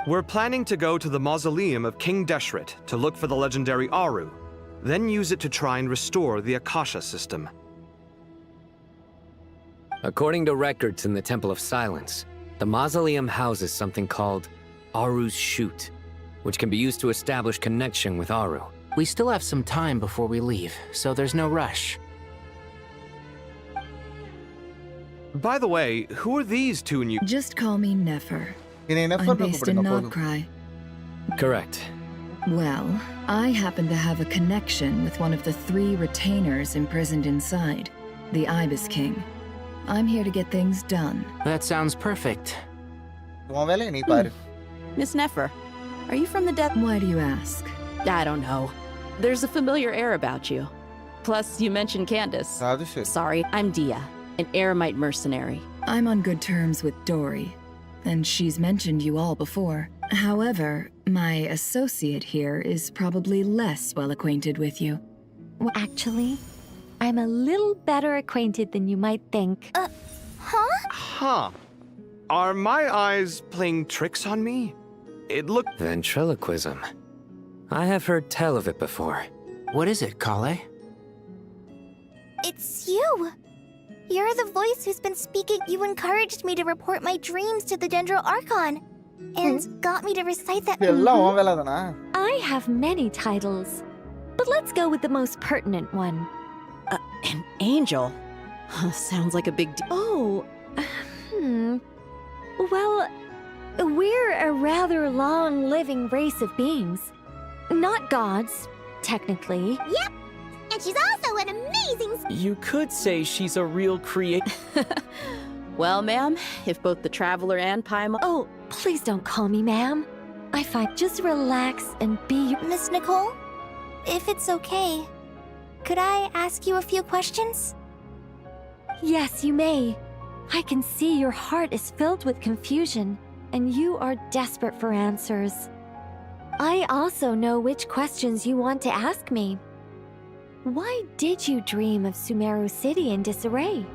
We're planning to go to the mausoleum of King Deshret to look for the legendary Aru, then use it to try and restore the Akasha system. According to records in the Temple of Silence, the mausoleum houses something called Aru's Chute, which can be used to establish connection with Aru. We still have some time before we leave, so there's no rush. By the way, who are these two new? Just call me Nefer. I'm based in Nogcry. Correct. Well, I happen to have a connection with one of the 3 retainers imprisoned inside, the Ibis King. I'm here to get things done. That sounds perfect. Miss Nefer, are you from the death? Why do you ask? I don't know. There's a familiar air about you. Plus, you mentioned Candace. Sorry, I'm Dia, an Eremite mercenary. I'm on good terms with Dory, and she's mentioned you all before. However, my associate here is probably less well acquainted with you. Well, actually, I'm a little better acquainted than you might think. Huh? Are my eyes playing tricks on me? It looked... Ventriloquism. I have heard tell of it before. What is it, Kale? It's you! You're the voice who's been speaking. You encouraged me to report my dreams to the Dendro Archon, and got me to recite that. I have many titles, but let's go with the most pertinent one. An angel? Sounds like a big deal. Oh, well, we're a rather long-living race of beings. Not gods, technically. Yep, and she's also an amazing... You could say she's a real Well, ma'am, if both the Traveler and Paimon... Oh, please don't call me ma'am. I find just relax and be... Miss Nicole, if it's okay, could I ask you a few questions? Yes, you may. I can see your heart is filled with confusion, and you are desperate for answers. I also know which questions you want to ask me. Why did you dream of Sumeru City in disarray?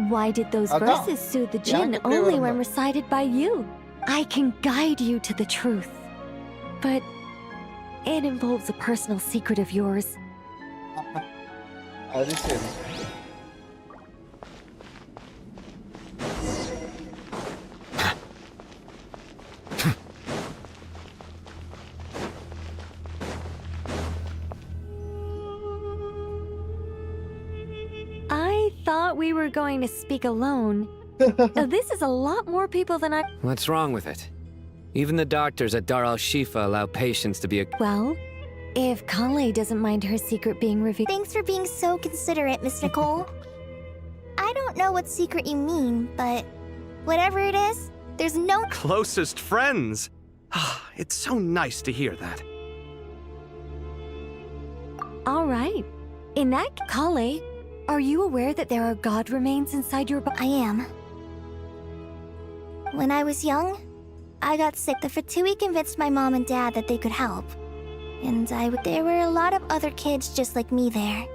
Why did those verses soothe the jinn only when recited by you? I can guide you to the truth, but it involves a personal secret of yours. I thought we were going to speak alone. This is a lot more people than I... What's wrong with it? Even the doctors at Dar al-Shifa allow patients to be a... Well, if Kale doesn't mind her secret being revealed... Thanks for being so considerate, Miss Nicole. I don't know what secret you mean, but whatever it is, there's no... Closest friends! It's so nice to hear that. All right. In that... Kale, are you aware that there are god remains inside your body? I am. When I was young, I got sick. The Fatui convinced my mom and dad that they could help. And there were a lot of other kids just like me there.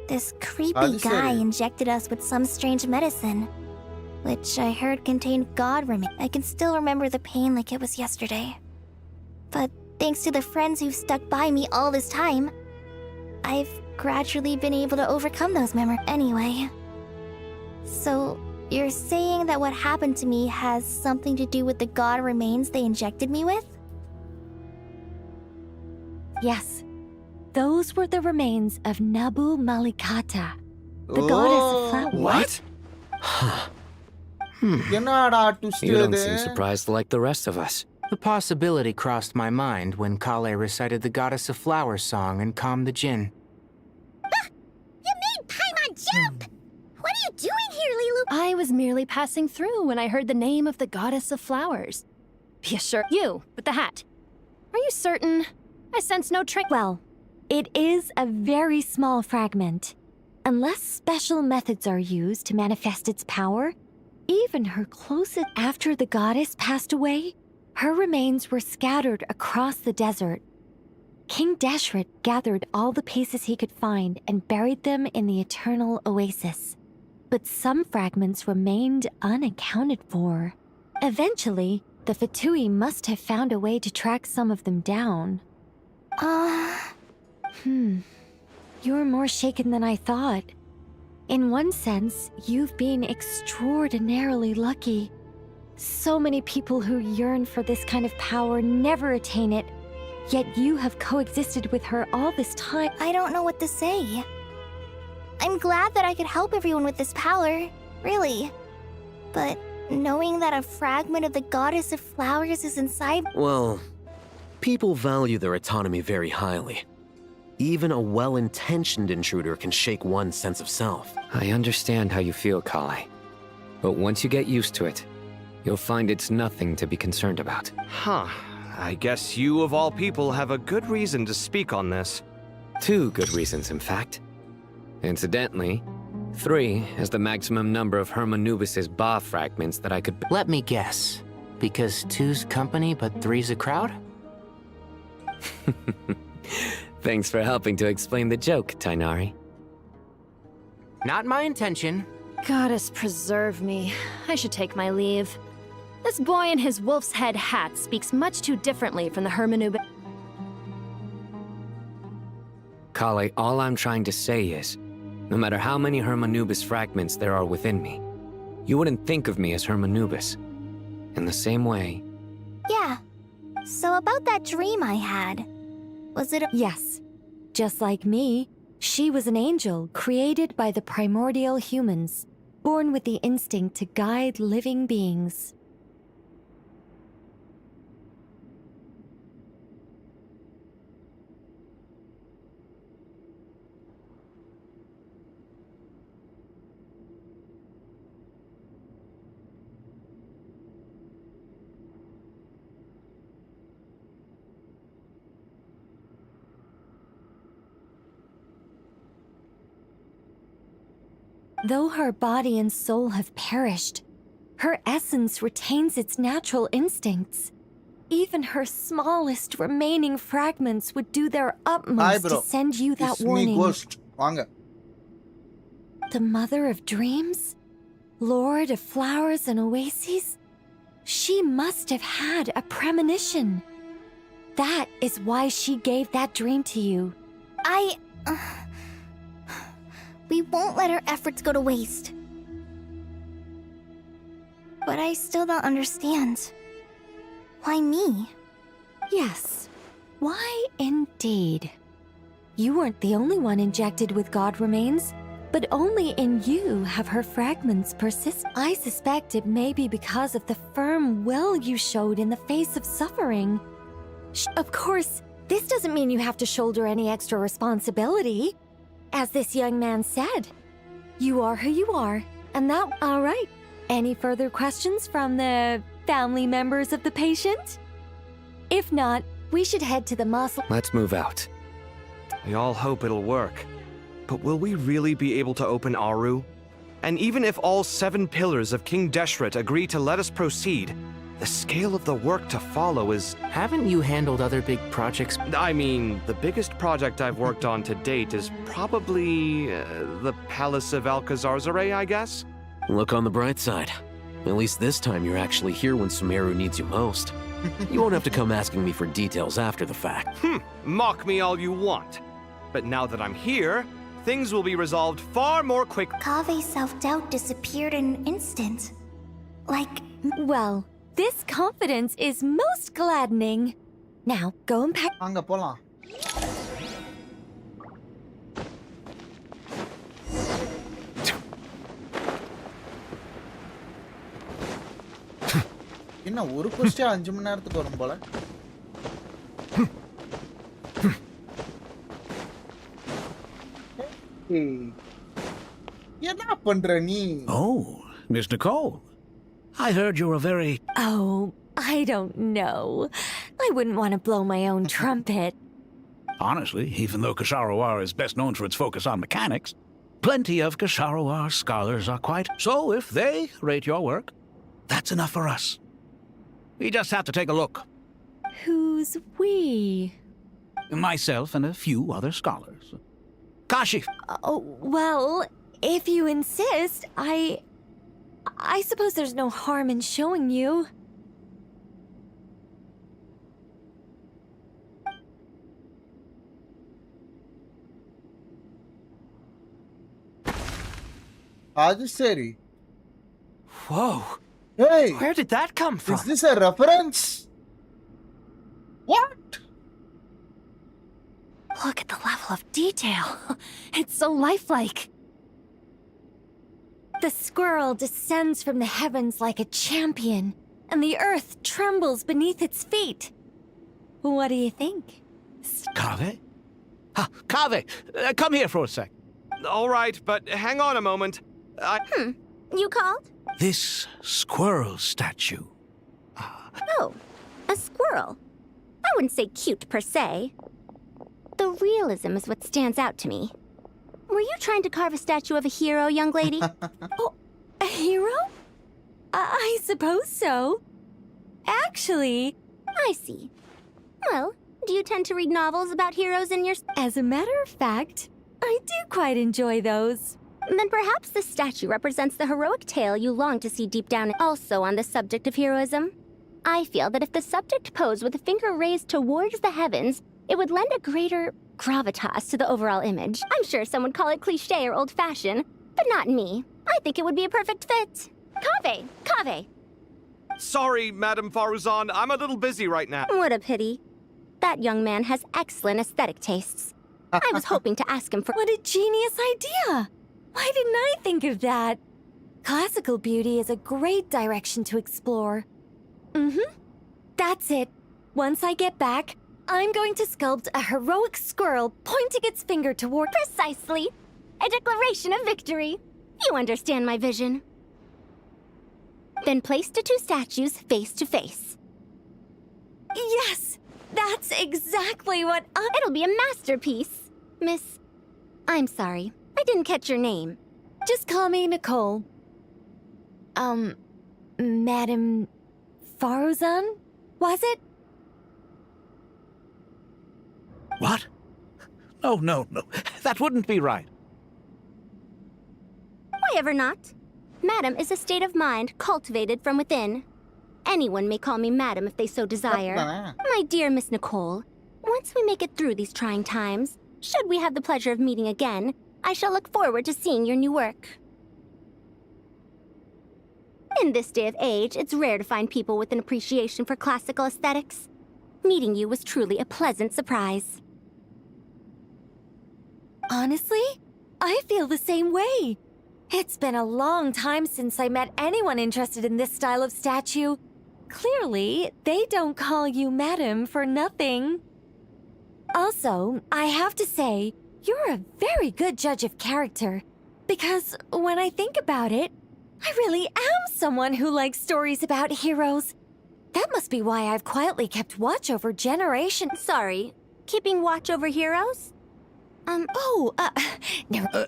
This creepy guy injected us with some strange medicine, which I heard contained god remains. I can still remember the pain like it was yesterday. But thanks to the friends who've stuck by me all this time, I've gradually been able to overcome those memories. Anyway, so you're saying that what happened to me has something to do with the god remains they injected me with? Yes. Those were the remains of Nabu Malikata, the goddess of flowers. What? You don't seem surprised like the rest of us. The possibility crossed my mind when Kale recited the Goddess of Flowers song and calmed the djinn. You made Paimon jump! What are you doing here, Lilu? I was merely passing through when I heard the name of the Goddess of Flowers. Be assured, you, with the hat. Are you certain? I sense no trick. Well, it is a very small fragment. Unless special methods are used to manifest its power, even her closest... After the goddess passed away, her remains were scattered across the desert. King Deshret gathered all the pieces he could find and buried them in the Eternal Oasis. But some fragments remained unaccounted for. Eventually, the Fatui must have found a way to track some of them down. You're more shaken than I thought. In one sense, you've been extraordinarily lucky. So many people who yearn for this kind of power never attain it, yet you have coexisted with her all this time. I don't know what to say. I'm glad that I could help everyone with this power, Really. But knowing that a fragment of the goddess of flowers is inside... Well, people value their autonomy very highly. Even a well-intentioned intruder can shake one's sense of self. I understand how you feel, Kale. But once you get used to it, you'll find it's nothing to be concerned about. Huh. I guess you, of all people, have a good reason to speak on this. 2 good reasons, in fact. Incidentally, 3 is the maximum number of Hermanubis' Ba fragments that I could... Let me guess. Because 2's company, but 3's a crowd? Thanks for helping to explain the joke, Tainari. Not my intention. Goddess preserve me. I should take my leave. This boy in his wolf's head hat speaks much too differently from the Hermanubis. Kale, all I'm trying to say is, no matter how many Hermanubis fragments there are within me, you wouldn't think of me as Hermanubis. In the same way... Yeah. So about that dream I had, was it a... Yes. Just like me, she was an angel created by the primordial humans, born with the instinct to guide living beings. Though her body and soul have perished, her essence retains its natural instincts. Even her smallest remaining fragments would do their utmost to send you that warning. The Mother of Dreams? Lord of Flowers and Oases? She must have had a premonition. That is why she gave that dream to you. We won't let our efforts go to waste. But I still don't understand. Why me? Yes. Why indeed? You weren't the only one injected with God remains, but only in you have her fragments persist. I suspect it may be because of the firm will you showed in the face of suffering. Of course, this doesn't mean you have to shoulder any extra responsibility. As this young man said, you are who you are, and that... All right. Any further questions from the family members of the patient? If not, we should head to the mausoleum. Let's move out. We all hope it'll work. But will we really be able to open Aru? And even if all 7 pillars of King Deshret agree to let us proceed, the scale of the work to follow is... Haven't you handled other big projects? I mean, the biggest project I've worked on to date is probably the Palace of Alcazarzaray, I guess? Look on the bright side. At least this time you're actually here when Sumeru needs you most. You won't have to come asking me for details after the fact. Mock me all you want. But now that I'm here, things will be resolved far more quickly. Kave's self-doubt disappeared in an instant. Like... Well... This confidence is most gladdening. Now, go and pack. Anga polam. என்ன ஒரு கொஸ்டியா 5 மணி நேரத்துக்கு வரும் போல. என்ன பண்ற நீ? Oh, Miss Nicole. I heard you're a very... Oh, I don't know. I wouldn't want to blow my own trumpet. Honestly, even though Kasharawar is best known for its focus on mechanics, plenty of Kasharawar scholars are quite... So if they rate your work, that's enough for us. We just have to take a look. Who's we? Myself and a few other scholars. Kashi! Oh, well, if you insist, I suppose there's no harm in showing you. அது சரி. Whoa. Hey. Where did that come from? Is this a reference? What? Look at the level of detail. It's so lifelike. The squirrel descends from the heavens like a champion, and the earth trembles beneath its feet. What do you think? Kaveh? Kaveh, come here for a sec. All right, but hang on a moment. You called? This squirrel statue. Oh, a squirrel. I wouldn't say cute per se. The realism is what stands out to me. Were you trying to carve a statue of a hero, young lady? Oh, a hero? I suppose so. Actually... I see. Well, do you tend to read novels about heroes in your... As a matter of fact, I do quite enjoy those. Then perhaps this statue represents the heroic tale you long to see deep down. Also on the subject of heroism, I feel that if the subject posed with a finger raised towards the heavens, it would lend a greater gravitas to the overall image. I'm sure some would call it cliché or old-fashioned, but not me. I think it would be a perfect fit. Kaveh! Kaveh! Sorry, Madame Faruzan, I'm a little busy right now. What a pity. That young man has excellent aesthetic tastes. I was hoping to ask him for... What a genius idea! Why didn't I think of that? Classical beauty is a great direction to explore. That's it. Once I get back, I'm going to sculpt a heroic squirrel pointing its finger toward... Precisely. A declaration of victory. You understand my vision. Then place the two statues face to face. Yes! That's exactly what It'll be a masterpiece. Miss... I'm sorry. I didn't catch your name. Just call me Nicole. Madame Faruzan? Was it? What? Oh, no. That wouldn't be right. Why ever not? Madam is a state of mind cultivated from within. Anyone may call me Madam if they so desire. My dear Miss Nicole, once we make it through these trying times, should we have the pleasure of meeting again, I shall look forward to seeing your new work. In this day of age, it's rare to find people with an appreciation for classical aesthetics. Meeting you was truly a pleasant surprise. Honestly, I feel the same way. It's been a long time since I met anyone interested in this style of statue. Clearly, they don't call you Madam for nothing. Also, I have to say, you're a very good judge of character. Because when I think about it, I really am someone who likes stories about heroes. That must be why I've quietly kept watch over generations. Sorry, keeping watch over heroes? No.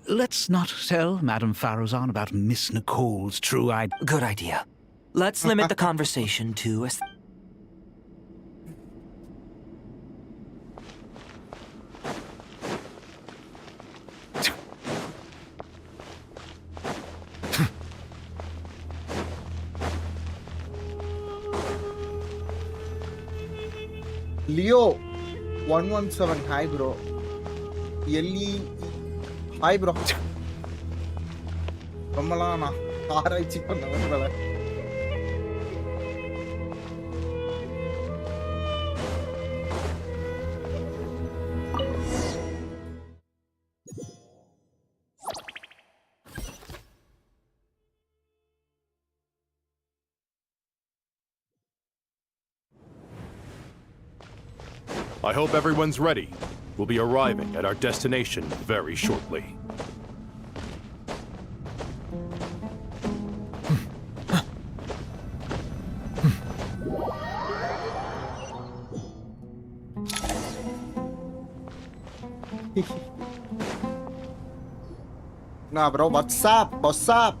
Let's not tell Madame Faruzan about Miss Nicole's true idea. Good idea. Let's limit the conversation to Leo 117, hi bro. Ellie, hi bro. ரொம்பலாம் நான் ஆராய்ச்சி பண்ண வரல. I hope everyone's ready. We'll be arriving at our destination very shortly. Nah, bro, what's up? What's up?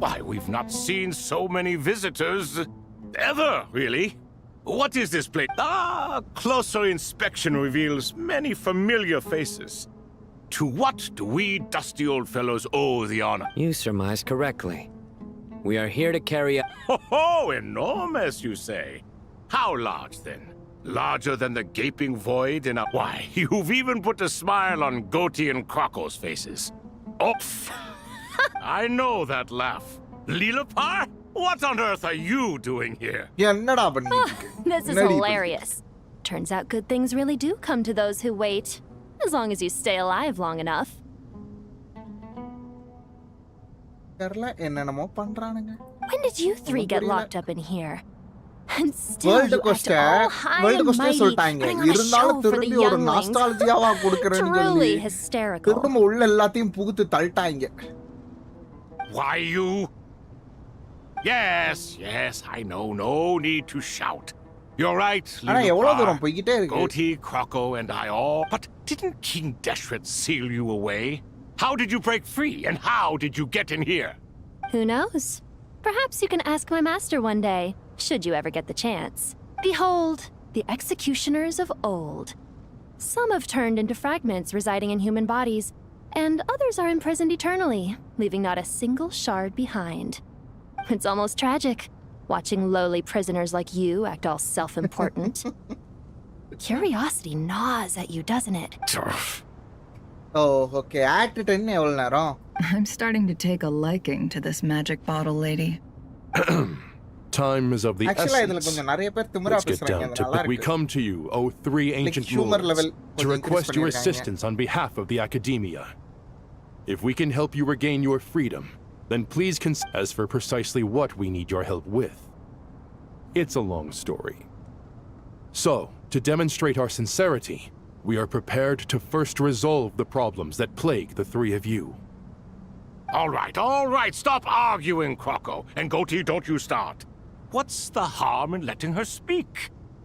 Why, we've not seen so many visitors ever, really. What is this place? Closer inspection reveals many familiar faces. To what do we dusty old fellows owe the honor? You surmise correctly. We are here to carry a... Ho, enormous, you say? How large, then? Larger than the gaping void in a... Why, you've even put a smile on Goatee and Crocco's faces. Oh, I know that laugh. Lilapar? What on earth are you doing here? This is hilarious. Turns out good things really do come to those who wait. As long as you stay alive long enough. தெரியல என்னென்னமோ பண்றானுங்க. When did you three get locked up in here? And still world you act cost all high world and cost mighty, சொல்லிட்டாங்க. putting on a show இருந்தாலும் for the திரும்பி ஒரு younglings. நாஸ்டாலஜியாவா கொடுக்கறேன்னு சொல்லி Truly hysterical. திரும்ப உள்ள எல்லாத்தையும் புகுத்து தள்ளிட்டாங்க. Why you? Yes, I know. No need to shout. You're right, ஆனா little எவ்வளவு car. தூரம் போய்கிட்டே இருக்கு. Goatee, Croco, and I all. But didn't King Deshret seal you away? How did you break free, and how did you get in here? Who knows? Perhaps you can ask my master one day, should you ever get the chance. Behold, the executioners of old. Some have turned into fragments residing in human bodies, and others are imprisoned eternally, leaving not a single shard behind. It's almost tragic, watching lowly prisoners like you act all self-important. Curiosity gnaws at you, doesn't it? Oh, okay. Act 10 எவ்வளவு நேரம்? I'm starting to take a liking to this magic bottle lady. Time is of the Actually, இதுல essence. கொஞ்சம் நிறைய பேர் திமிரா Let's get பேசுறாங்க. down அது to நல்லா it. We இருக்கு. come to you, O three ancient humor level lords, to கொஞ்சம் request increase your பண்ணிருக்காங்க. assistance on behalf of the Academia. If we can help you regain your freedom, then please as for precisely what we need your help with. It's a long story. So, to demonstrate our sincerity, we are prepared to first resolve the problems that plague the three of you. All right. Stop arguing, Croco. And Goatee, don't you start. What's the harm in letting her speak?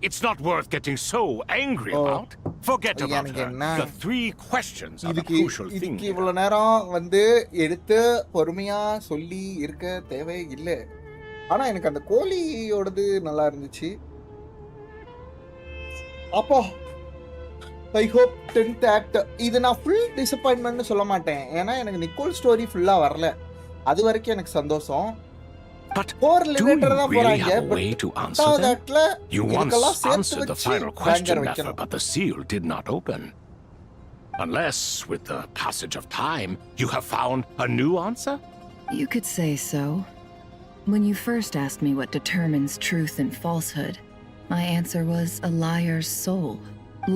It's not worth getting so angry about. Forget about her. The three questions are the crucial thing. இதுக்கு இவ்வளவு நேரம் வந்து எடுத்து பொறுமையா சொல்லி இருக்க தேவை இல்ல. ஆனா எனக்கு அந்த கோழியோடது நல்லா இருந்துச்சு. அப்போ ஐ ஹோப் 10th ஆக்ட் இது நான் ஃபுல் டிசப்பாயின்மென்ட்னு சொல்ல மாட்டேன். ஏன்னா எனக்கு நிக்கோல் ஸ்டோரி ஃபுல்லா வரல. அது வரைக்கும் எனக்கு சந்தோஷம். But do you really have a way to answer them? You once answered the final question, Nefer, but the seal did not open. Unless, with the passage of time, you have found a new answer? You could say so. When you first asked me what determines truth and falsehood, my answer was a liar's soul.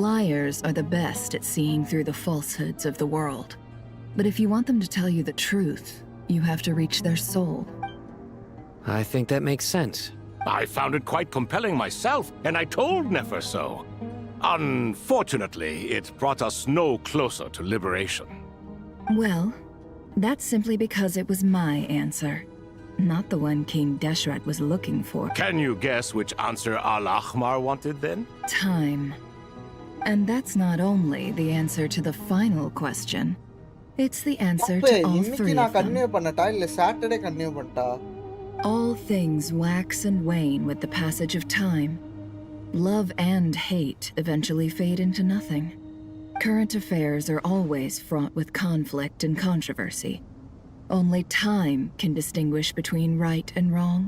Liars are the best at seeing through the falsehoods of the world. But if you want them to tell you the truth, you have to reach their soul. I think that makes sense. I found it quite compelling myself, and I told Nefer so. Unfortunately, it brought us no closer to liberation. Well, that's simply because it was my answer, not the one King Deshret was looking for. Can you guess which answer Al-Ahmar wanted then? Time. And that's not only the answer to the final question, it's the answer to all three of them. All things wax and wane with the passage of time. Love and hate eventually fade into nothing. Current affairs are always fraught with conflict and controversy. Only time can distinguish between right and wrong.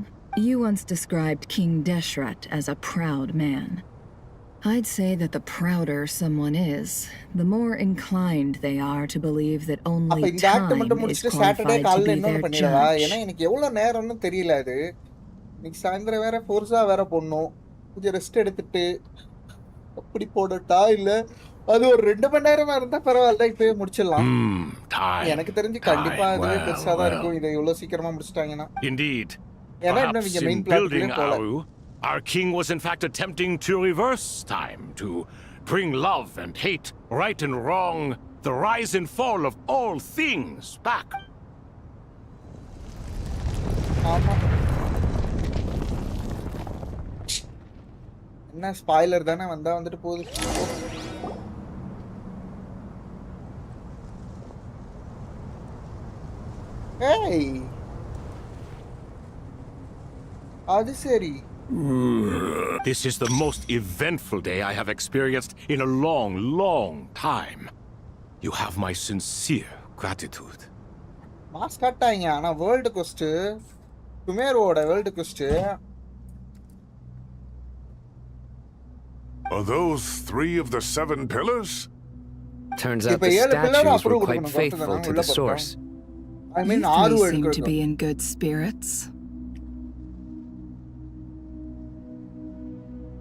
You once described King Deshret as a proud man. I'd say that the prouder someone is, the more inclined they are to believe that only time is qualified to be their judge. ஏன்னா எனக்கு எவ்வளவு நேரம்னு தெரியல அது. இன்னைக்கு சாயந்தரம் வேற ஃபோர்ஸா வேற போடணும். கொஞ்சம் ரெஸ்ட் எடுத்துட்டு அப்படி போடட்டா இல்ல அது ஒரு 2 மணி நேரமா இருந்தா பரவாயில்ல இப்பவே முடிச்சிடலாம். எனக்கு தெரிஞ்சு கண்டிப்பா அதுவே பெருசா தான் இருக்கும். இதை இவ்வளவு சீக்கிரமா முடிச்சிட்டாங்கன்னா. Indeed. ஏன்னா இன்னும் இங்க மெயின் பிளாட்லயே போல. Our king was in fact attempting to reverse time, to bring love and hate, right and wrong, the rise and fall of all things back. என்ன ஸ்பாயிலர் தானே வந்தா வந்துட்டு போகுது. ஏய் அது சரி. This is the most eventful day I have experienced in a long time. You have my sincere gratitude. Mass கட்டாங்க ஆனா வேர்ல்ட் குவெஸ்ட் டுமேரோட world quest. Are those 3 of the 7 pillars? Turns out the statues were quite faithful to the source. I mean, you seem to be in good spirits.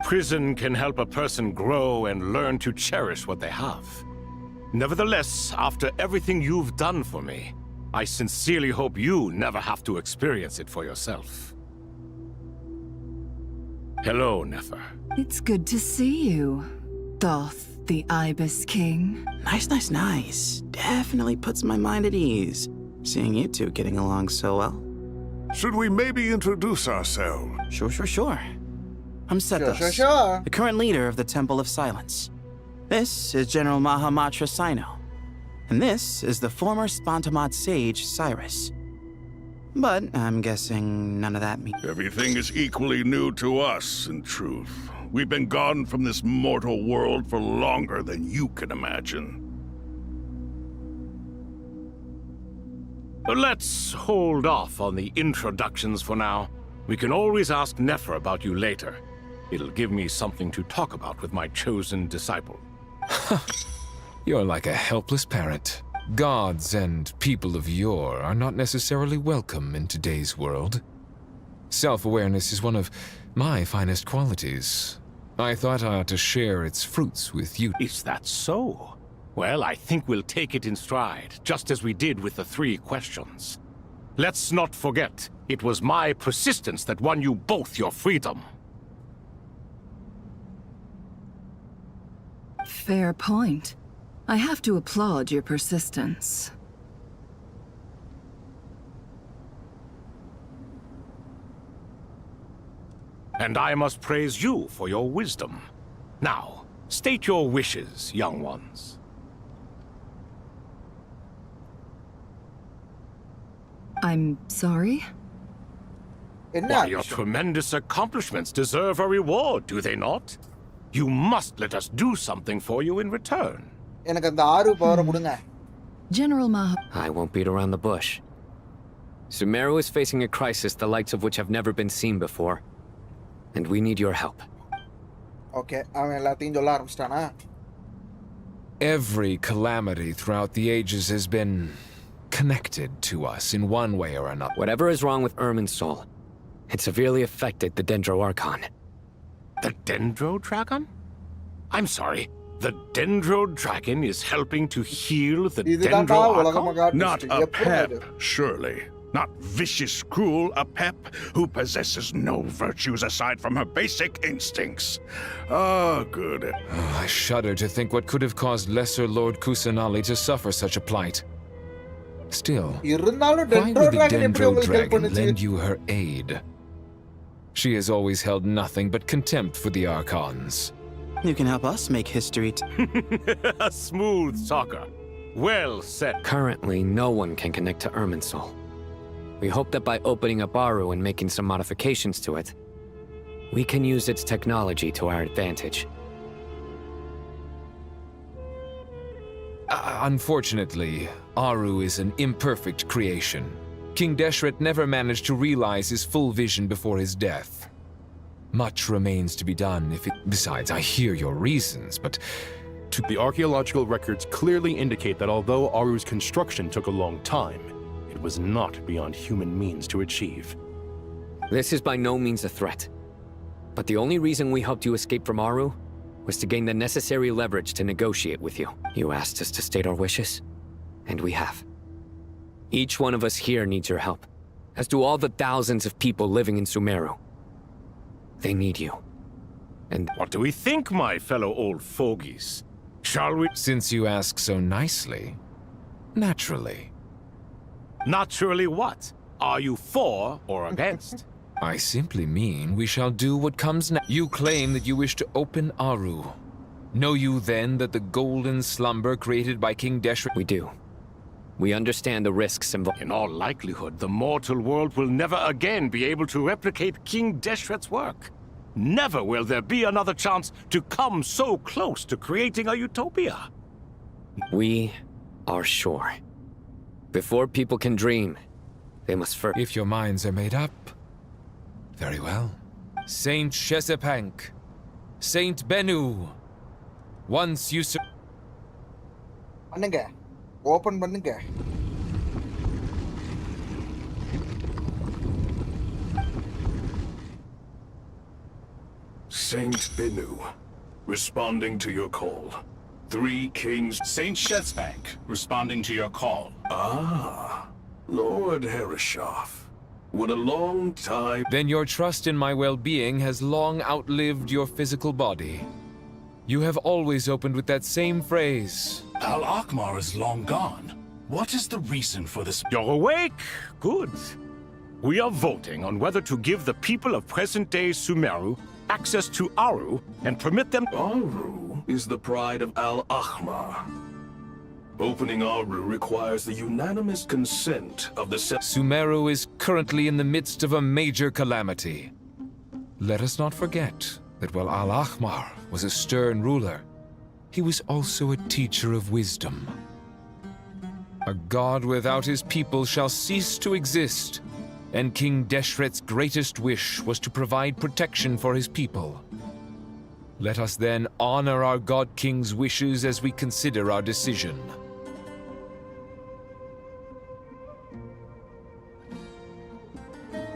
Prison can help a person grow and learn to cherish what they have. Nevertheless, after everything you've done for me, I sincerely hope you never have to experience it for yourself. Hello, Nefer. It's good to see you, Thoth, the Ibis King. Nice. Definitely puts my mind at ease, seeing you two getting along so well. Should we maybe introduce ourselves? Sure. I'm Sethos, Sure. the current leader of the Temple of Silence. This is General Mahamatra Sino. And this is the former Spantamad sage, Cyrus. But I'm guessing none of that means... Everything is equally new to us, in truth. We've been gone from this mortal world for longer than you can imagine. Let's hold off on the introductions for now. We can always ask Nefer about you later. It'll give me something to talk about with my chosen disciple. You're like a helpless parent. Gods and people of yore are not necessarily welcome in today's world. Self-awareness is one of my finest qualities. I thought I ought to share its fruits with you. Is that so? Well, I think we'll take it in stride, just as we did with the 3 questions. Let's not forget, it was my persistence that won you both your freedom. Fair point. I have to applaud your persistence. And I must praise you for your wisdom. Now, state your wishes, young ones. I'm sorry? Why, your tremendous accomplishments deserve a reward, do they not? You must let us do something for you in return. General I won't beat around the bush. Sumeru is facing a crisis the likes of which have never been seen before. And we need your help. Okay, I'm Every calamity throughout the ages has been connected to us in one way or another. Whatever is wrong with Irminsul, it severely affected the Dendro Archon. The Dendro Dragon? I'm sorry. The Dendro Dragon is helping to heal the Dendro Archon? Not a pep, surely. Not vicious, cruel Apep who possesses no virtues aside from her basic instincts. Ah, good. Oh, I shudder to think what could have caused Lesser Lord Kusanali to suffer such a plight. Still, why would the Dendro Dragon lend you her aid? She has always held nothing but contempt for the Archons. You can help us make history A smooth talker. Well said. Currently, no one can connect to Irminsul. We hope that by opening up Aru and making some modifications to it, we can use its technology to our advantage. Unfortunately, Aru is an imperfect creation. King Deshret never managed to realize his full vision before his death. Much remains to be done if it... Besides, I hear your reasons, but... The archaeological records clearly indicate that although Aru's construction took a long time, it was not beyond human means to achieve. This is by no means a threat. But the only reason we helped you escape from Aru was to gain the necessary leverage to negotiate with you. You asked us to state our wishes, and we have. Each one of us here needs your help, as do all the thousands of people living in Sumeru. They need you. And what do we think, my fellow old fogies? Shall we? Since you ask so nicely, naturally. Naturally what? Are you for or against? I simply mean we shall do what comes next. You claim that you wish to open Aru. Know you then that the golden slumber created by King Deshret... We do. We understand the risks involved. In all likelihood, the mortal world will never again be able to replicate King Deshret's work. Never will there be another chance to come so close to creating a utopia. We are sure. Before people can dream, they must first... If your minds are made up, very well. Saint Shesepank, Saint Bennu, once you... Open பண்ணுங்க. Saint Bennu, responding to your call. 3 kings. Saint Shesepank, responding to your call. Ah, Lord Herreshoff, what a long time. Then your trust in my well-being has long outlived your physical body. You have always opened with that same phrase. Al-Akhmar is long gone. What is the reason for this? You're awake? Good. We are voting on whether to give the people of present-day Sumeru access to Aru and permit them... Aru is the pride of Al-Akhmar. Opening Aru requires the unanimous consent of the... Sumeru is currently in the midst of a major calamity. Let us not forget that while Al-Akhmar was a stern ruler, he was also a teacher of wisdom. A god without his people shall cease to exist, and King Deshret's greatest wish was to provide protection for his people. Let us then honor our God King's wishes as we consider our decision.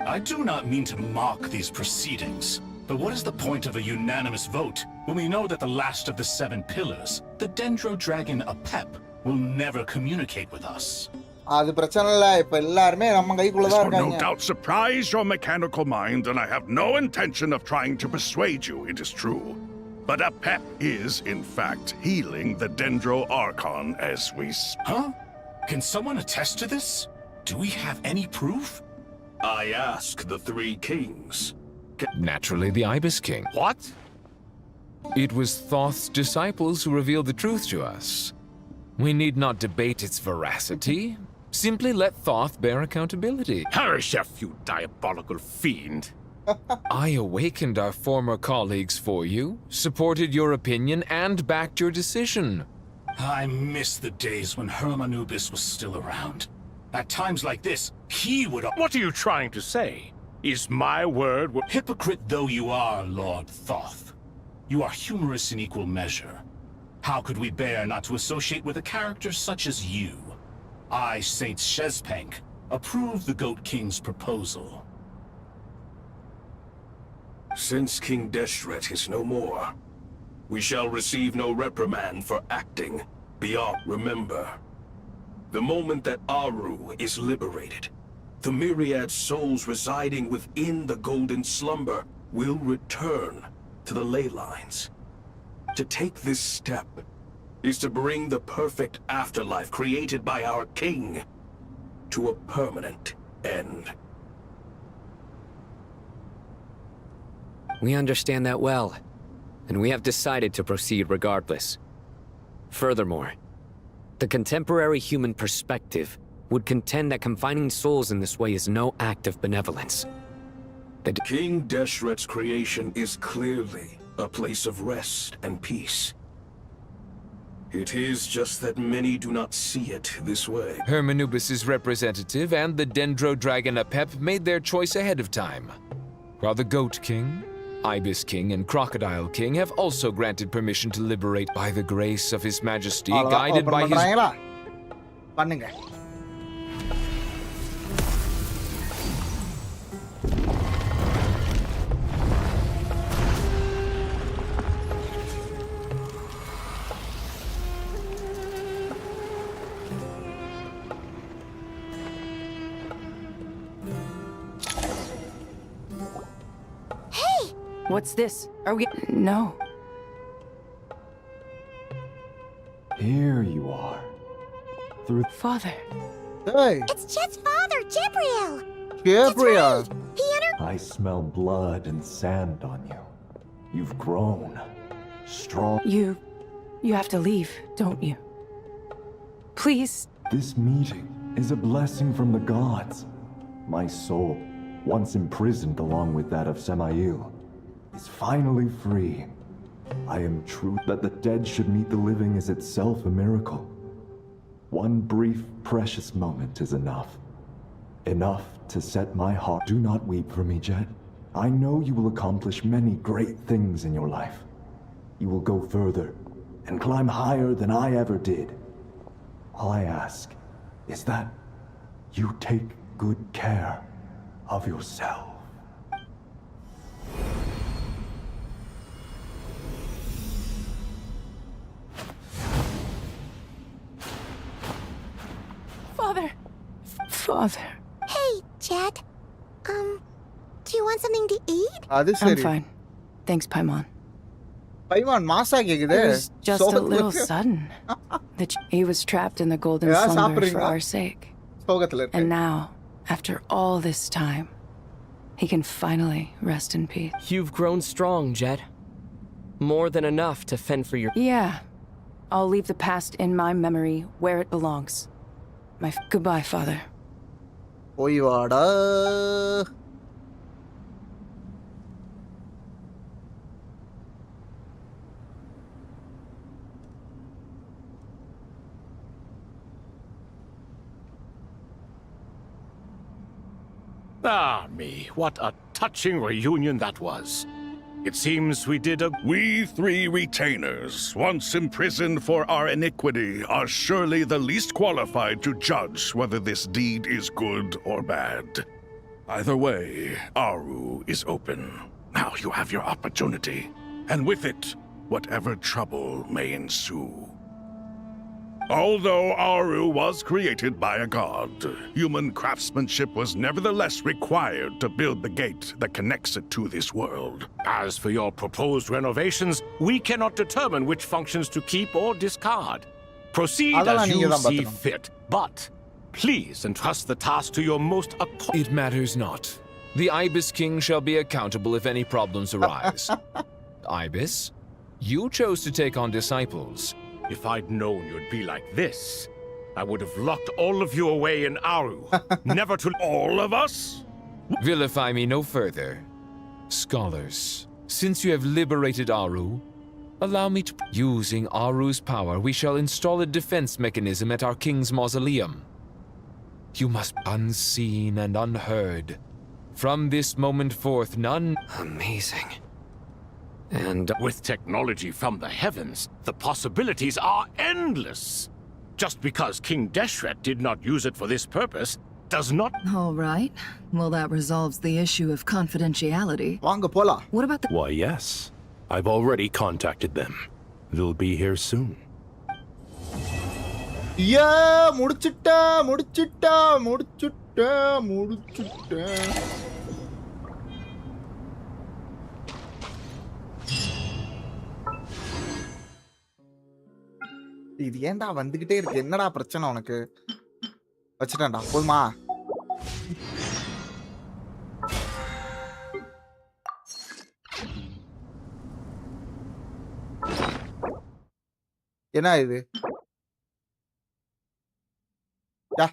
I do not mean to mock these proceedings, but what is the point of a unanimous vote when we know that the last of the 7 pillars, the Dendro Dragon Apep, will never communicate with us? அது பிரச்சனை இல்ல இப்ப எல்லாரும் நம்ம கைக்குள்ள தான் This will no இருக்காங்க. doubt surprise your mechanical mind, and I have no intention of trying to persuade you, it is true. But Apep is, in fact, healing the Dendro Archon as we speak. Huh? Can someone attest to this? Do we have any proof? I ask the 3 kings. Naturally, the Ibis King. What? It was Thoth's disciples who revealed the truth to us. We need not debate its veracity. Simply let Thoth bear accountability. Herreshoff, you diabolical fiend. I awakened our former colleagues for you, supported your opinion, and backed your decision. I miss the days when Hermanubis was still around. At times like this, he would... What are you trying to say? Is my word... Hypocrite though you are, Lord Thoth, you are humorous in equal measure. How could we bear not to associate with a character such as you? I, Saint Shezpank, approve the Goat King's proposal. Since King Deshret is no more, we shall receive no reprimand for acting beyond. Remember, the moment that Aru is liberated, the myriad souls residing within the Golden Slumber will return to the ley lines. To take this step is to bring the perfect afterlife created by our king to a permanent end. We understand that well, and we have decided to proceed regardless. Furthermore, the contemporary human perspective would contend that confining souls in this way is no act of benevolence. King Deshret's creation is clearly a place of rest and peace. It is just that many do not see it this way. Hermanubis' representative and the Dendro Dragon Apep made their choice ahead of time, while the Goat King, Ibis King, and Crocodile King have also granted permission to liberate by the grace of His Majesty, guided by his... பண்ணுங்க. What's this? Are we... No. Here you are. Through... Father. Hey. It's Chet's father, Gabriel. Gabriel. He entered... I smell blood and sand on you. You've grown. Strong. You have to leave, don't you? Please. This meeting is a blessing from the gods. My soul, once imprisoned along with that of Samael, is finally free. I am true that the dead should meet the living is itself a miracle. One brief, precious moment is enough. Enough to set my heart. Do not weep for me, Jet. I know you will accomplish many great things in your life. You will go further and climb higher than I ever did. All I ask is that you take good care of yourself. Father! Father. Hey, Jet. Do you want something to eat? I'm fine. Thanks, Paimon. Paimon, masa It was just a little sudden. He was trapped in the golden slumber for our sake. And now, after all this time, he can finally rest in peace. You've grown strong, Jet. More than enough to fend for your... Yeah. I'll leave the past in my memory where it belongs. Goodbye, Father. Oi vada. Ah, me, what a touching reunion that was. It seems we did a... We three retainers, once imprisoned for our iniquity, are surely the least qualified to judge whether this deed is good or bad. Either way, Aru is open. Now you have your opportunity, and with it, whatever trouble may ensue. Although Aru was created by a god, human craftsmanship was nevertheless required to build the gate that connects it to this world. As for your proposed renovations, we cannot determine which functions to keep or discard. Proceed as you see fit, but please entrust the task to your most... It matters not. The Ibis King shall be accountable if any problems arise. Ibis, you chose to take on disciples. If I'd known you'd be like this, I would have locked all of you away in Aru, never to... All of us? Vilify me no further. Scholars, since you have liberated Aru, allow me to... Using Aru's power, we shall install a defense mechanism at our king's mausoleum. You must be unseen and unheard. From this moment forth, none... Amazing. And with technology from the heavens, the possibilities are endless. Just because King Deshret did not use it for this purpose does not... All right. Well, that resolves the issue of confidentiality. What about the... Why, yes. I've already contacted them. They'll be here soon. Yeah, mudichitta. இது ஏன்டா வந்துகிட்டே இருக்கு? என்னடா பிரச்சனை உனக்கு? வச்சிட்டேன்டா. போதுமா? என்ன இது? யா.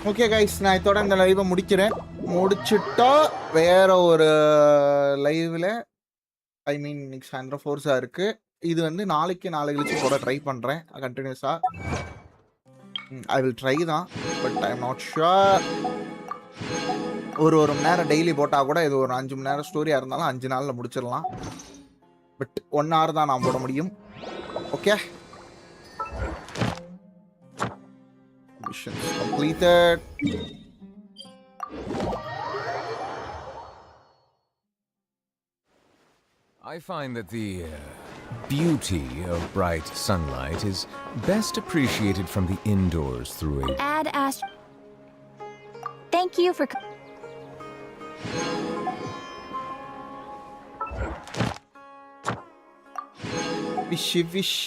ஓகே கைஸ், நான் இதோட இந்த லைவை முடிக்கிறேன். முடிச்சுட்டா வேற ஒரு லைவில், ஐ மீன் இன்னைக்கு சாயந்தரம் ஃபோர்ஸாக இருக்குது. இது வந்து நாளைக்கு கழிச்சு போட ட்ரை பண்ணுறேன் கண்டினியூஸாக. ஐ வில் ட்ரை தான், but I am not sure. ஒரு மணி நேரம் டெய்லி போட்டால் கூட இது ஒரு 5 மணி நேரம் ஸ்டோரியாக இருந்தாலும் 5 நாளில் முடிச்சிடலாம். பட் 1 hour தான் நான் போட முடியும். Okay, missions completed. I find that the beauty of bright sunlight is best appreciated from the indoors through a... Ad Ash. Thank you for... Wish.